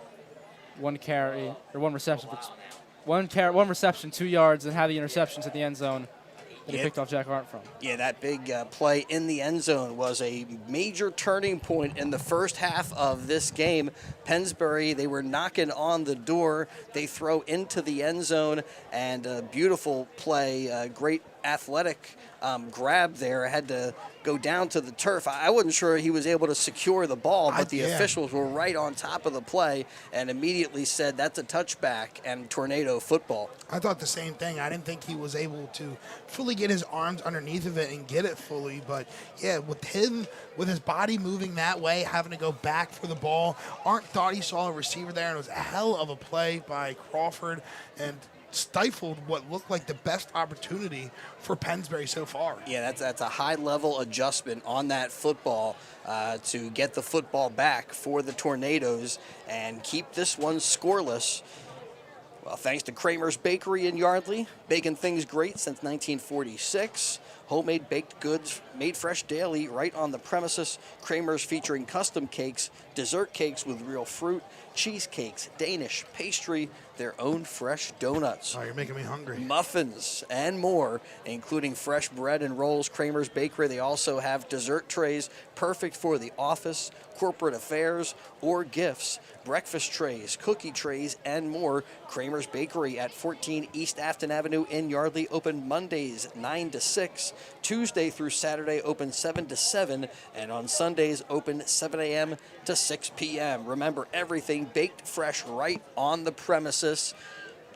1 reception, 2 yards, and had the interceptions at the end zone that he picked off Jack Arndt from. Yeah, that big play in the end zone was a major turning point in the first half of this game. Pennsbury, they were knocking on the door. They throw into the end zone, and a beautiful play, great athletic grab there. Had to go down to the turf. I wasn't sure he was able to secure the ball, but the officials were right on top of the play and immediately said that's a touchback and Tornado football. I thought the same thing. I didn't think he was able to fully get his arms underneath of it and get it fully, but yeah, with his body moving that way, having to go back for the ball, Arndt thought he saw a receiver there, and it was a hell of a play by Crawford and stifled what looked like the best opportunity for Pennsbury so far. Yeah, that's a high-level adjustment on that football to get the football back for the Tornadoes and keep this one scoreless. Well, thanks to Kramer's Bakery in Yardley, baking things great since 1946. Homemade baked goods made fresh daily right on the premises. Kramer's featuring custom cakes, dessert cakes with real fruit, cheesecakes, Danish, pastry, their own fresh donuts. Oh, you're making me hungry. Muffins and more, including fresh bread and rolls. Kramer's Bakery, they also have dessert trays perfect for the office, corporate affairs, or gifts. Breakfast trays, cookie trays, and more. Kramer's Bakery at 14 East Afton Avenue in Yardley, open Mondays 9 to 6, Tuesday through Saturday open 7 to 7, and on Sundays open 7 a.m. to 6 p.m. Remember, everything baked fresh right on the premises.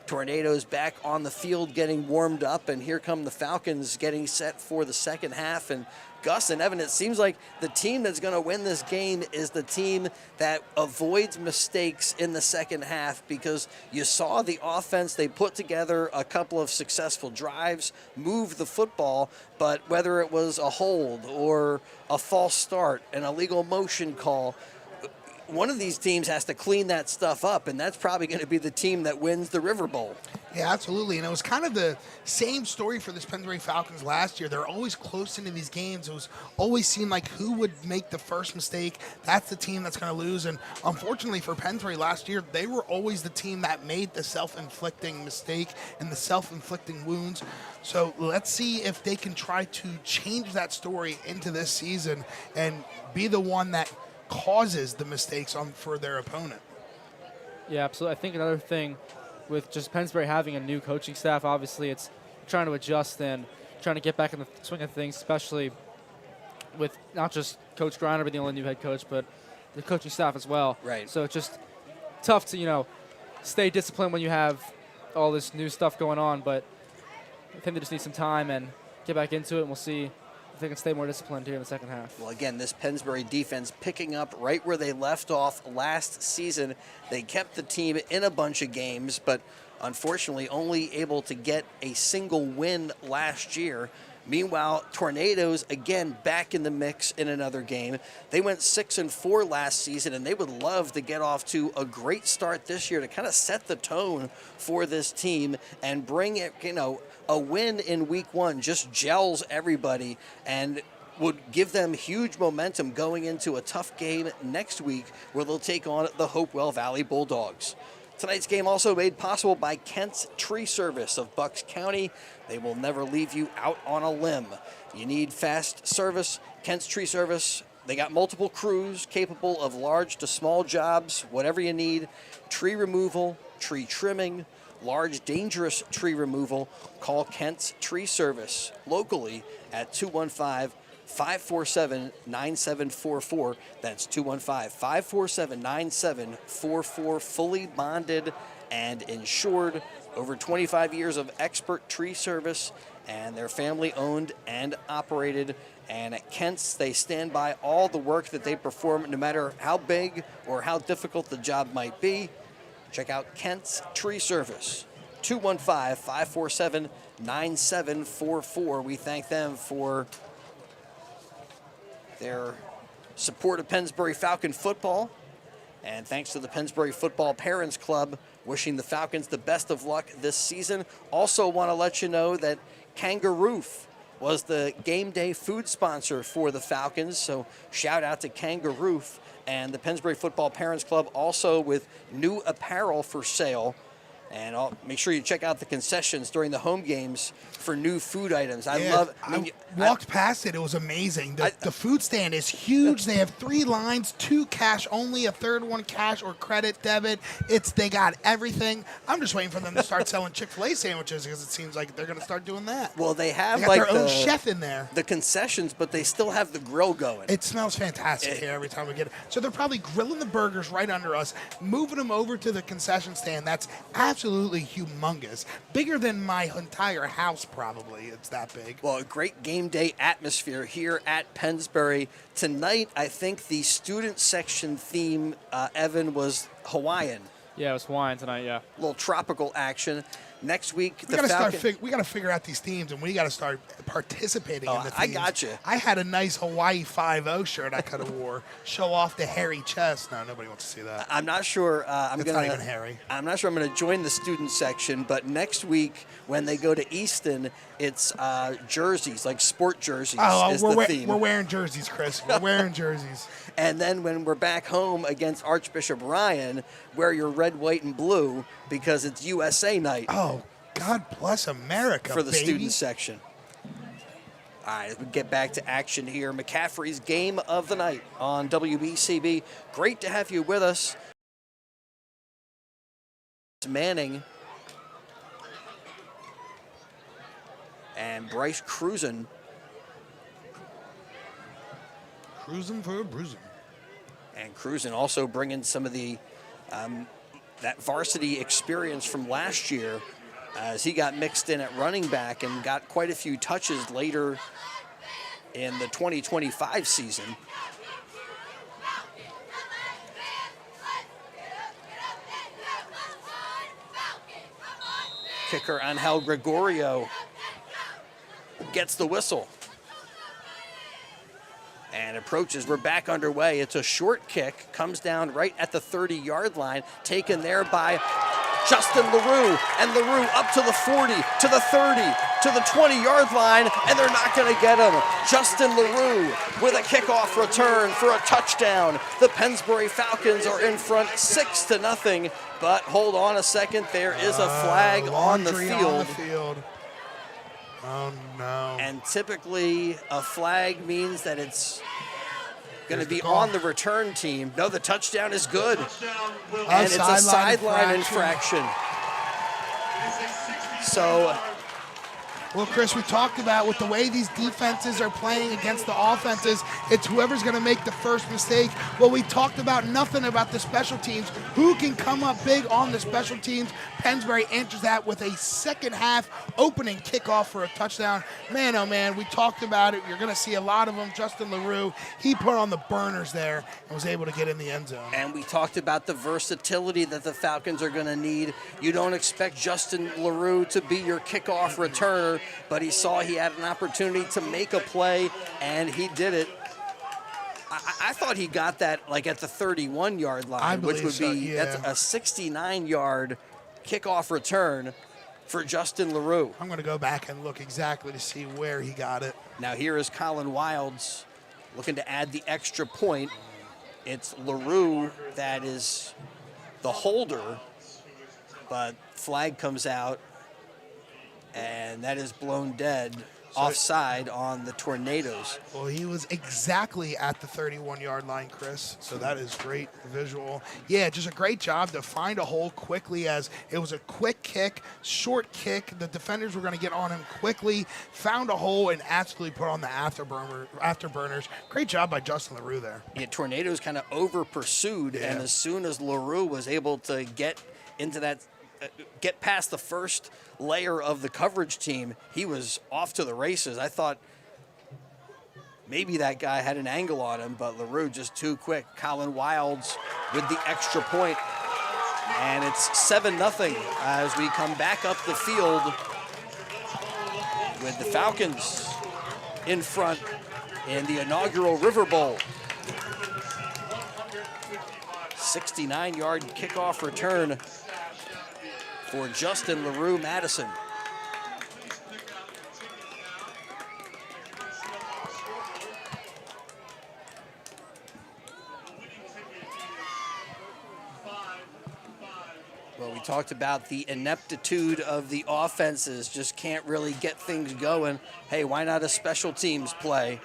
Tornadoes back on the field getting warmed up, and here come the Falcons getting set for the second half. And Gus and Evan, it seems like the team that's going to win this game is the team that avoids mistakes in the second half, because you saw the offense. They put together a couple of successful drives, moved the football, but whether it was a hold or a false start, an illegal motion call, one of these teams has to clean that stuff up, and that's probably going to be the team that wins the River Bowl. Yeah, absolutely. And it was kind of the same story for this Pennsbury Falcons last year. They're always close into these games. It was always seemed like who would make the first mistake, that's the team that's going to lose. And unfortunately for Pennsbury last year, they were always the team that made the self-inflicting mistake and the self-inflicting wounds. So let's see if they can try to change that story into this season and be the one that causes the mistakes for their opponent. Yeah, absolutely. I think another thing with just Pennsbury having a new coaching staff, obviously it's trying to adjust and trying to get back in the swing of things, especially with not just Coach Griner being the only new head coach, but the coaching staff as well. Right. So it's just tough to, stay disciplined when you have all this new stuff going on, but I think they just need some time and get back into it, and we'll see if they can stay more disciplined here in the second half. Well, again, this Pennsbury defense picking up right where they left off last season. They kept the team in a bunch of games, but unfortunately only able to get a single win last year. Meanwhile, Tornadoes, again, back in the mix in another game. They went 6-4 last season, and they would love to get off to a great start this year to kind of set the tone for this team and bring it, a win in week one just gels everybody and would give them huge momentum going into a tough game next week where they'll take on the Hopewell Valley Bulldogs. Tonight's game also made possible by Kent's Tree Service of Bucks County. They will never leave you out on a limb. You need fast service, Kent's Tree Service. They got multiple crews capable of large to small jobs, whatever you need. Tree removal, tree trimming, large dangerous tree removal. Call Kent's Tree Service locally at 215-547-9744. That's 215-547-9744. Fully bonded and insured. Over 25 years of expert tree service, and they're family owned and operated. And at Kent's, they stand by all the work that they perform, no matter how big or how difficult the job might be. Check out Kent's Tree Service, 215-547-9744. We thank them for their support of Pennsbury Falcon football. And thanks to the Pennsbury Football Parents Club, wishing the Falcons the best of luck this season. Also want to let you know that Kangaroof was the game day food sponsor for the Falcons. So shout out to Kangaroof and the Pennsbury Football Parents Club, also with new apparel for sale. And I'll make sure you check out the concessions during the home games for new food items. I walked past it. It was amazing. The food stand is huge. They have 3 lines, 2 cash only, a third one cash or credit debit. They got everything. I'm just waiting for them to start selling Chick-fil-A sandwiches, because it seems like they're going to start doing that. Well, they have got their own chef in there. The concessions, but they still have the grill going. It smells fantastic here every time we get it. So they're probably grilling the burgers right under us, moving them over to the concession stand. That's absolutely humongous. Bigger than my entire house, probably. It's that big. Well, a great game day atmosphere here at Pennsbury. Tonight, I think the student section theme, Evan, was Hawaiian. Yeah, it was Hawaiian tonight, yeah. A little tropical action. Next week, we got to figure out these themes, and we got to start participating in the themes. I got you. I had a nice Hawaii 5-0 shirt I could have wore. Show off the hairy chest. No, nobody wants to see that. I'm not sure. Not even hairy. I'm not sure I'm going to join the student section, but next week when they go to Easton, it's jerseys, like sport jerseys. Is the theme. We're wearing jerseys, Chris. We're wearing jerseys. And then when we're back home against Archbishop Ryan, wear your red, white, and blue, because it's USA night. Oh, God bless America, for the baby. student section. All right, as we get back to action here, McCaffrey's game of the night on WBCB. Great to have you with us. Manning and Bryce Cruzen cruising for a bruising. And Cruzen also bringing some of the that varsity experience from last year, as he got mixed in at running back and got quite a few touches later in the 2025 season. Kicker Angel Gregorio gets the whistle and approaches. We're back underway. It's a short kick, comes down right at the 30-yard line, taken there by Justin LaRue, and LaRue up to the 40, to the 30, to the 20-yard line, and they're not going to get him. Justin LaRue with a kickoff return for a touchdown. The Pennsbury Falcons are in front 6-0, but hold on a second, there is a flag on the field. Oh, no. And typically a flag means that it's going to be on the return team. No, the touchdown is good. And it's a sideline infraction. So, well, Chris, we talked about with the way these defenses are playing against the offenses, it's whoever's going to make the first mistake. Well, we talked about nothing about the special teams. Who can come up big on the special teams? Pennsbury answers that with a second half opening kickoff for a touchdown. Man, oh man, we talked about it. You're going to see a lot of them. Justin LaRue, he put on the burners there and was able to get in the end zone. And we talked about the versatility that the Falcons are going to need. You don't expect Justin LaRue to be your kickoff returner, but he saw he had an opportunity to make a play, and he did it. I thought he got that like at the 31-yard line, which would be that's a 69-yard kickoff return for Justin LaRue. I'm going to go back and look exactly to see where he got it. Now here is Colin Wilds looking to add the extra point. It's LaRue that is the holder, but flag comes out, and that is blown dead. Offside on the Tornadoes. Well, he was exactly at the 31-yard line, Chris, so that is great visual. Yeah, just a great job to find a hole quickly, as it was a quick kick, short kick. The defenders were going to get on him quickly, found a hole, and absolutely put on the afterburners. Great job by Justin LaRue there. Yeah, Tornadoes kind of over-pursued, and as soon as LaRue was able to get into that get past the first layer of the coverage team, he was off to the races. I thought maybe that guy had an angle on him, but LaRue just too quick. Colin Wilds with the extra point, and it's 7-0 as we come back up the field with the Falcons in front in the inaugural River Bowl. 69-yard kickoff return for Justin LaRue Madison. Well, we talked about the ineptitude of the offenses, just can't really get things going. Hey, why not a special teams play?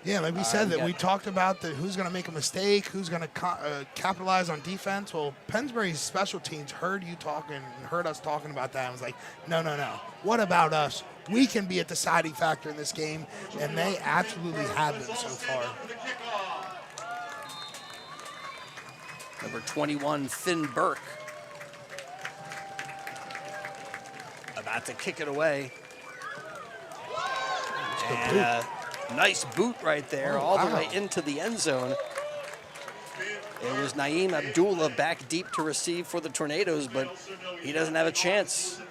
Yeah, like we said, that we talked about who's going to make a mistake, who's going to capitalize on defense. Well, Pennsbury's special teams heard us talking about that and was like, no. What about us? We can be a deciding factor in this game, and they absolutely have been so far. Number 21, Finn Burke, about to kick it away. And nice boot right there, all the way into the end zone. It was Naeem Abdullah back deep to receive for the Tornadoes, but he doesn't have a chance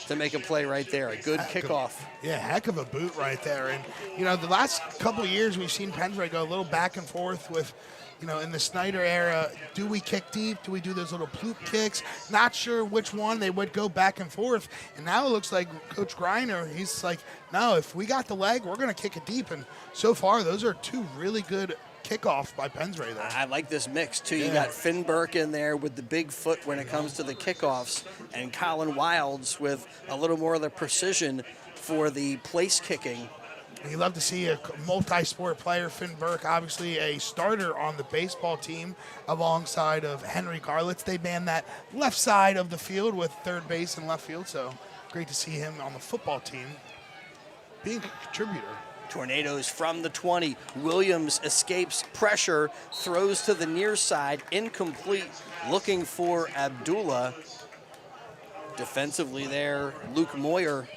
to make a play right there. A good kickoff. Heck of a boot right there. And, the last couple of years we've seen Pennsbury go a little back and forth with, in the Snyder era, do we kick deep? Do we do those little ploop kicks? Not sure which one. They would go back and forth. And now it looks like Coach Greiner, he's like, no, if we got the leg, we're going to kick it deep. And so far, those are two really good kickoffs by Pennsbury there. I like this mix, too. You got Finn Burke in there with the big foot when it comes to the kickoffs, and Colin Wilds with a little more of the precision for the place kicking. You love to see a multi-sport player. Finn Burke, obviously a starter on the baseball team alongside of Henry Garlitz. They man that left side of the field with third base and left field, so great to see him on the football team. being a contributor. Tornadoes from the 20. Williams escapes pressure, throws to the near side, incomplete, looking for Abdullah. Defensively there, Luke Moyer.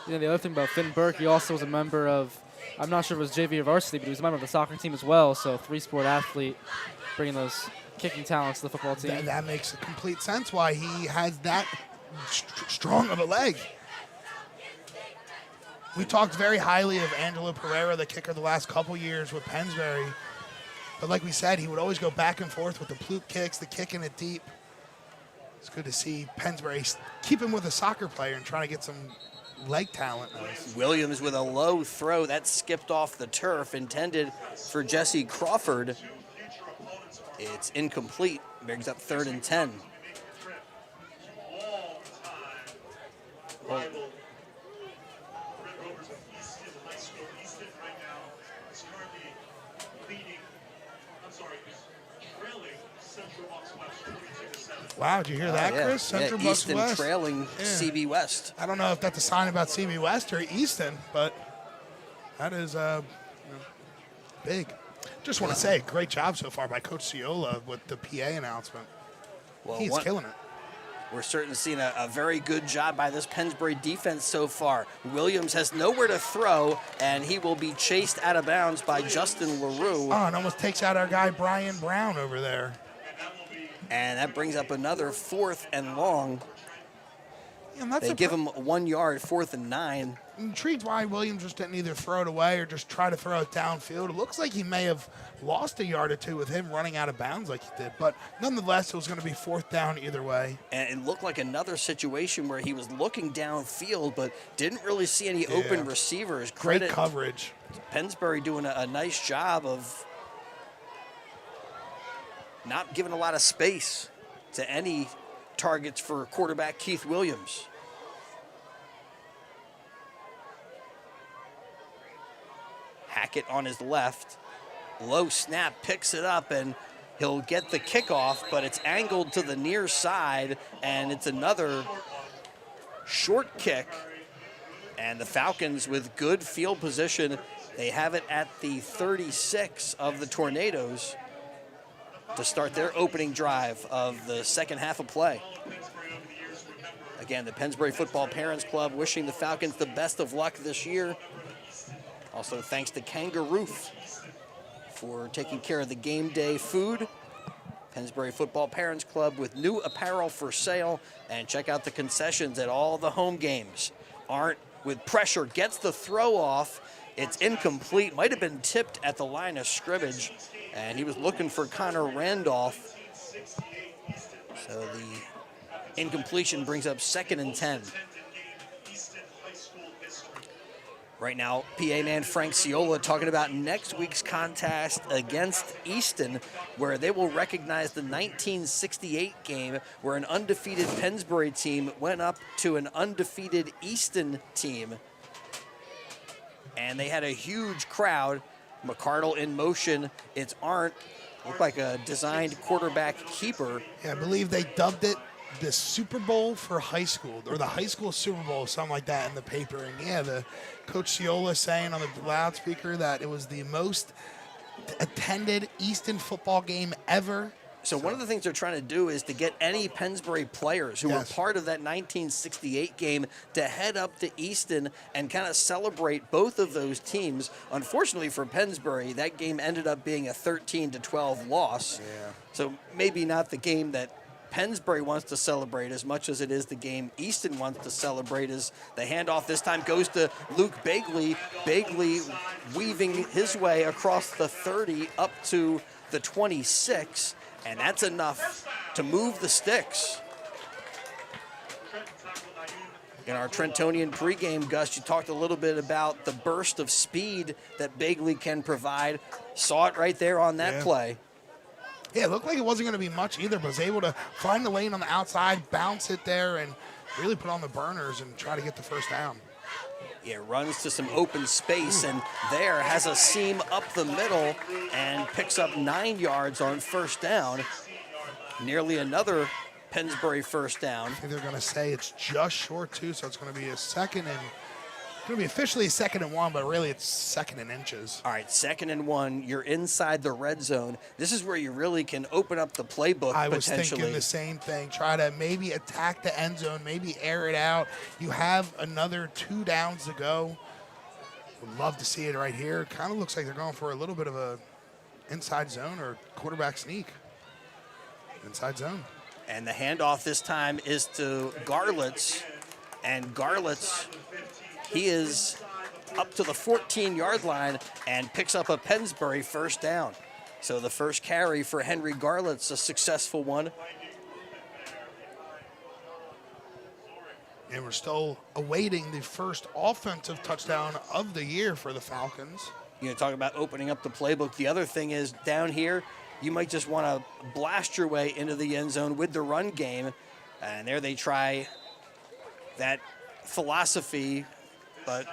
You know, the other thing about Finn Burke, he also was a member of, I'm not sure if it was JV or varsity, but he was a member of the soccer team as well, so three-sport athlete, bringing those kicking talents to the football team. That makes complete sense why he has that strong of a leg. We talked very highly of Angelo Pereira, the kicker, the last couple years with Pennsbury. But like we said, he would always go back and forth with the fluke kicks, the kicking it deep. It's good to see Pennsbury keep him with a soccer player and try to get some leg talent. Williams with a low throw. That skipped off the turf, intended for Jesse Crawford. It's incomplete. Brings up 3rd and 10. Well, Wow, did you hear that, Chris? Central Bucks Easton West. trailing CB West. I don't know if that's a sign about CB West or Easton, but that is big. Just want to say, great job so far by Coach Ciola with the PA announcement. Well, He's killing it. We're certainly seeing a very good job by this Pennsbury defense so far. Williams has nowhere to throw, and he will be chased out of bounds by Justin LaRue. Oh, and almost takes out our guy Brian Brown over there. And that brings up another 4th and long. And that's they give him 1 yard, 4th and 9. I'm intrigued why Williams just didn't either throw it away or just try to throw it downfield. It looks like he may have lost a yard or two with him running out of bounds like he did. But nonetheless, it was going to be 4th down either way. And it looked like another situation where he was looking downfield but didn't really see any open receivers. Great coverage. Pennsbury doing a nice job of not giving a lot of space to any targets for quarterback Keith Williams. Hackett on his left. Low snap, picks it up, and he'll get the kickoff, but it's angled to the near side, and it's another short kick. And the Falcons with good field position. They have it at the 36 of the Tornadoes to start their opening drive of the second half of play. Again, the Pennsbury Football Parents Club wishing the Falcons the best of luck this year. Also, thanks to Kangaroo for taking care of the game day food. Pennsbury Football Parents Club with new apparel for sale. And check out the concessions at all the home games. Arndt with pressure gets the throw off. It's incomplete. Might have been tipped at the line of scrimmage. And he was looking for Connor Randolph. So the incompletion brings up 2nd and 10. Right now, PA man Frank Ciola talking about next week's contest against Easton, where they will recognize the 1968 game where an undefeated Pennsbury team went up to an undefeated Easton team. And they had a huge crowd. McCardle in motion. It's Arndt. Looked like a designed quarterback keeper. Yeah, I believe they dubbed it the Super Bowl for high school, or the high school Super Bowl, something like that in the paper. And yeah, the Coach Ciola saying on the loudspeaker that it was the most attended Easton football game ever. So one of the things they're trying to do is to get any Pennsbury players who were part of that 1968 game to head up to Easton and kind of celebrate both of those teams. Unfortunately for Pennsbury, that game ended up being a 13-12 loss. Yeah. So maybe not the game that Pennsbury wants to celebrate as much as it is the game Easton wants to celebrate. As the handoff this time goes to Luke Bagley. Bagley weaving his way across the 30 up to the 26. And that's enough to move the sticks. In our Trentonian pregame, Gus, you talked a little bit about the burst of speed that Bagley can provide. Saw it right there on that play. Yeah, it looked like it wasn't going to be much either, but was able to find the lane on the outside, bounce it there, and really put on the burners and try to get the first down. Yeah, runs to some open space, and there has a seam up the middle and picks up 9 yards on first down. Nearly another Pennsbury first down. I think they're going to say it's just short, too, so it's going to be a 2nd and going to be officially 2nd and 1, but really it's 2nd and inches. All right, 2nd and 1. You're inside the red zone. This is where you really can open up the playbook I was potentially. thinking the same thing. Try to maybe attack the end zone, maybe air it out. You have another 2 downs to go. Would love to see it right here. Kind of looks like they're going for a little bit of a inside zone or quarterback sneak. Inside zone. And the handoff this time is to Garlitz. And Garlitz, he is up to the 14-yard line and picks up a Pennsbury first down. So the first carry for Henry Garlitz, a successful one. And we're still awaiting the first offensive touchdown of the year for the Falcons. You know, talk about opening up the playbook. The other thing is down here, you might just want to blast your way into the end zone with the run game. And there they try that philosophy, but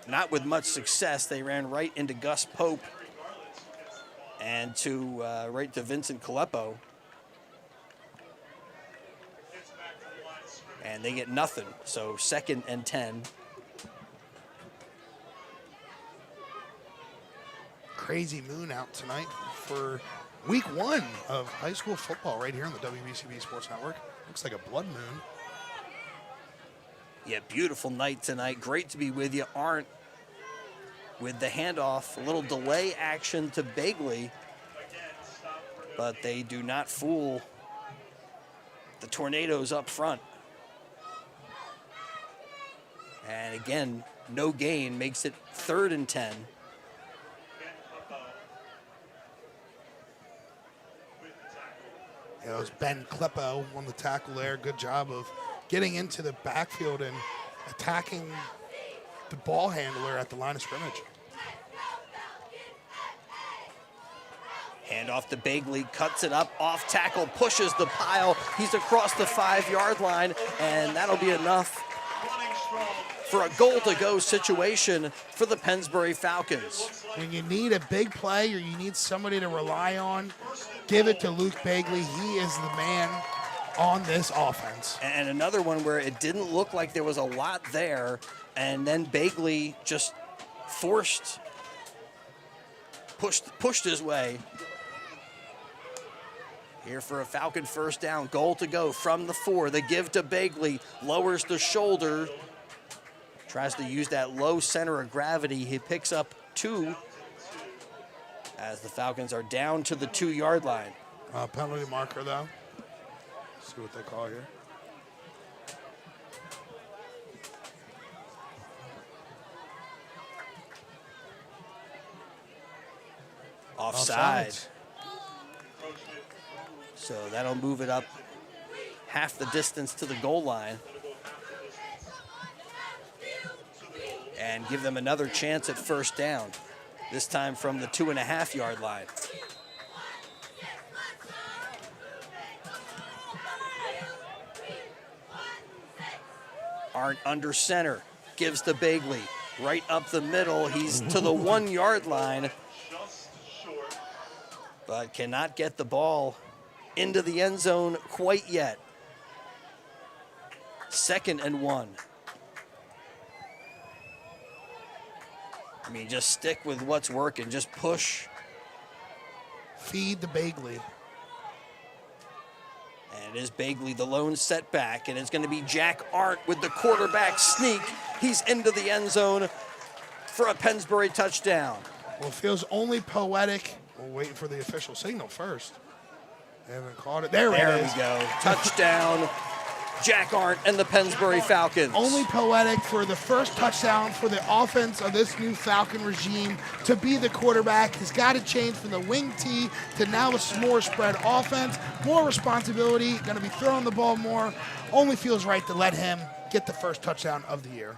not with much success. They ran right into Gus Pope and right to Vincent Caleppo. And they get nothing, so 2nd and 10. Crazy moon out tonight for week 1 of high school football right here on the WBCB Sports Network. Looks like a blood moon. Yeah, beautiful night tonight. Great to be with you. Arndt with the handoff. A little delay action to Bagley, but they do not fool the Tornadoes up front. And again, no gain makes it 3rd and 10. Yeah, it was Ben Kleppo on the tackle there. Good job of getting into the backfield and attacking the ball handler at the line of scrimmage. Handoff to Bagley, cuts it up, off tackle, pushes the pile. He's across the 5-yard line, and that'll be enough for a goal-to-go situation for the Pennsbury Falcons. When you need a big play or you need somebody to rely on, give it to Luke Bagley. He is the man on this offense. And another one where it didn't look like there was a lot there, and then Bagley just pushed his way. Here for a Falcon first down, goal to go from the 4. The give to Bagley, lowers the shoulder, tries to use that low center of gravity. He picks up 2 as the Falcons are down to the 2-yard line. Penalty marker, though. See what they call here. Offside. So that'll move it up half the distance to the goal line and give them another chance at first down, this time from the 2.5-yard line. Arndt under center, gives to Bagley, right up the middle. He's to the 1-yard line, but cannot get the ball into the end zone quite yet. 2nd and 1. I mean, just stick with what's working. Just push. Feed the Bagley. And it is Bagley, the lone setback, and it's going to be Jack Arndt with the quarterback sneak. He's into the end zone for a Pennsbury touchdown. Well, it feels only poetic. We're waiting for the official signal first. They haven't caught it. There it is. There we go. Touchdown, Jack Arndt and the Pennsbury Falcons. Only poetic for the first touchdown for the offense of this new Falcon regime to be the quarterback. He's got to change from the wing tee to now a more spread offense. More responsibility, going to be throwing the ball more. Only feels right to let him get the first touchdown of the year.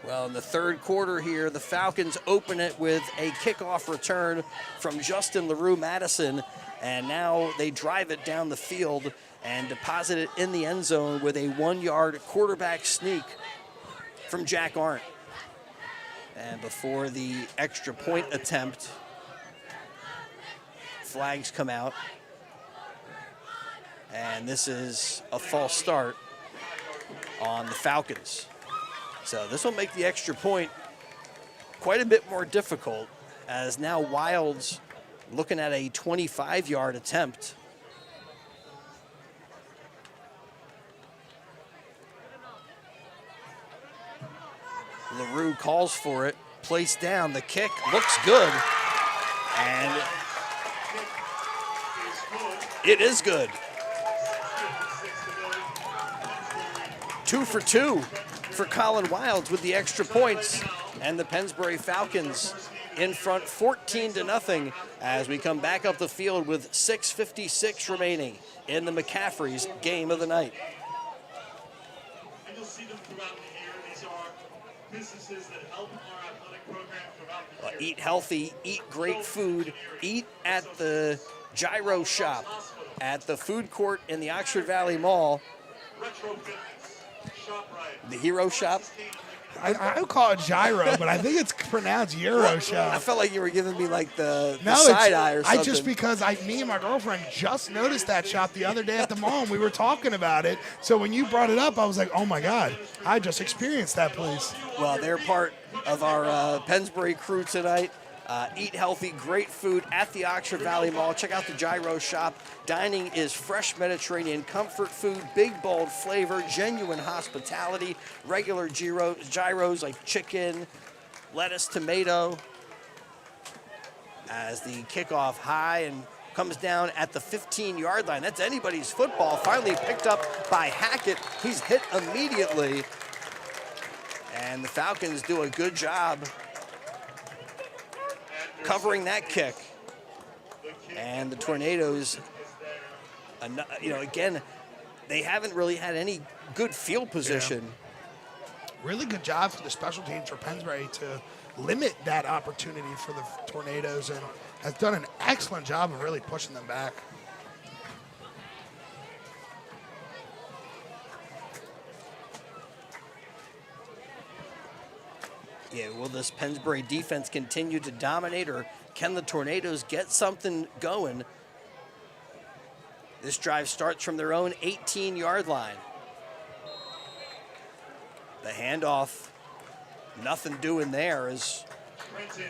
Well, in the 3rd quarter here, the Falcons open it with a kickoff return from Justin LaRue Madison, and now they drive it down the field and deposit it in the end zone with a 1-yard quarterback sneak from Jack Arndt. And before the extra point attempt, flags come out, and this is a false start on the Falcons. So this will make the extra point quite a bit more difficult, as now Wilds looking at a 25-yard attempt. LaRue calls for it, placed down, the kick looks good, and it is good. 2 for 2 for Colin Wilds with the extra points, and the Pennsbury Falcons in front 14-0 as we come back up the field with 6:56 remaining in the McCaffrey's game of the night. And you'll see them throughout the year. These are businesses that help our athletic program throughout the year. Eat healthy, eat great food, eat at the Gyro Shop at the food court in the Oxford Valley Mall. Retro Fitness, Shop Right. The Hero Shop. I would call it Gyro, but I think it's pronounced Euro I Shop. felt like you were giving me like the side eye or something. just because me and my girlfriend just noticed that shop the other day at the mall, and we were talking about it. So when you brought it up, I was like, oh my God, I just experienced that place. Well, they're part of our Pennsbury crew tonight. Eat healthy, great food at the Oxford Valley Mall. Check out the Gyro Shop. Dining is fresh Mediterranean comfort food, big, bold flavor, genuine hospitality, regular gyros like chicken, lettuce, tomato. As the kickoff high and comes down at the 15-yard line. That's anybody's football. Finally picked up by Hackett. He's hit immediately. And the Falcons do a good job covering that kick. And the Tornadoes, again, they haven't really had any good field position. Yeah. Really good job for the special teams for Pennsbury to limit that opportunity for the Tornadoes, and has done an excellent job of really pushing them back. Yeah, will this Pennsbury defense continue to dominate, or can the Tornadoes get something going? This drive starts from their own 18-yard line. The handoff, nothing doing there as Trenton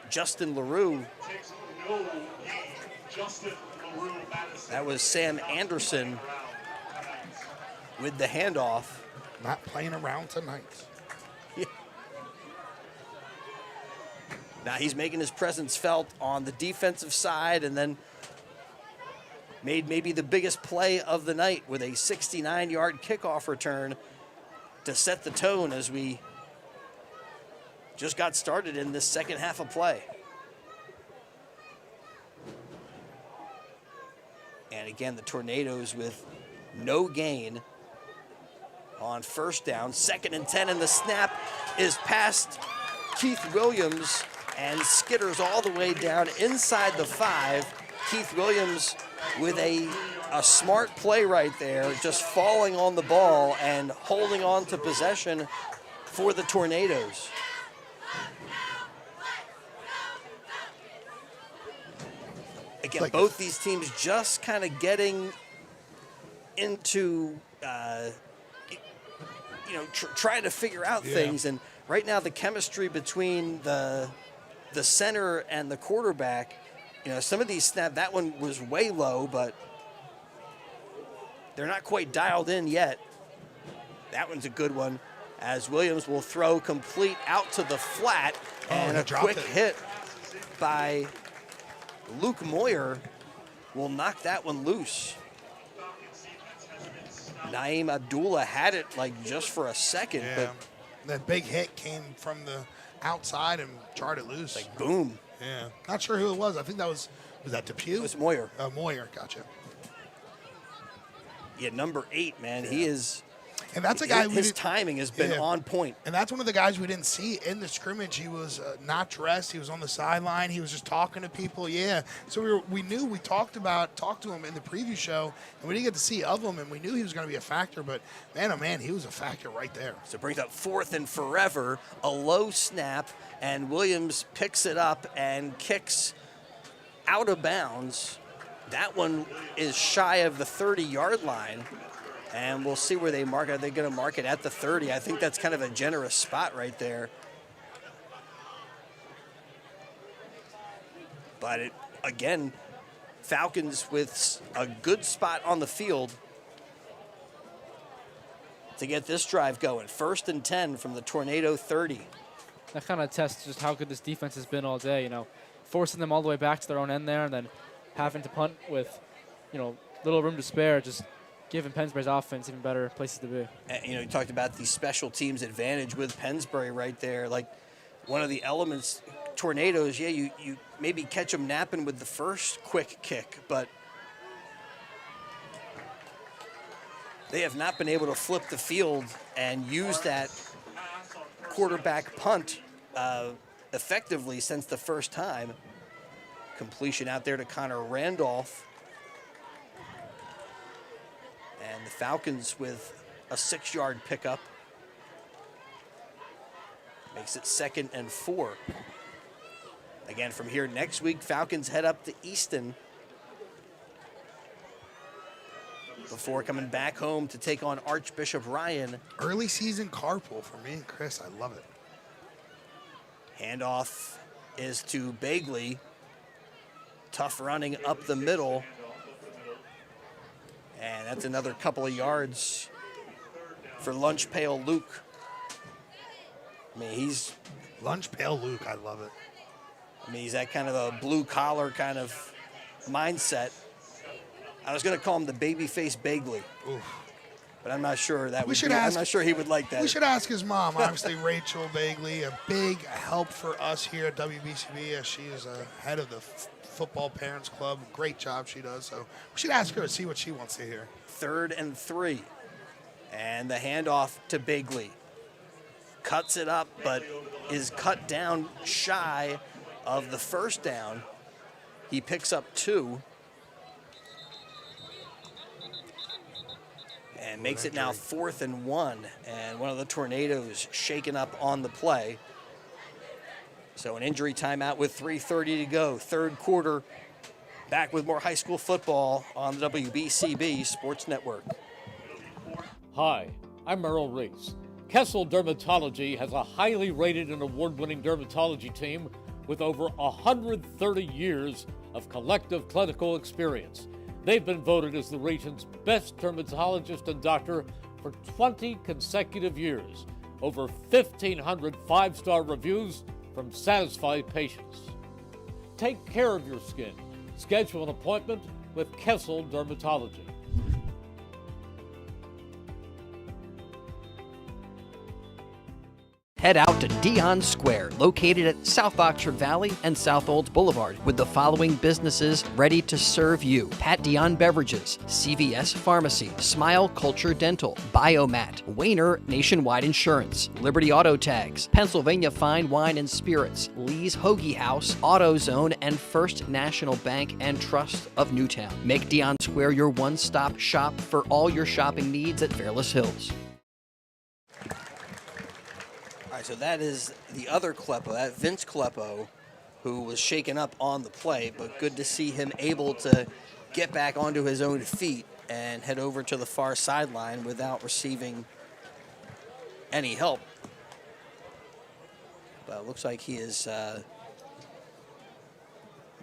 Justin LaRue. takes no gain. Justin LaRue, Madison. That was Sam Anderson with the handoff. Not playing around tonight. Yeah. Now he's making his presence felt on the defensive side, and then made maybe the biggest play of the night with a 69-yard kickoff return to set the tone as we just got started in this second half of play. And again, the Tornadoes with no gain on first down. 2nd and 10, and the snap is past Keith Williams and skitters all the way down inside the 5. Keith Williams with a smart play right there, just falling on the ball and holding on to possession for the Tornadoes. Again, both these teams just kind of getting into, trying to figure out things. And right now, the chemistry between the center and the quarterback, some of these snaps, that one was way low, but they're not quite dialed in yet. That one's a good one, as Williams will throw complete out to the flat, and a quick hit by Luke Moyer will knock that one loose. Naeem Abdullah had it just for a second, but that big hit came from the outside and jarred it loose. Like boom. Yeah. Not sure who it was. I think that was that Depew? It was Moyer. Moyer, gotcha. Yeah, number 8, man. He is. And that's a guy his timing has been on point. And that's one of the guys we didn't see in the scrimmage. He was not dressed. He was on the sideline. He was just talking to people. Yeah. So we knew we talked to him in the preview show, and we didn't get to see of him, and we knew he was going to be a factor. But man, oh man, he was a factor right there. So it brings up 4th and forever, a low snap, and Williams picks it up and kicks out of bounds. That one is shy of the 30-yard line. And we'll see where they mark it. Are they going to mark it at the 30? I think that's kind of a generous spot right there. But again, Falcons with a good spot on the field to get this drive going. 1st and 10 from the Tornado 30. That kind of tests just how good this defense has been all day, forcing them all the way back to their own end there and then having to punt with, little room to spare, just giving Pennsbury's offense even better places to be. And, you talked about the special teams advantage with Pennsbury right there. Like, one of the elements, Tornadoes, you maybe catch them napping with the first quick kick, but they have not been able to flip the field and use that quarterback punt effectively since the first time. Completion out there to Connor Randolph. And the Falcons with a 6-yard pickup. Makes it 2nd and 4. Again, from here next week, Falcons head up to Easton before coming back home to take on Archbishop Ryan. Early season carpool for me and Chris. I love it. Handoff is to Bagley. Tough running up the middle. And that's another couple of yards for Lunch Pail Luke. I mean, he's... Lunch Pail Luke, I love it. I mean, he's that kind of a blue-collar kind of mindset. I was going to call him the babyface Bagley. Oof. But I'm not sure I'm not sure he would like that. We should ask his mom. Obviously, Rachel Bagley, a big help for us here at WBCB as she is head of the Football Parents Club. Great job she does. So we should ask her to see what she wants to hear. 3rd and 3. And the handoff to Bagley. Cuts it up, but is cut down shy of the first down. He picks up 2. And makes it now 4th and 1. And one of the Tornadoes shaken up on the play. So an injury timeout with 3:30 to go. 3rd quarter. Back with more high school football on the WBCB Sports Network. Hi, I'm Merrill Reese. Kessel Dermatology has a highly rated and award-winning dermatology team with over 130 years of collective clinical experience. They've been voted as the region's best dermatologist and doctor for 20 consecutive years. Over 1,500 5-star reviews from satisfied patients. Take care of your skin. Schedule an appointment with Kessel Dermatology. Head out to Dion Square, located at South Oxford Valley and South Olds Boulevard, with the following businesses ready to serve you: Pat Dion Beverages, CVS Pharmacy, Smile Culture Dental, Biomat, Wayner Nationwide Insurance, Liberty Auto Tags, Pennsylvania Fine Wine and Spirits, Lee's Hoagie House, AutoZone, and First National Bank and Trust of Newtown. Make Dion Square your one-stop shop for all your shopping needs at Fairless Hills. All right, so that is the other Kleppo, that Vince Kleppo, who was shaken up on the play, but good to see him able to get back onto his own feet and head over to the far sideline without receiving any help. But it looks like he is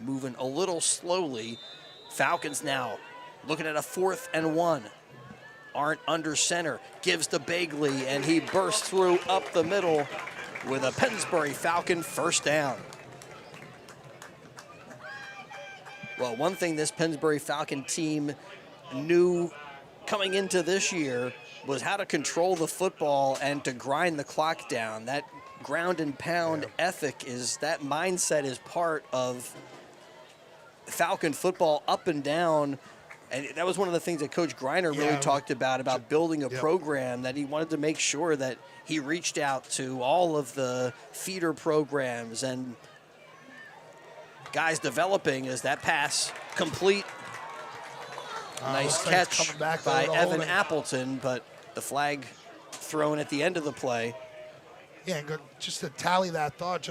moving a little slowly. Falcons now looking at a 4th and 1. Aren't under center, gives to Bagley, and he bursts through up the middle with a Pennsbury Falcon first down. Well, one thing this Pennsbury Falcon team knew coming into this year was how to control the football and to grind the clock down. That ground and pound ethic that mindset is part of Falcon football up and down. And that was one of the things that Coach Greiner really talked about building a program, that he wanted to make sure that he reached out to all of the feeder programs and guys developing. As that pass complete. Nice catch by Evan Appleton, but the flag thrown at the end of the play. Yeah, and just to tally that thought,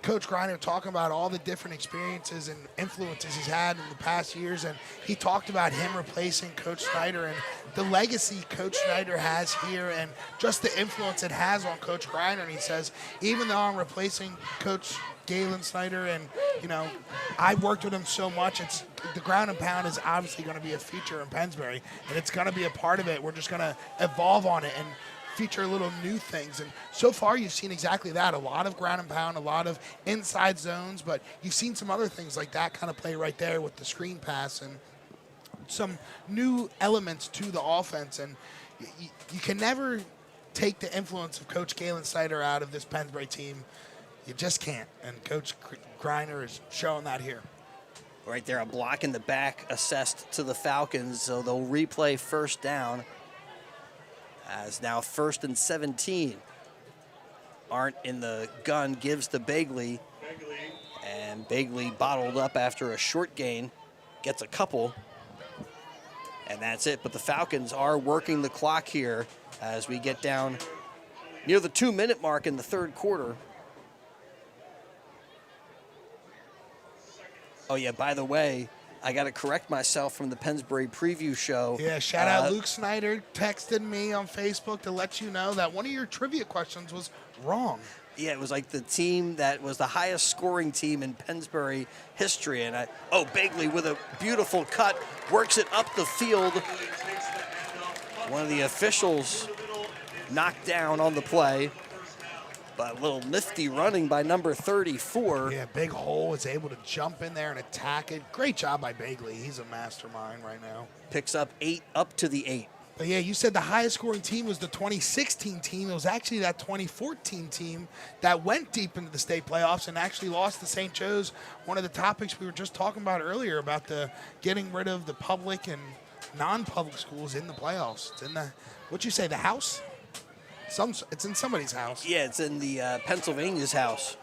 Coach Griner talking about all the different experiences and influences he's had in the past years, and he talked about him replacing Coach Snyder and the legacy Coach Snyder has here and just the influence it has on Coach Griner. And he says, even though I'm replacing Coach Galen Snyder and, I've worked with him so much, the ground and pound is obviously going to be a feature in Pennsbury, and it's going to be a part of it. We're just going to evolve on it and feature little new things. And so far you've seen exactly that. A lot of ground and pound, a lot of inside zones, but you've seen some other things like that kind of play right there with the screen pass and some new elements to the offense. And you can never take the influence of Coach Galen Snyder out of this Pennsbury team. You just can't. And Coach Griner is showing that here. Right there, a block in the back assessed to the Falcons, so they'll replay first down. As now 1st and 17. Arndt in the gun gives to Begley. And Begley bottled up after a short gain. Gets a couple. And that's it. But the Falcons are working the clock here as we get down near the 2-minute mark in the third quarter. Oh, yeah, by the way, I got to correct myself from the Pennsbury preview show. Yeah, shout out Luke Snyder texted me on Facebook to let you know that one of your trivia questions was wrong. Yeah, it was like the team that was the highest scoring team in Pennsbury history. And Begley with a beautiful cut, works it up the field. One of the officials knocked down on the play. But a little nifty running by number 34. Yeah, big hole, is able to jump in there and attack it. Great job by Begley. He's a mastermind right now. Picks up 8 up to the 8. But yeah, you said the highest scoring team was the 2016 team. It was actually that 2014 team that went deep into the state playoffs and actually lost to St. Joe's. One of the topics we were just talking about earlier about the getting rid of the public and non-public schools in the playoffs. It's in the, what'd you say, the house? It's in somebody's house. Yeah, it's in the Pennsylvania's house.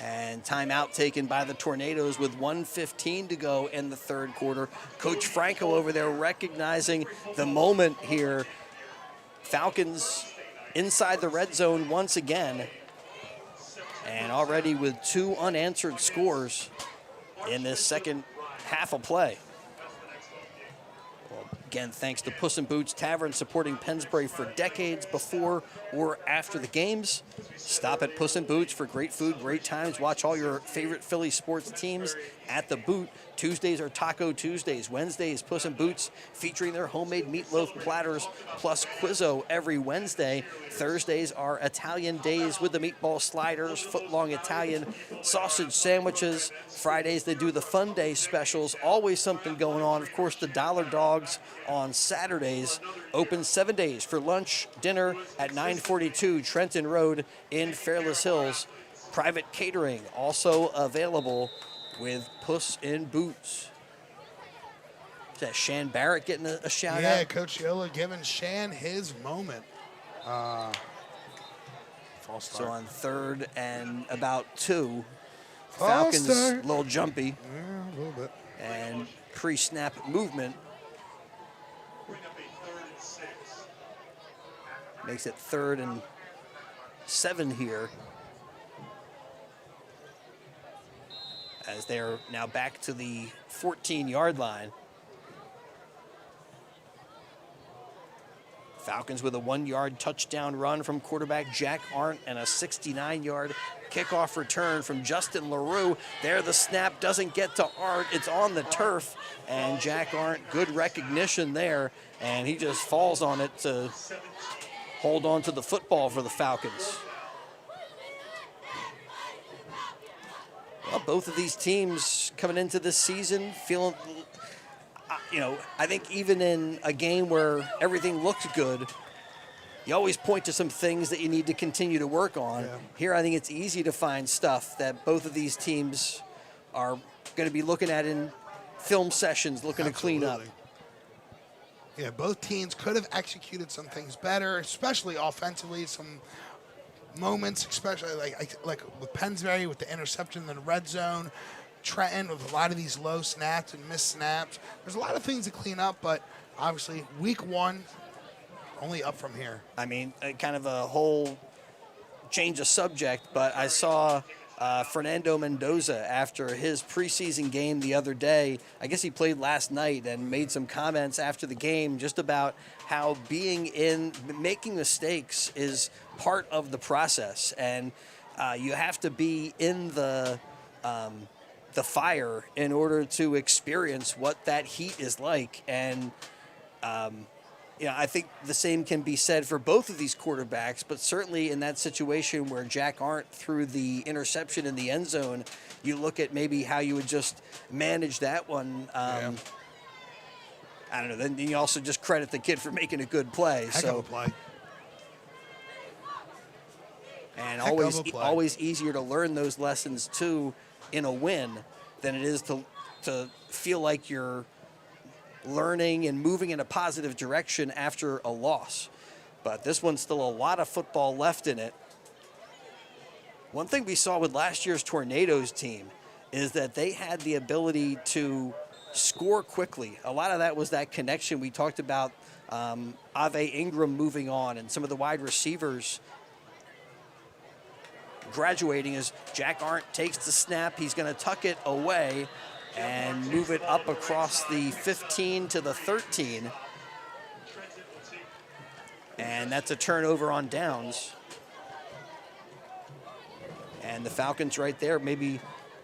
And timeout taken by the Tornadoes with 1:15 to go in the third quarter. Coach Franco over there recognizing the moment here. Falcons inside the red zone once again. And already with 2 unanswered scores in this second half of play. Again, thanks to Puss in Boots Tavern, supporting Pennsbury for decades before or after the games. Stop at Puss in Boots for great food, great times. Watch all your favorite Philly sports teams at the Boot. Tuesdays are Taco Tuesdays. Wednesdays, Puss in Boots, featuring their homemade meatloaf platters plus Quizzo every Wednesday. Thursdays are Italian days with the meatball sliders, foot-long Italian sausage sandwiches. Fridays, they do the Fun Day specials. Always something going on. Of course, the Dollar Dogs on Saturdays. Open 7 days for lunch, dinner at 942 Trenton Road in Fairless Hills. Private catering also available with Puss in Boots. Is that Shan Barrett getting a shout out? Yeah, Coach Yola giving Shan his moment. False start. So on 3rd and about 2, Falcons a little jumpy. Yeah, a little bit. And pre-snap movement. Makes it 3rd and 7 here. As they're now back to the 14-yard line. Falcons with a 1-yard touchdown run from quarterback Jack Arndt and a 69-yard kickoff return from Justin LaRue. There the snap doesn't get to Arndt. It's on the turf. And Jack Arndt, good recognition there. And he just falls on it to hold on to the football for the Falcons. Well, both of these teams coming into this season feeling, I think even in a game where everything looked good, you always point to some things that you need to continue to work on. Yeah. Here, I think it's easy to find stuff that both of these teams are going to be looking at in film sessions, looking to clean up. Yeah, both teams could have executed some things better, especially offensively, some moments, especially like with Pennsbury with the interception in the red zone, Trenton with a lot of these low snaps and missed snaps. There's a lot of things to clean up, but obviously week 1, only up from here. I mean, kind of a whole change the subject, but I saw Fernando Mendoza after his preseason game the other day. I guess he played last night and made some comments after the game just about how making mistakes is part of the process, and you have to be in the fire in order to experience what that heat is like. And I think the same can be said for both of these quarterbacks, but certainly in that situation where Jack Arndt threw the interception in the end zone, you look at maybe how you would just manage that one. I don't know. Then you also just credit the kid for making a good play. Heck of a play. And always easier to learn those lessons too in a win than it is to feel like you're learning and moving in a positive direction after a loss. But this one's still a lot of football left in it. One thing we saw with last year's Tornadoes team is that they had the ability to score quickly. A lot of that was that connection. We talked about Ave Ingram moving on and some of the wide receivers graduating as Jack Arndt takes the snap. He's going to tuck it away and move it up across the 15 to the 13. And that's a turnover on downs. And the Falcons right there, maybe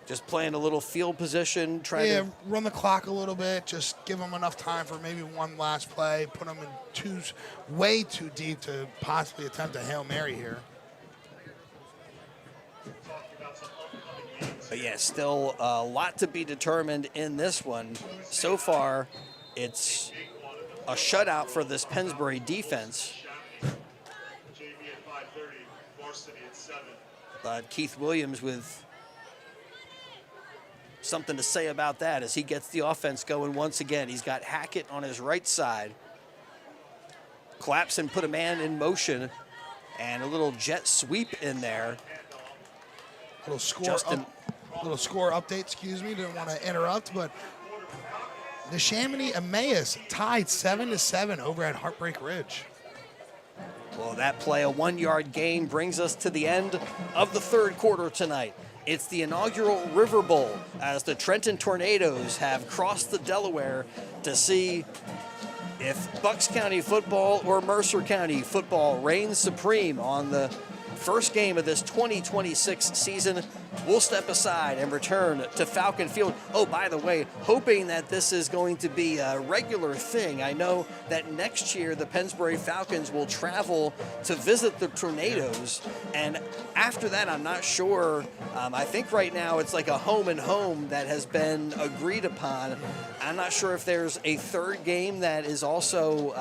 just playing a little field position, trying to run the clock a little bit, just give them enough time for maybe one last play, put them in way too deep to possibly attempt a Hail Mary here. But yeah, still a lot to be determined in this one. So far, it's a shutout for this Pennsbury defense. But Keith Williams with something to say about that as he gets the offense going once again. He's got Hackett on his right side. Clapson put a man in motion and a little jet sweep in there. Little score update, excuse me, didn't want to interrupt, but the Chamonix Emmaus tied 7-7 over at Heartbreak Ridge. Well, that play, a 1-yard gain, brings us to the end of the third quarter tonight. It's the inaugural River Bowl as the Trenton Tornadoes have crossed the Delaware to see if Bucks County football or Mercer County football reigns supreme on the first game of this 2026 season. We'll step aside and return to Falcon Field. Oh, by the way, hoping that this is going to be a regular thing. I know that next year the Pennsbury Falcons will travel to visit the Tornadoes, and after that, I'm not sure. I think right now it's like a home and home that has been agreed upon. I'm not sure if there's a third game that is also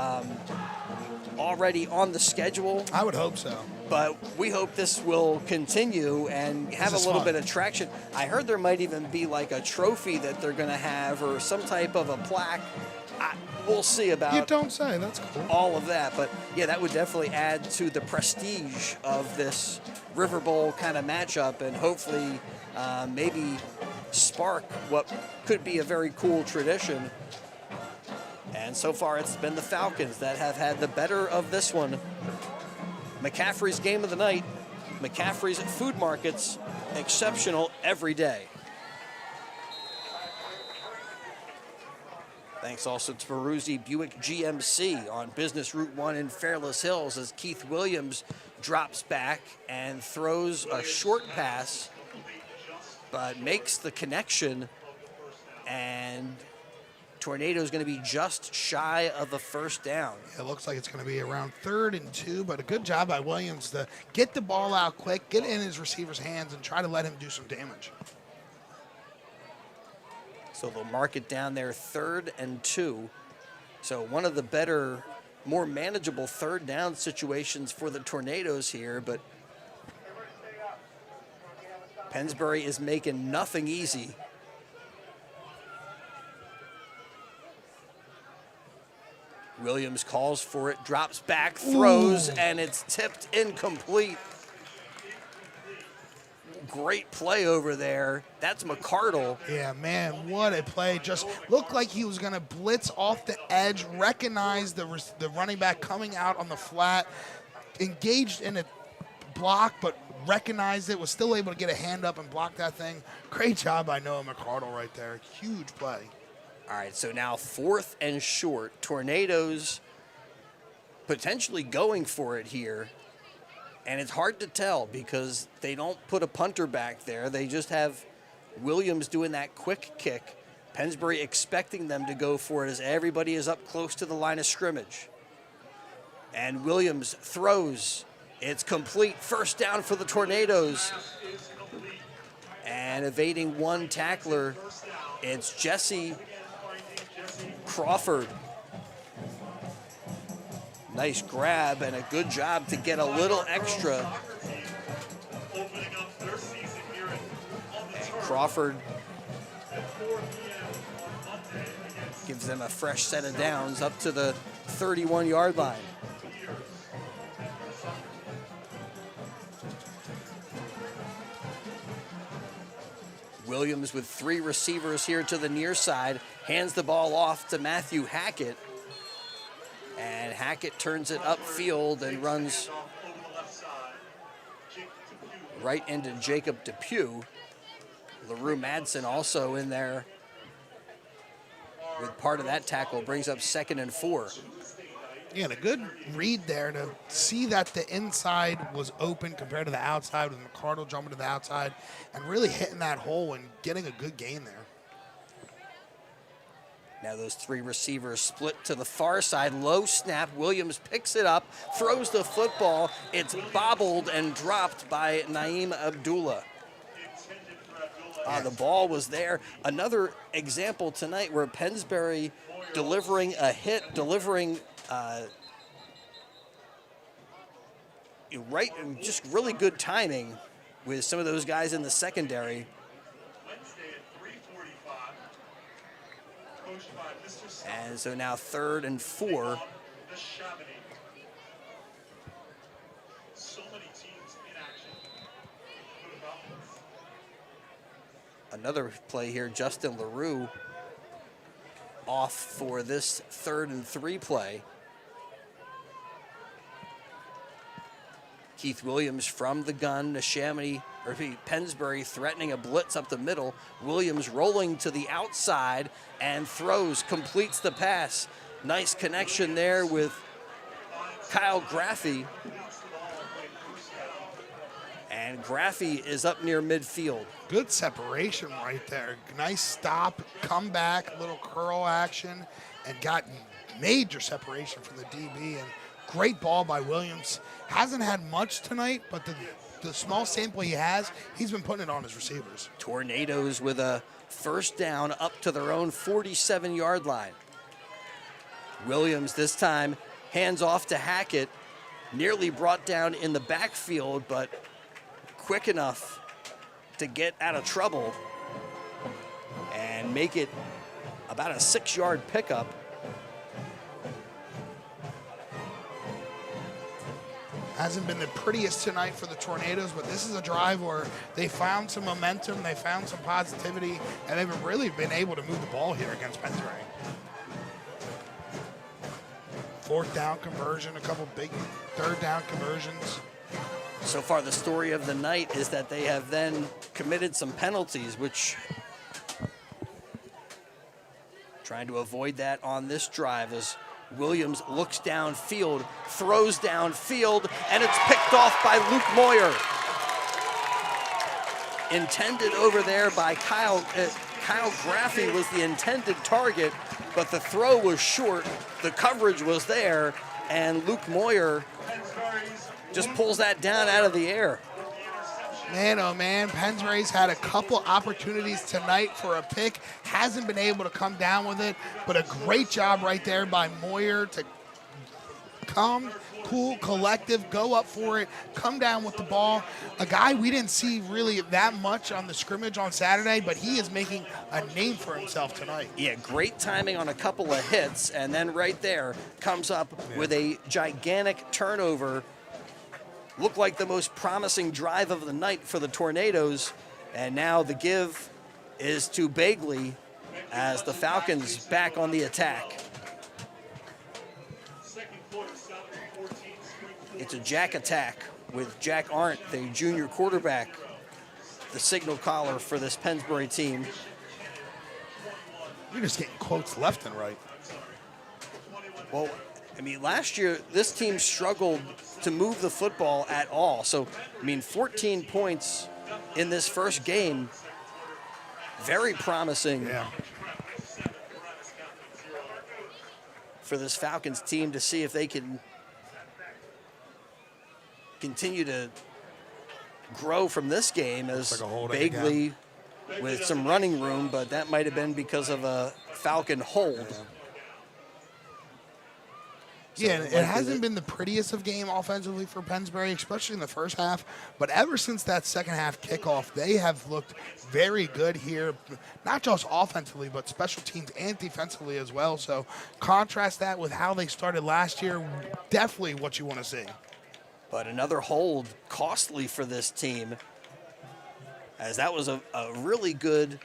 already on the schedule. I would hope so. But we hope this will continue and have a little bit of traction. I heard there might even be like a trophy that they're going to have or some type of a plaque. We'll see about You don't say. That's cool. all of that. But, yeah, that would definitely add to the prestige of this River Bowl kind of matchup and hopefully maybe spark what could be a very cool tradition. And so far it's been the Falcons that have had the better of this one. McCaffrey's game of the night. McCaffrey's Food Markets, exceptional every day. Thanks also to Peruzzi Buick GMC on Business Route 1 in Fairless Hills as Keith Williams drops back and throws a short pass, but makes the connection, and Tornado's going to be just shy of the first down. It looks like it's going to be around 3rd and 2, but a good job by Williams to get the ball out quick, get it in his receiver's hands, and try to let him do some damage. So they'll mark it down there 3rd and 2. So one of the better, more manageable third down situations for the Tornadoes here, but Pennsbury is making nothing easy. Williams calls for it, drops back, throws, and it's tipped incomplete. Great play over there. That's McCardle. Yeah, man, what a play. Just looked like he was going to blitz off the edge, recognize the running back coming out on the flat, engaged in a block, but recognized it, was still able to get a hand up and block that thing. Great job by Noah McCardle right there. Huge play. All right, so now 4th and short. Tornadoes potentially going for it here. And it's hard to tell because they don't put a punter back there. They just have Williams doing that quick kick. Pennsbury expecting them to go for it as everybody is up close to the line of scrimmage. And Williams throws. It's complete. First down for the Tornadoes. And evading one tackler, it's Jesse Crawford. Nice grab and a good job to get a little extra. And Crawford gives them a fresh set of downs up to the 31-yard line. Williams with 3 receivers here to the near side, hands the ball off to Matthew Hackett. And Hackett turns it upfield and runs right into Jacob Depew. LaRue Madsen also in there with part of that tackle, brings up 2nd and 4. Yeah, and a good read there to see that the inside was open compared to the outside, with McCardle jumping to the outside and really hitting that hole and getting a good gain there. Now those 3 receivers split to the far side. Low snap. Williams picks it up, throws the football. It's bobbled and dropped by Naeem Abdullah. The ball was there. Another example tonight where Pennsbury delivering a hit, just really good timing with some of those guys in the secondary. And so now 3rd and 4. Another play here, Justin LaRue off for this 3rd and 3 play. Keith Williams from the gun, Pennsbury threatening a blitz up the middle. Williams rolling to the outside and throws, completes the pass. Nice connection there with Kyle Graffey. And Graffey is up near midfield. Good separation right there. Nice stop, come back, little curl action, and got major separation from the DB. And great ball by Williams. Hasn't had much tonight, but the small sample he has, he's been putting it on his receivers. Tornadoes with a first down up to their own 47-yard line. Williams this time hands off to Hackett. Nearly brought down in the backfield, but quick enough to get out of trouble and make it about a 6-yard pickup. Hasn't been the prettiest tonight for the Tornadoes, but this is a drive where they found some momentum, they found some positivity, and they've really been able to move the ball here against Pennsbury. 4th down conversion, a couple big 3rd down conversions. So far, the story of the night is that they have then committed some penalties, which trying to avoid that on this drive as Williams looks downfield, throws downfield, and it's picked off by Luke Moyer. Intended over there by Kyle Graffey was the intended target, but the throw was short, the coverage was there, and Luke Moyer just pulls that down out of the air. Man, oh man, Pennsbury's had a couple opportunities tonight for a pick. Hasn't been able to come down with it, but a great job right there by Moyer to come, cool, collective, go up for it, come down with the ball. A guy we didn't see really that much on the scrimmage on Saturday, but he is making a name for himself tonight. Yeah, great timing on a couple of hits, and then right there comes up with a gigantic turnover. Looked like the most promising drive of the night for the Tornadoes. And now the give is to Bagley as the Falcons back on the attack. It's a jack attack with Jack Arndt, the junior quarterback, the signal caller for this Pennsbury team. You're just getting quotes left and right. Well, I mean, last year, this team struggled to move the football at all. So, I mean, 14 points in this first game, very promising for this Falcons team to see if they can continue to grow from this game, as Bagley with some running room, but that might have been because of a Falcon hold. Yeah, it hasn't been the prettiest of game offensively for Pennsbury, especially in the first half. But ever since that second half kickoff, they have looked very good here, not just offensively, but special teams and defensively as well. So contrast that with how they started last year, definitely what you want to see. But another hold, costly for this team, as that was a really good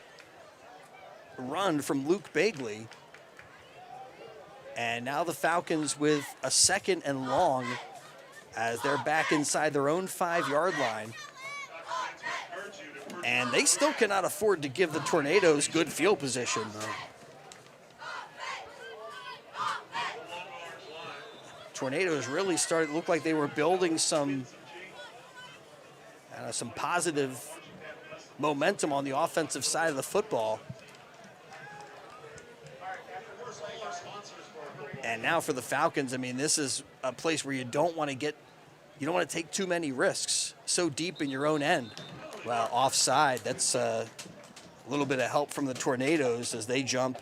run from Luke Bagley. And now the Falcons with a second and long as they're back inside their own 5-yard line. And they still cannot afford to give the Tornadoes good field position. Tornadoes really started, looked like they were building some positive momentum on the offensive side of the football. And now for the Falcons, I mean, this is a place where you don't want to take too many risks so deep in your own end. Well, offside, that's a little bit of help from the Tornadoes as they jump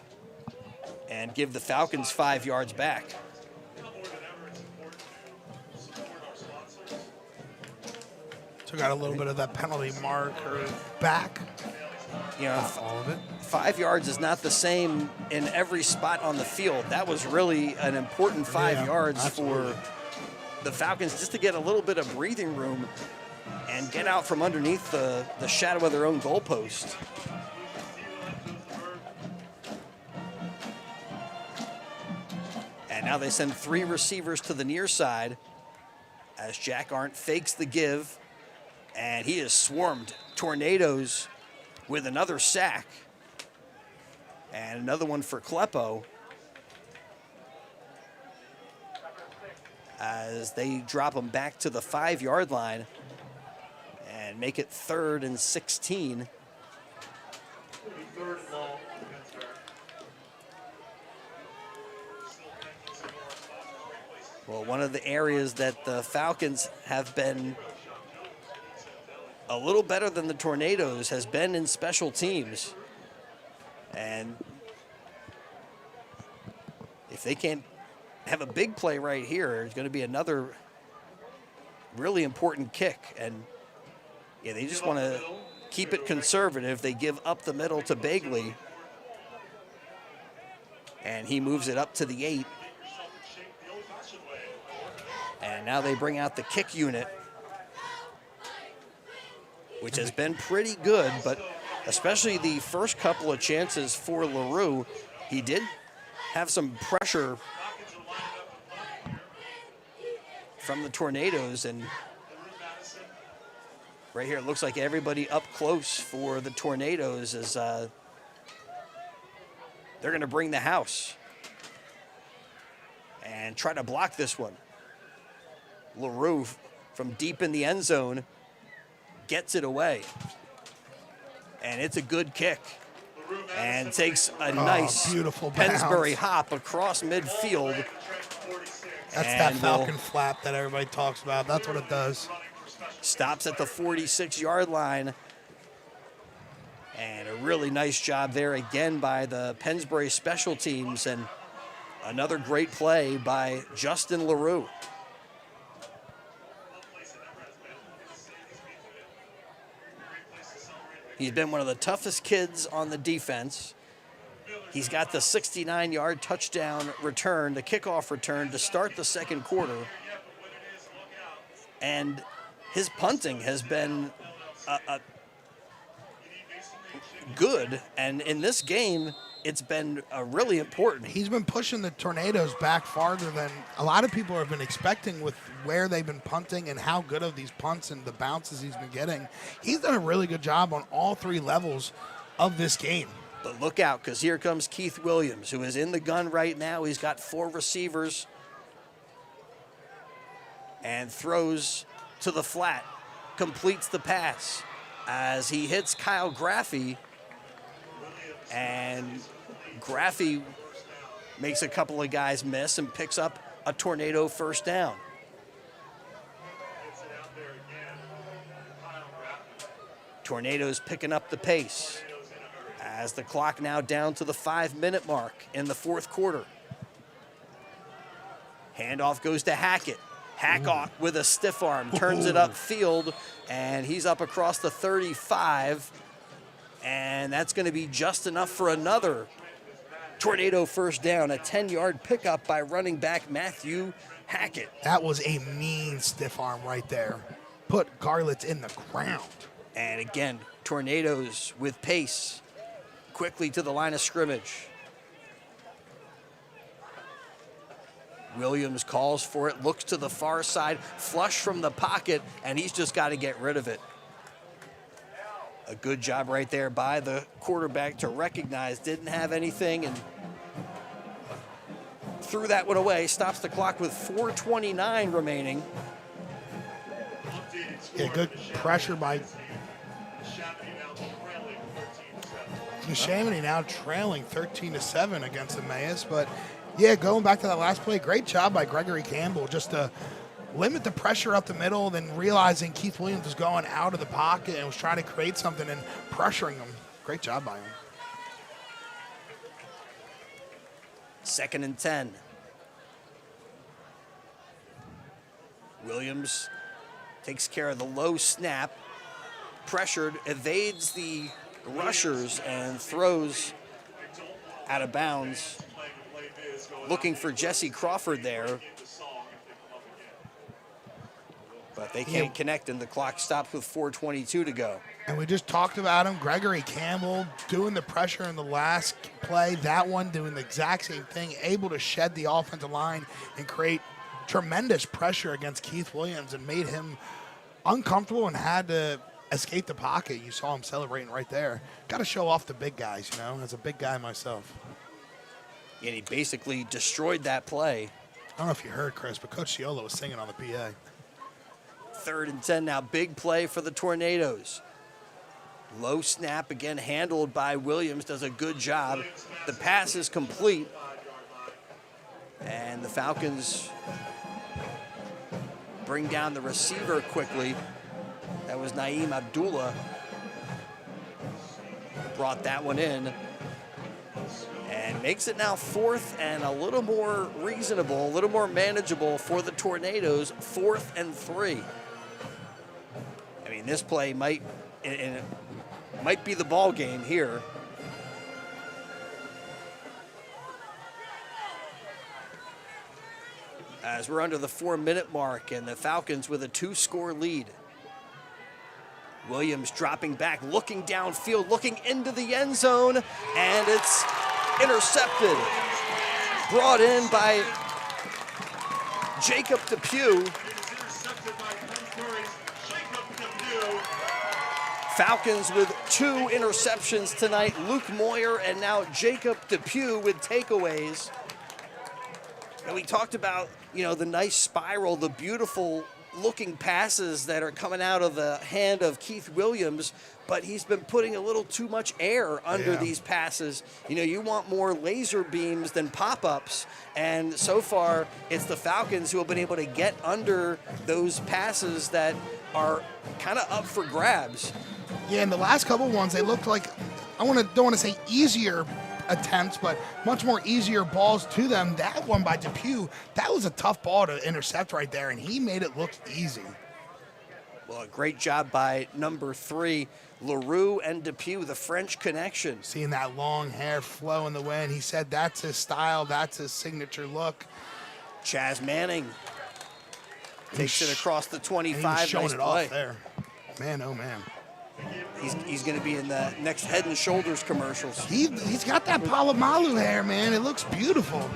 and give the Falcons 5 yards back. So got a little bit of that penalty marker back. You know, not all of it. 5 yards is not the same in every spot on the field. That was really an important 5 yards absolutely. for the Falcons, just to get a little bit of breathing room and get out from underneath the shadow of their own goalpost. And now they send 3 receivers to the near side as Jack Arndt fakes the give, and he is swarmed. Tornadoes with another sack. And another one for Kleppo as they drop him back to the 5-yard line and make it 3rd and 16. Well, one of the areas that the Falcons have been a little better than the Tornadoes has been in special teams. And if they can't have a big play right here, it's going to be another really important kick. And yeah, they just want to keep it conservative. They give up the middle to Bagley, and he moves it up to the 8. And now they bring out the kick unit, which has been pretty good, but especially the first couple of chances for LaRue, he did have some pressure from the Tornadoes. And right here, it looks like everybody up close for the Tornadoes as they're going to bring the house and try to block this one. LaRue from deep in the end zone gets it away. And it's a good kick. And takes a nice beautiful Pennsbury bounce. hop across midfield. That's that Falcon flap that everybody talks about. That's what it does. Stops at the 46-yard line. And a really nice job there again by the Pennsbury special teams. And another great play by Justin LaRue. He's been one of the toughest kids on the defense. He's got the 69-yard touchdown return, the kickoff return to start the second quarter. And his punting has been good. And in this game, it's been really important. He's been pushing the Tornadoes back farther than a lot of people have been expecting with where they've been punting and how good of these punts and the bounces he's been getting. He's done a really good job on all three levels of this game. But look out, because here comes Keith Williams, who is in the gun right now. He's got 4 receivers and throws to the flat, completes the pass as he hits Kyle Graffey, and Graffey makes a couple of guys miss and picks up a Tornado first down. Tornadoes picking up the pace as the clock now down to the 5-minute mark in the fourth quarter. Handoff goes to Hackett. Hackett with a stiff arm, turns it upfield, and he's up across the 35. And that's going to be just enough for another Tornado first down, a 10-yard pickup by running back Matthew Hackett. That was a mean stiff arm right there. Put Garlitz in the ground. And again, Tornadoes with pace, quickly to the line of scrimmage. Williams calls for it, looks to the far side, flush from the pocket, and he's just got to get rid of it. A good job right there by the quarterback to recognize didn't have anything and threw that one away. Stops the clock with 4:29 remaining. Yeah, good pressure by Chamonix now trailing 13-7 against Emmaus. But yeah, going back to that last play, great job by Gregory Campbell just to limit the pressure up the middle, then realizing Keith Williams was going out of the pocket and was trying to create something and pressuring him. Great job by him. 2nd and 10. Williams takes care of the low snap, pressured, evades the rushers, and throws out of bounds. Looking for Jesse Crawford there. But they can't connect, and the clock stops with 4:22 to go. And we just talked about him, Gregory Campbell doing the pressure in the last play. That one doing the exact same thing, able to shed the offensive line and create tremendous pressure against Keith Williams and made him uncomfortable and had to escape the pocket. You saw him celebrating right there. Got to show off the big guys, you know, as a big guy myself. And he basically destroyed that play. I don't know if you heard, Chris, but Coach Ciolo was singing on the PA. 3rd and 10 now, big play for the Tornadoes. Low snap again, handled by Williams, does a good job. The pass is complete. And the Falcons bring down the receiver quickly. That was Naeem Abdullah. Brought that one in. And makes it now 4th and a little more reasonable, a little more manageable for the Tornadoes, 4th and 3. I mean, this play might be the ball game here. As we're under the 4-minute mark and the Falcons with a 2-score lead. Williams dropping back, looking downfield, looking into the end zone, and it's intercepted. Brought in by Jacob Depew. Falcons with 2 interceptions tonight. Luke Moyer and now Jacob Depew with takeaways. And we talked about, you know, the nice spiral, the beautiful looking passes that are coming out of the hand of Keith Williams, but he's been putting a little too much air under these passes. You know, you want more laser beams than pop-ups, and so far it's the Falcons who have been able to get under those passes that are kind of up for grabs. Yeah, in the last couple ones, they looked like, don't want to say easier attempts, but much more easier balls to them. That one by Depew, that was a tough ball to intercept right there, and he made it look easy. Well, a great job by number 3, LaRue and Depew, the French connection. Seeing that long hair flow in the wind, he said that's his style, that's his signature look. Chaz Manning takes it across the 25. And he was showing nice it play. off there. Man, oh man. He's going to be in the next Head and Shoulders commercials. He's got that Palomalu hair, man. It looks beautiful.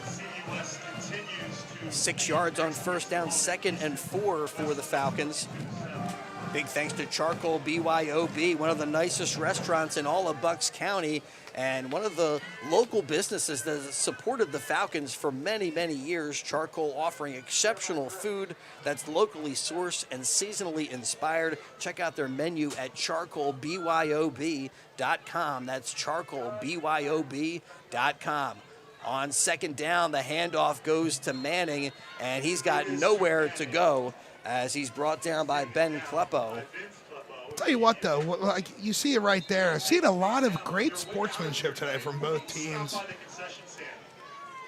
CD West continues to 6 yards on first down, 2nd and 4 for the Falcons. Big thanks to Charcoal BYOB, one of the nicest restaurants in all of Bucks County, and one of the local businesses that has supported the Falcons for many, many years. Charcoal offering exceptional food that's locally sourced and seasonally inspired. Check out their menu at charcoalbyob.com. That's charcoalbyob.com. On 2nd down, the handoff goes to Manning, and he's got nowhere to go as he's brought down by Ben Kleppo. I'll tell you what, though, like you see it right there. I've seen a lot of great sportsmanship today from both teams.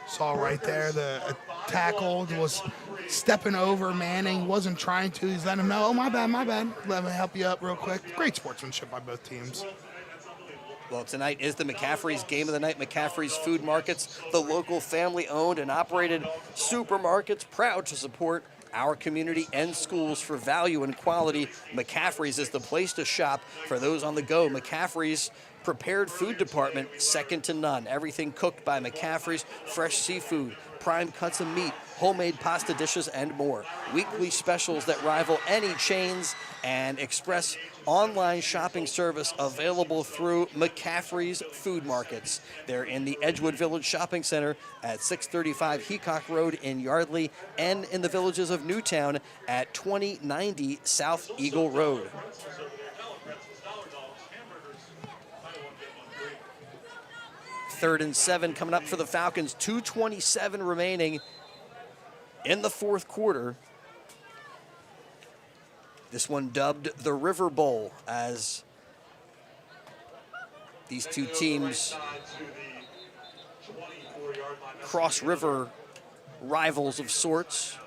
Saw right there the tackle was stepping over Manning, wasn't trying to. He's letting him know, oh, my bad. Let me help you up real quick. Great sportsmanship by both teams. Well, tonight is the McCaffrey's Game of the Night. McCaffrey's Food Markets, the local family-owned and operated supermarkets, proud to support our community and schools for value and quality. McCaffrey's is the place to shop for those on the go. McCaffrey's prepared food department, second to none. Everything cooked by McCaffrey's, fresh seafood, prime cuts of meat, homemade pasta dishes, and more. Weekly specials that rival any chains, and express online shopping service available through McCaffrey's Food Markets. They're in the Edgewood Village Shopping Center at 635 Heacock Road in Yardley, and in the villages of Newtown at 2090 South Eagle Road. Third and 7 coming up for the Falcons. 2:27 remaining in the fourth quarter. This one dubbed the River Bowl, as these two teams, cross-river rivals of sorts.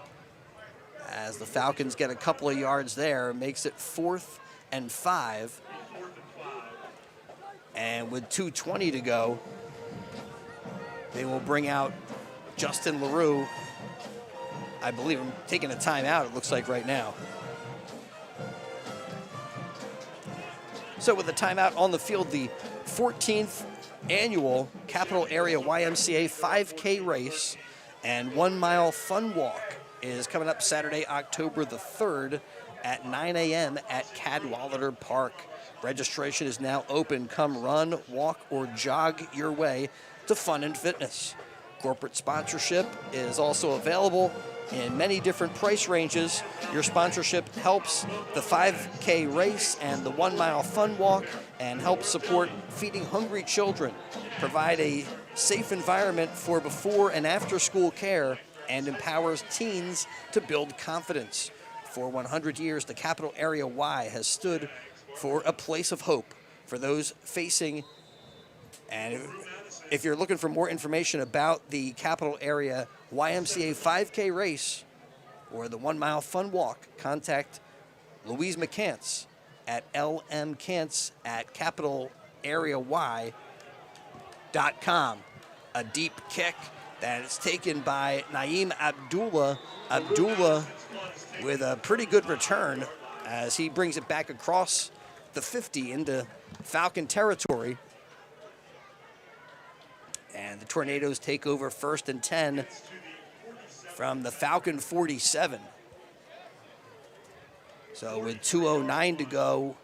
As the Falcons get a couple of yards there, makes it 4th and 5. And with 2:20 to go, they will bring out Justin LaRue. I believe I'm taking a timeout, it looks like right now. So with the timeout on the field, the 14th annual Capital Area YMCA 5K race and 1 mile fun walk is coming up Saturday, October the 3rd at 9 a.m. at Cadwallader Park. Registration is now open. Come run, walk, or jog your way to fun and fitness. Corporate sponsorship is also available in many different price ranges. Your sponsorship helps the 5K race and the 1 mile fun walk, and helps support feeding hungry children, provide a safe environment for before and after school care, and empowers teens to build confidence. For 100 years, the Capital Area Y has stood for a place of hope for those facing. And if you're looking for more information about the Capital Area YMCA 5K race or the 1 mile fun walk, contact Louise McCants at lmcants@capitalareay.com. A deep kick that is taken by Naeem Abdullah. Abdullah with a pretty good return as he brings it back across the 50 into Falcon territory. And the Tornadoes take over 1st and 10 from the Falcon 47. So with 2:09 to go,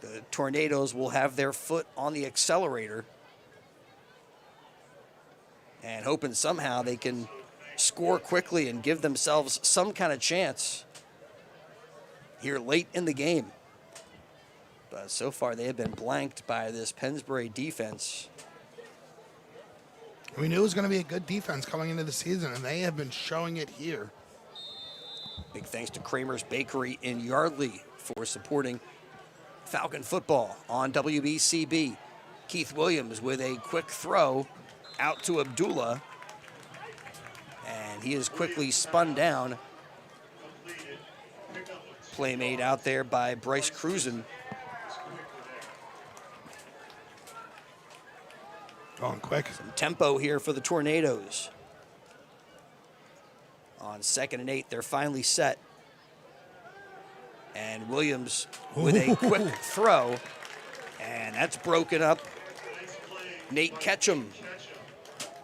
the Tornadoes will have their foot on the accelerator and hoping somehow they can score quickly and give themselves some kind of chance here late in the game. But so far they have been blanked by this Pennsbury defense. We knew it was going to be a good defense coming into the season, and they have been showing it here. Big thanks to Kramer's Bakery in Yardley for supporting Falcon football on WBCB. Keith Williams with a quick throw out to Abdullah, and he is quickly spun down. Play made out there by Bryce Cruzen. Going quick. Some tempo here for the Tornadoes. On 2nd and 8, they're finally set. And Williams with a quick throw. And that's broken up. Nate Ketchum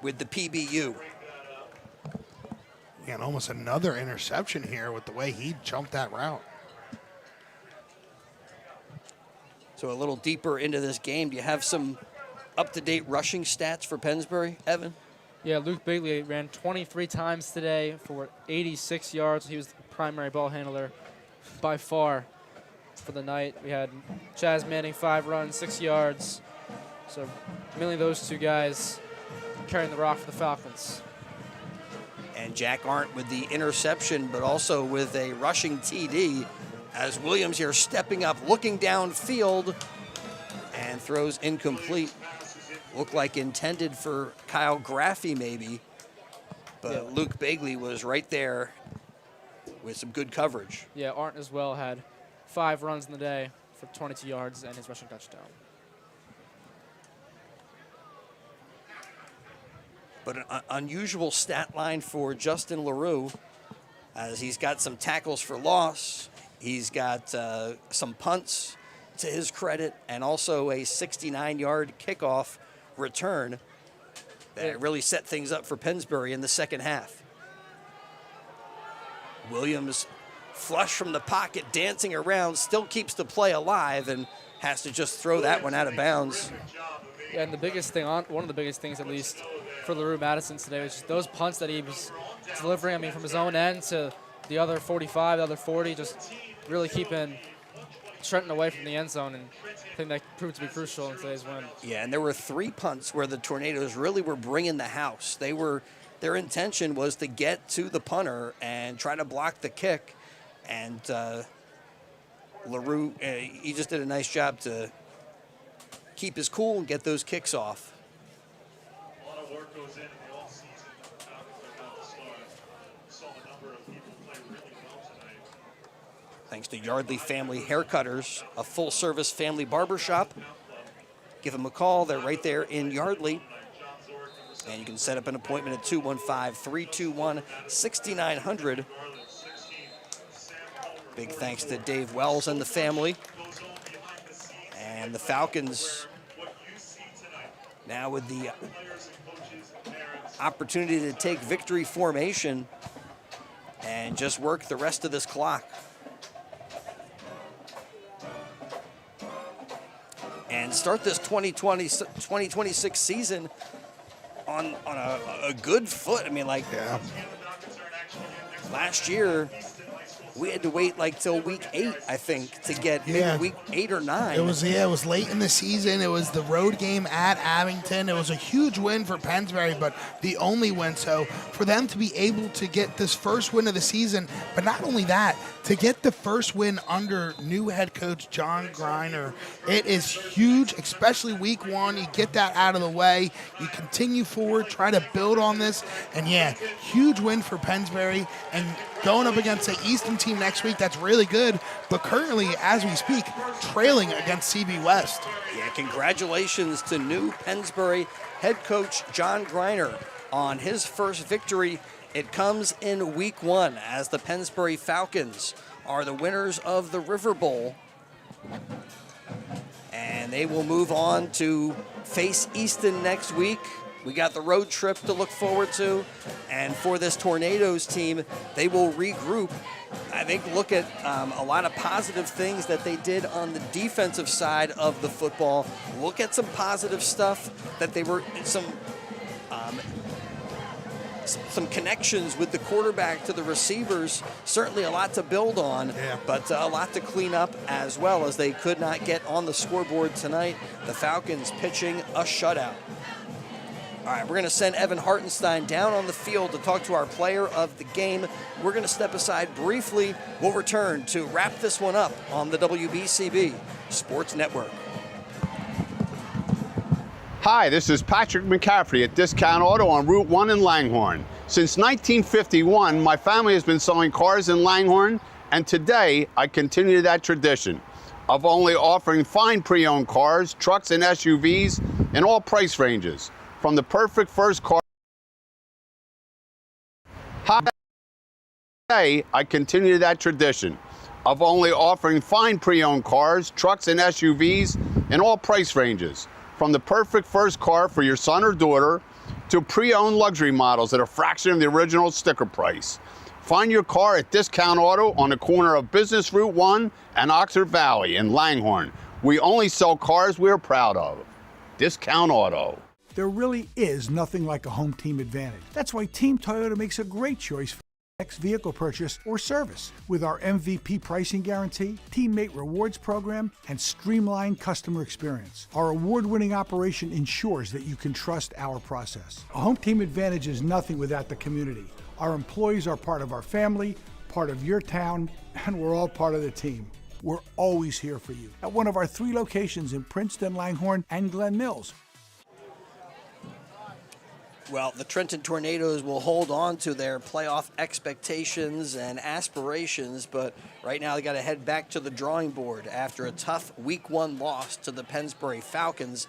with the PBU. And almost another interception here with the way he jumped that route. So a little deeper into this game, do you have some up-to-date rushing stats for Pennsbury, Evan? Yeah, Luke Bigley ran 23 times today for 86 yards. He was the primary ball handler by far for the night. We had Chaz Manning, 5 runs, 6 yards. So mainly those two guys carrying the rock for the Falcons. And Jack Arndt with the interception, but also with a rushing TD as Williams here stepping up, looking downfield, and throws incomplete. Looked like intended for Kyle Graffey maybe, but yeah. Luke Bigley was right there with some good coverage. Yeah, Arndt as well had 5 runs in the day for 22 yards and his rushing touchdown. But an unusual stat line for Justin LaRue, as he's got some tackles for loss, he's got some punts to his credit, and also a 69-yard kickoff return that really set things up for Pennsbury in the second half. Williams, flush from the pocket, dancing around, still keeps the play alive and has to just throw that one out of bounds. Yeah, and the biggest thing, one of the biggest things at least for LaRue Madison today was just those punts that he was delivering, I mean, from his own end to the other 45, the other 40, just really keeping Trenton away from the end zone, and I think that proved to be crucial in today's win. Yeah, and there were 3 punts where the Tornadoes really were bringing the house. Their intention was to get to the punter and try to block the kick, and LaRue, he just did a nice job to keep his cool and get those kicks off. A lot of work goes in the offseason. About to start. Saw the number of people play really well tonight. Thanks to Yardley Family Haircutters, a full-service family barbershop. Give them a call. They're right there in Yardley. And you can set up an appointment at 215-321-6900. Big thanks to Dave Wells and the family. And the Falcons now with the opportunity to take victory formation and just work the rest of this clock. And start this 2026 season on a good foot. I mean, last year, we had to wait till week 8, I think, to get maybe week 8 or 9. It was late in the season. It was the road game at Abington. It was a huge win for Pennsbury, but the only win. So for them to be able to get this first win of the season, but not only that, to get the first win under new head coach John Greiner, it is huge, especially week 1. You get that out of the way. You continue forward, try to build on this. And huge win for Pennsbury. And going up against the Easton team next week, that's really good. But currently, as we speak, trailing against CB West. Yeah, congratulations to new Pennsbury head coach John Greiner on his first victory. It comes in week 1 as the Pennsbury Falcons are the winners of the River Bowl. And they will move on to face Easton next week. We got the road trip to look forward to. And for this Tornadoes team, they will regroup. I think look at a lot of positive things that they did on the defensive side of the football. Look at some positive stuff that they were some connections with the quarterback to the receivers. Certainly a lot to build on, but a lot to clean up as well, as they could not get on the scoreboard tonight. The Falcons pitching a shutout. All right, we're going to send Evan Hartenstein down on the field to talk to our player of the game. We're going to step aside briefly. We'll return to wrap this one up on the WBCB Sports Network. Hi, this is Patrick McCaffrey at Discount Auto on Route 1 in Langhorne. Since 1951, my family has been selling cars in Langhorne, and today I continue that tradition of only offering fine pre-owned cars, trucks, and SUVs in all price ranges. From the perfect first car. Hi. Today, I continue that tradition of only offering fine pre-owned cars, trucks, and SUVs in all price ranges, from the perfect first car for your son or daughter to pre-owned luxury models at a fraction of the original sticker price. Find your car at Discount Auto on the corner of Business Route 1 and Oxford Valley in Langhorne. We only sell cars we're proud of. Discount Auto. There really is nothing like a home team advantage. That's why Team Toyota makes a great choice for next vehicle purchase or service. With our MVP pricing guarantee, teammate rewards program, and streamlined customer experience, our award-winning operation ensures that you can trust our process. A home team advantage is nothing without the community. Our employees are part of our family, part of your town, and we're all part of the team. We're always here for you at one of our 3 locations in Princeton, Langhorne, and Glen Mills. Well, the Trenton Tornadoes will hold on to their playoff expectations and aspirations, but right now they got to head back to the drawing board after a tough Week 1 loss to the Pennsbury Falcons.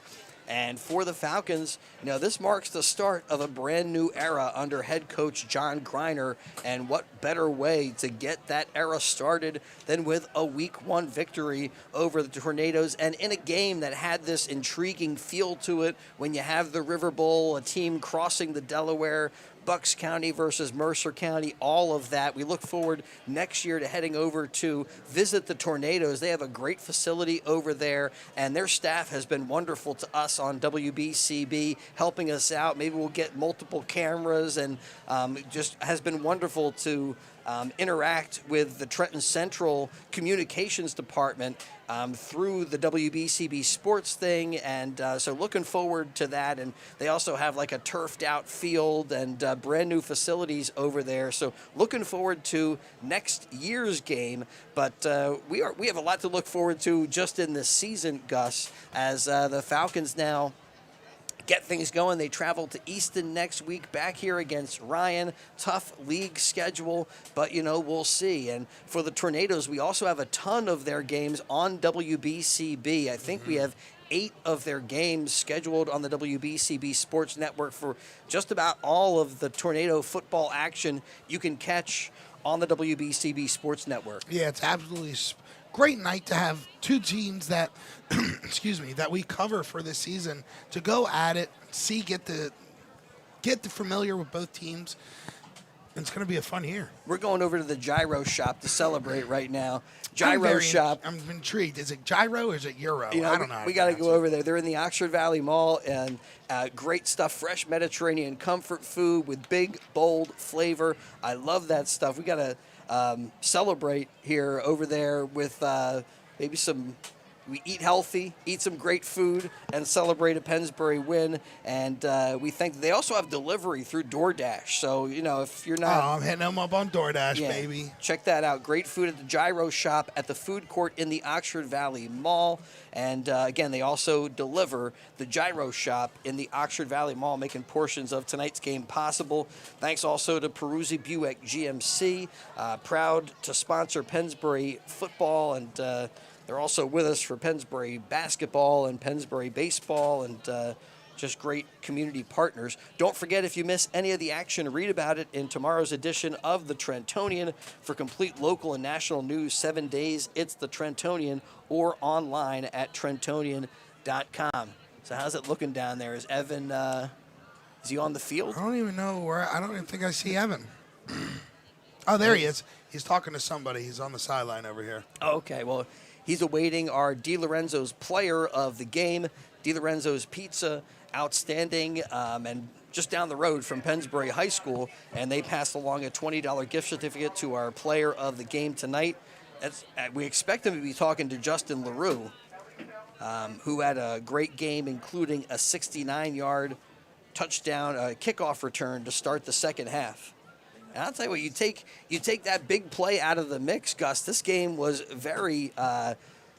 And for the Falcons, this marks the start of a brand new era under head coach John Greiner. And what better way to get that era started than with a Week 1 victory over the Tornadoes, and in a game that had this intriguing feel to it when you have the River Bowl, a team crossing the Delaware, Bucks County versus Mercer County, all of that. We look forward next year to heading over to visit the Tornadoes. They have a great facility over there, and their staff has been wonderful to us on WBCB, helping us out. Maybe we'll get multiple cameras, and just has been wonderful to interact with the Trenton Central Communications Department through the WBCB Sports thing, and so looking forward to that. And they also have like a turfed out field and brand new facilities over there, so looking forward to next year's game. But we have a lot to look forward to just in this season, Gus, as the Falcons now get things going. They travel to Easton next week, back here against Ryan. Tough league schedule, but we'll see. And for the Tornadoes, we also have a ton of their games on WBCB. I think we have 8 of their games scheduled on the WBCB Sports Network for just about all of the Tornado football action you can catch on the WBCB Sports Network. Yeah, it's absolutely great night to have 2 teams that, that we cover for this season to go at it, get the familiar with both teams. It's going to be a fun year. We're going over to the Gyro Shop to celebrate right now. Gyro Shop. I'm intrigued. Is it Gyro or is it Euro? I don't know. We got to go over there. They're in the Oxford Valley Mall, and great stuff. Fresh Mediterranean comfort food with big, bold flavor. I love that stuff. We got to celebrate here over there with maybe we eat healthy, eat some great food, and celebrate a Pennsbury win. And we think they also have delivery through DoorDash. So, if you're not... I'm hitting them up on DoorDash, baby. Check that out. Great food at the Gyro Shop at the food court in the Oxford Valley Mall. And, again, they also deliver the Gyro Shop in the Oxford Valley Mall, making portions of tonight's game possible. Thanks also to Peruzzi Buick GMC, proud to sponsor Pennsbury football, and they're also with us for Pennsbury basketball and Pennsbury baseball, and just great community partners. Don't forget, if you miss any of the action, read about it in tomorrow's edition of the Trentonian. For complete local and national news 7 days, it's the Trentonian, or online at Trentonian.com. So how's it looking down there? Is Evan, is he on the field? I don't even know where. I don't even think I see Evan. Oh, there he is. He's talking to somebody. He's on the sideline over here. Okay, well, he's awaiting our DiLorenzo's player of the game. DiLorenzo's Pizza, outstanding, and just down the road from Pennsbury High School, and they passed along a $20 gift certificate to our player of the game tonight. We expect him to be talking to Justin LaRue, who had a great game, including a 69-yard touchdown kickoff return to start the second half. And I'll tell you what, you take that big play out of the mix, Gus. This game was very,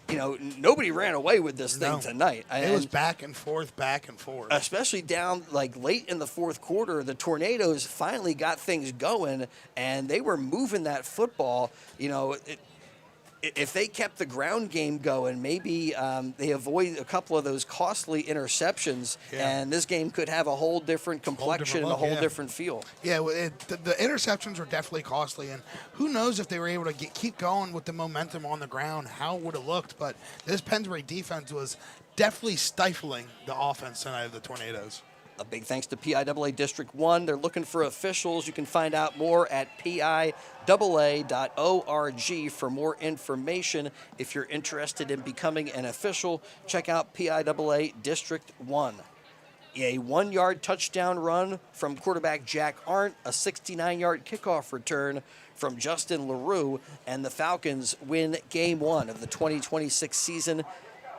nobody ran away with this thing tonight. It was back and forth. Especially down late in the fourth quarter, the Tornadoes finally got things going, and they were moving that football. if they kept the ground game going, maybe they avoid a couple of those costly interceptions, and this game could have a whole different complexion and a whole different feel. Yeah, the interceptions were definitely costly, and who knows if they were able to keep going with the momentum on the ground, how it would have looked. But this Pennsbury defense was definitely stifling the offense tonight of the Tornadoes. A big thanks to PIAA District 1. They're looking for officials. You can find out more at PIAA.org for more information. If you're interested in becoming an official, check out PIAA District 1. A 1-yard touchdown run from quarterback Jack Arndt, a 69-yard kickoff return from Justin LaRue, and the Falcons win Game 1 of the 2026 season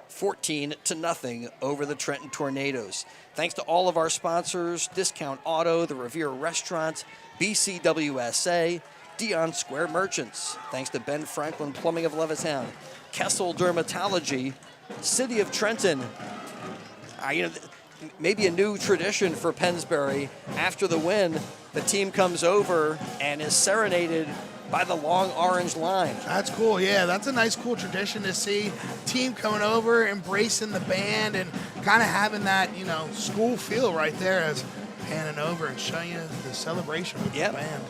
14-0 over the Trenton Tornadoes. Thanks to all of our sponsors, Discount Auto, the Revere Restaurant, BCWSA, Dion Square Merchants. Thanks to Ben Franklin Plumbing of Levittown, Kessel Dermatology, City of Trenton. Maybe a new tradition for Pennsbury. After the win, the team comes over and is serenaded by the long orange line. That's cool. Yeah, that's a nice, cool tradition to see. Team coming over, embracing the band, and kind of having that, school feel right there as panning over and showing you the celebration with the band.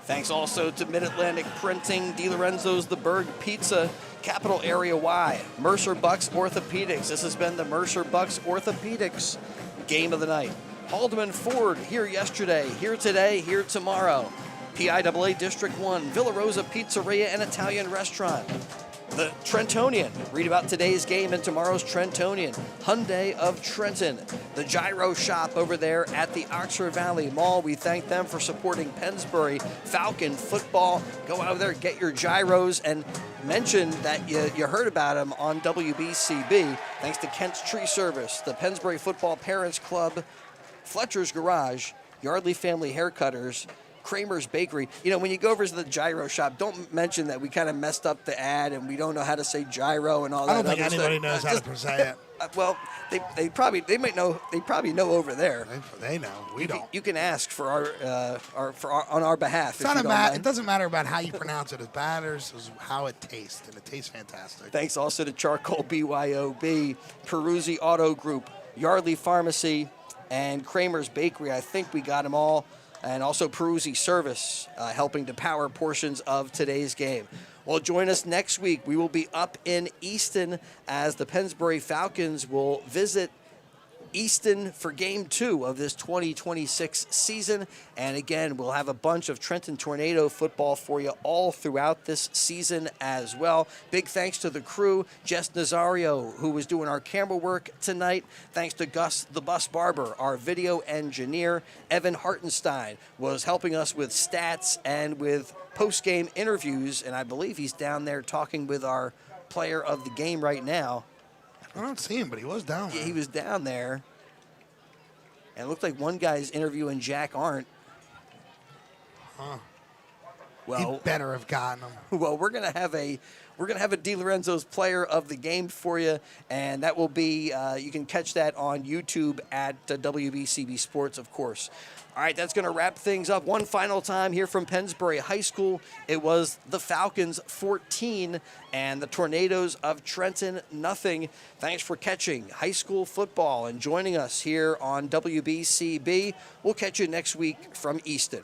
Thanks also to Mid-Atlantic Printing, DiLorenzo's The Berg Pizza, Capital Area Y, Mercer Bucks Orthopedics. This has been the Mercer Bucks Orthopedics Game of the Night. Haldeman Ford, here yesterday, here today, here tomorrow. PIAA District 1, Villa Rosa Pizzeria and Italian Restaurant. The Trentonian, read about today's game in tomorrow's Trentonian. Hyundai of Trenton, the Gyro Shop over there at the Oxford Valley Mall. We thank them for supporting Pennsbury Falcon football. Go out there, get your gyros, and mention that you heard about them on WBCB. Thanks to Kent's Tree Service, the Pennsbury Football Parents Club, Fletcher's Garage, Yardley Family Haircutters, Kramer's Bakery. When you go over to the Gyro Shop, don't mention that we kind of messed up the ad and we don't know how to say gyro and all that. I don't think anybody knows how to say it. Well, they probably know over there. They know. We don't. You can ask for on our behalf. It doesn't matter about how you pronounce it. It matters is how it tastes, and it tastes fantastic. Thanks also to Charcoal BYOB, Peruzzi Auto Group, Yardley Pharmacy, and Kramer's Bakery. I think we got them all. And also Peruzzi Service, helping to power portions of today's game. Well, join us next week. We will be up in Easton as the Pennsbury Falcons will visit Easton for Game 2 of this 2026 season. And again, we'll have a bunch of Trenton Tornado football for you all throughout this season as well. Big thanks to the crew, Jess Nazario, who was doing our camera work tonight. Thanks to Gus the Bus Barber, our video engineer. Evan Hartenstein was helping us with stats and with post-game interviews. And I believe he's down there talking with our player of the game right now. I don't see him, but he was down there. Yeah, he was down there. And it looked like one guy's interviewing Jack Arndt. Huh. Well, he better have gotten him. Well, we're gonna have a DiLorenzo's player of the game for you, and that will be you can catch that on YouTube at WBCB Sports, of course. All right, that's going to wrap things up. One final time here from Pennsbury High School. It was the Falcons 14 and the Tornadoes of Trenton 0. Thanks for catching high school football and joining us here on WBCB. We'll catch you next week from Easton.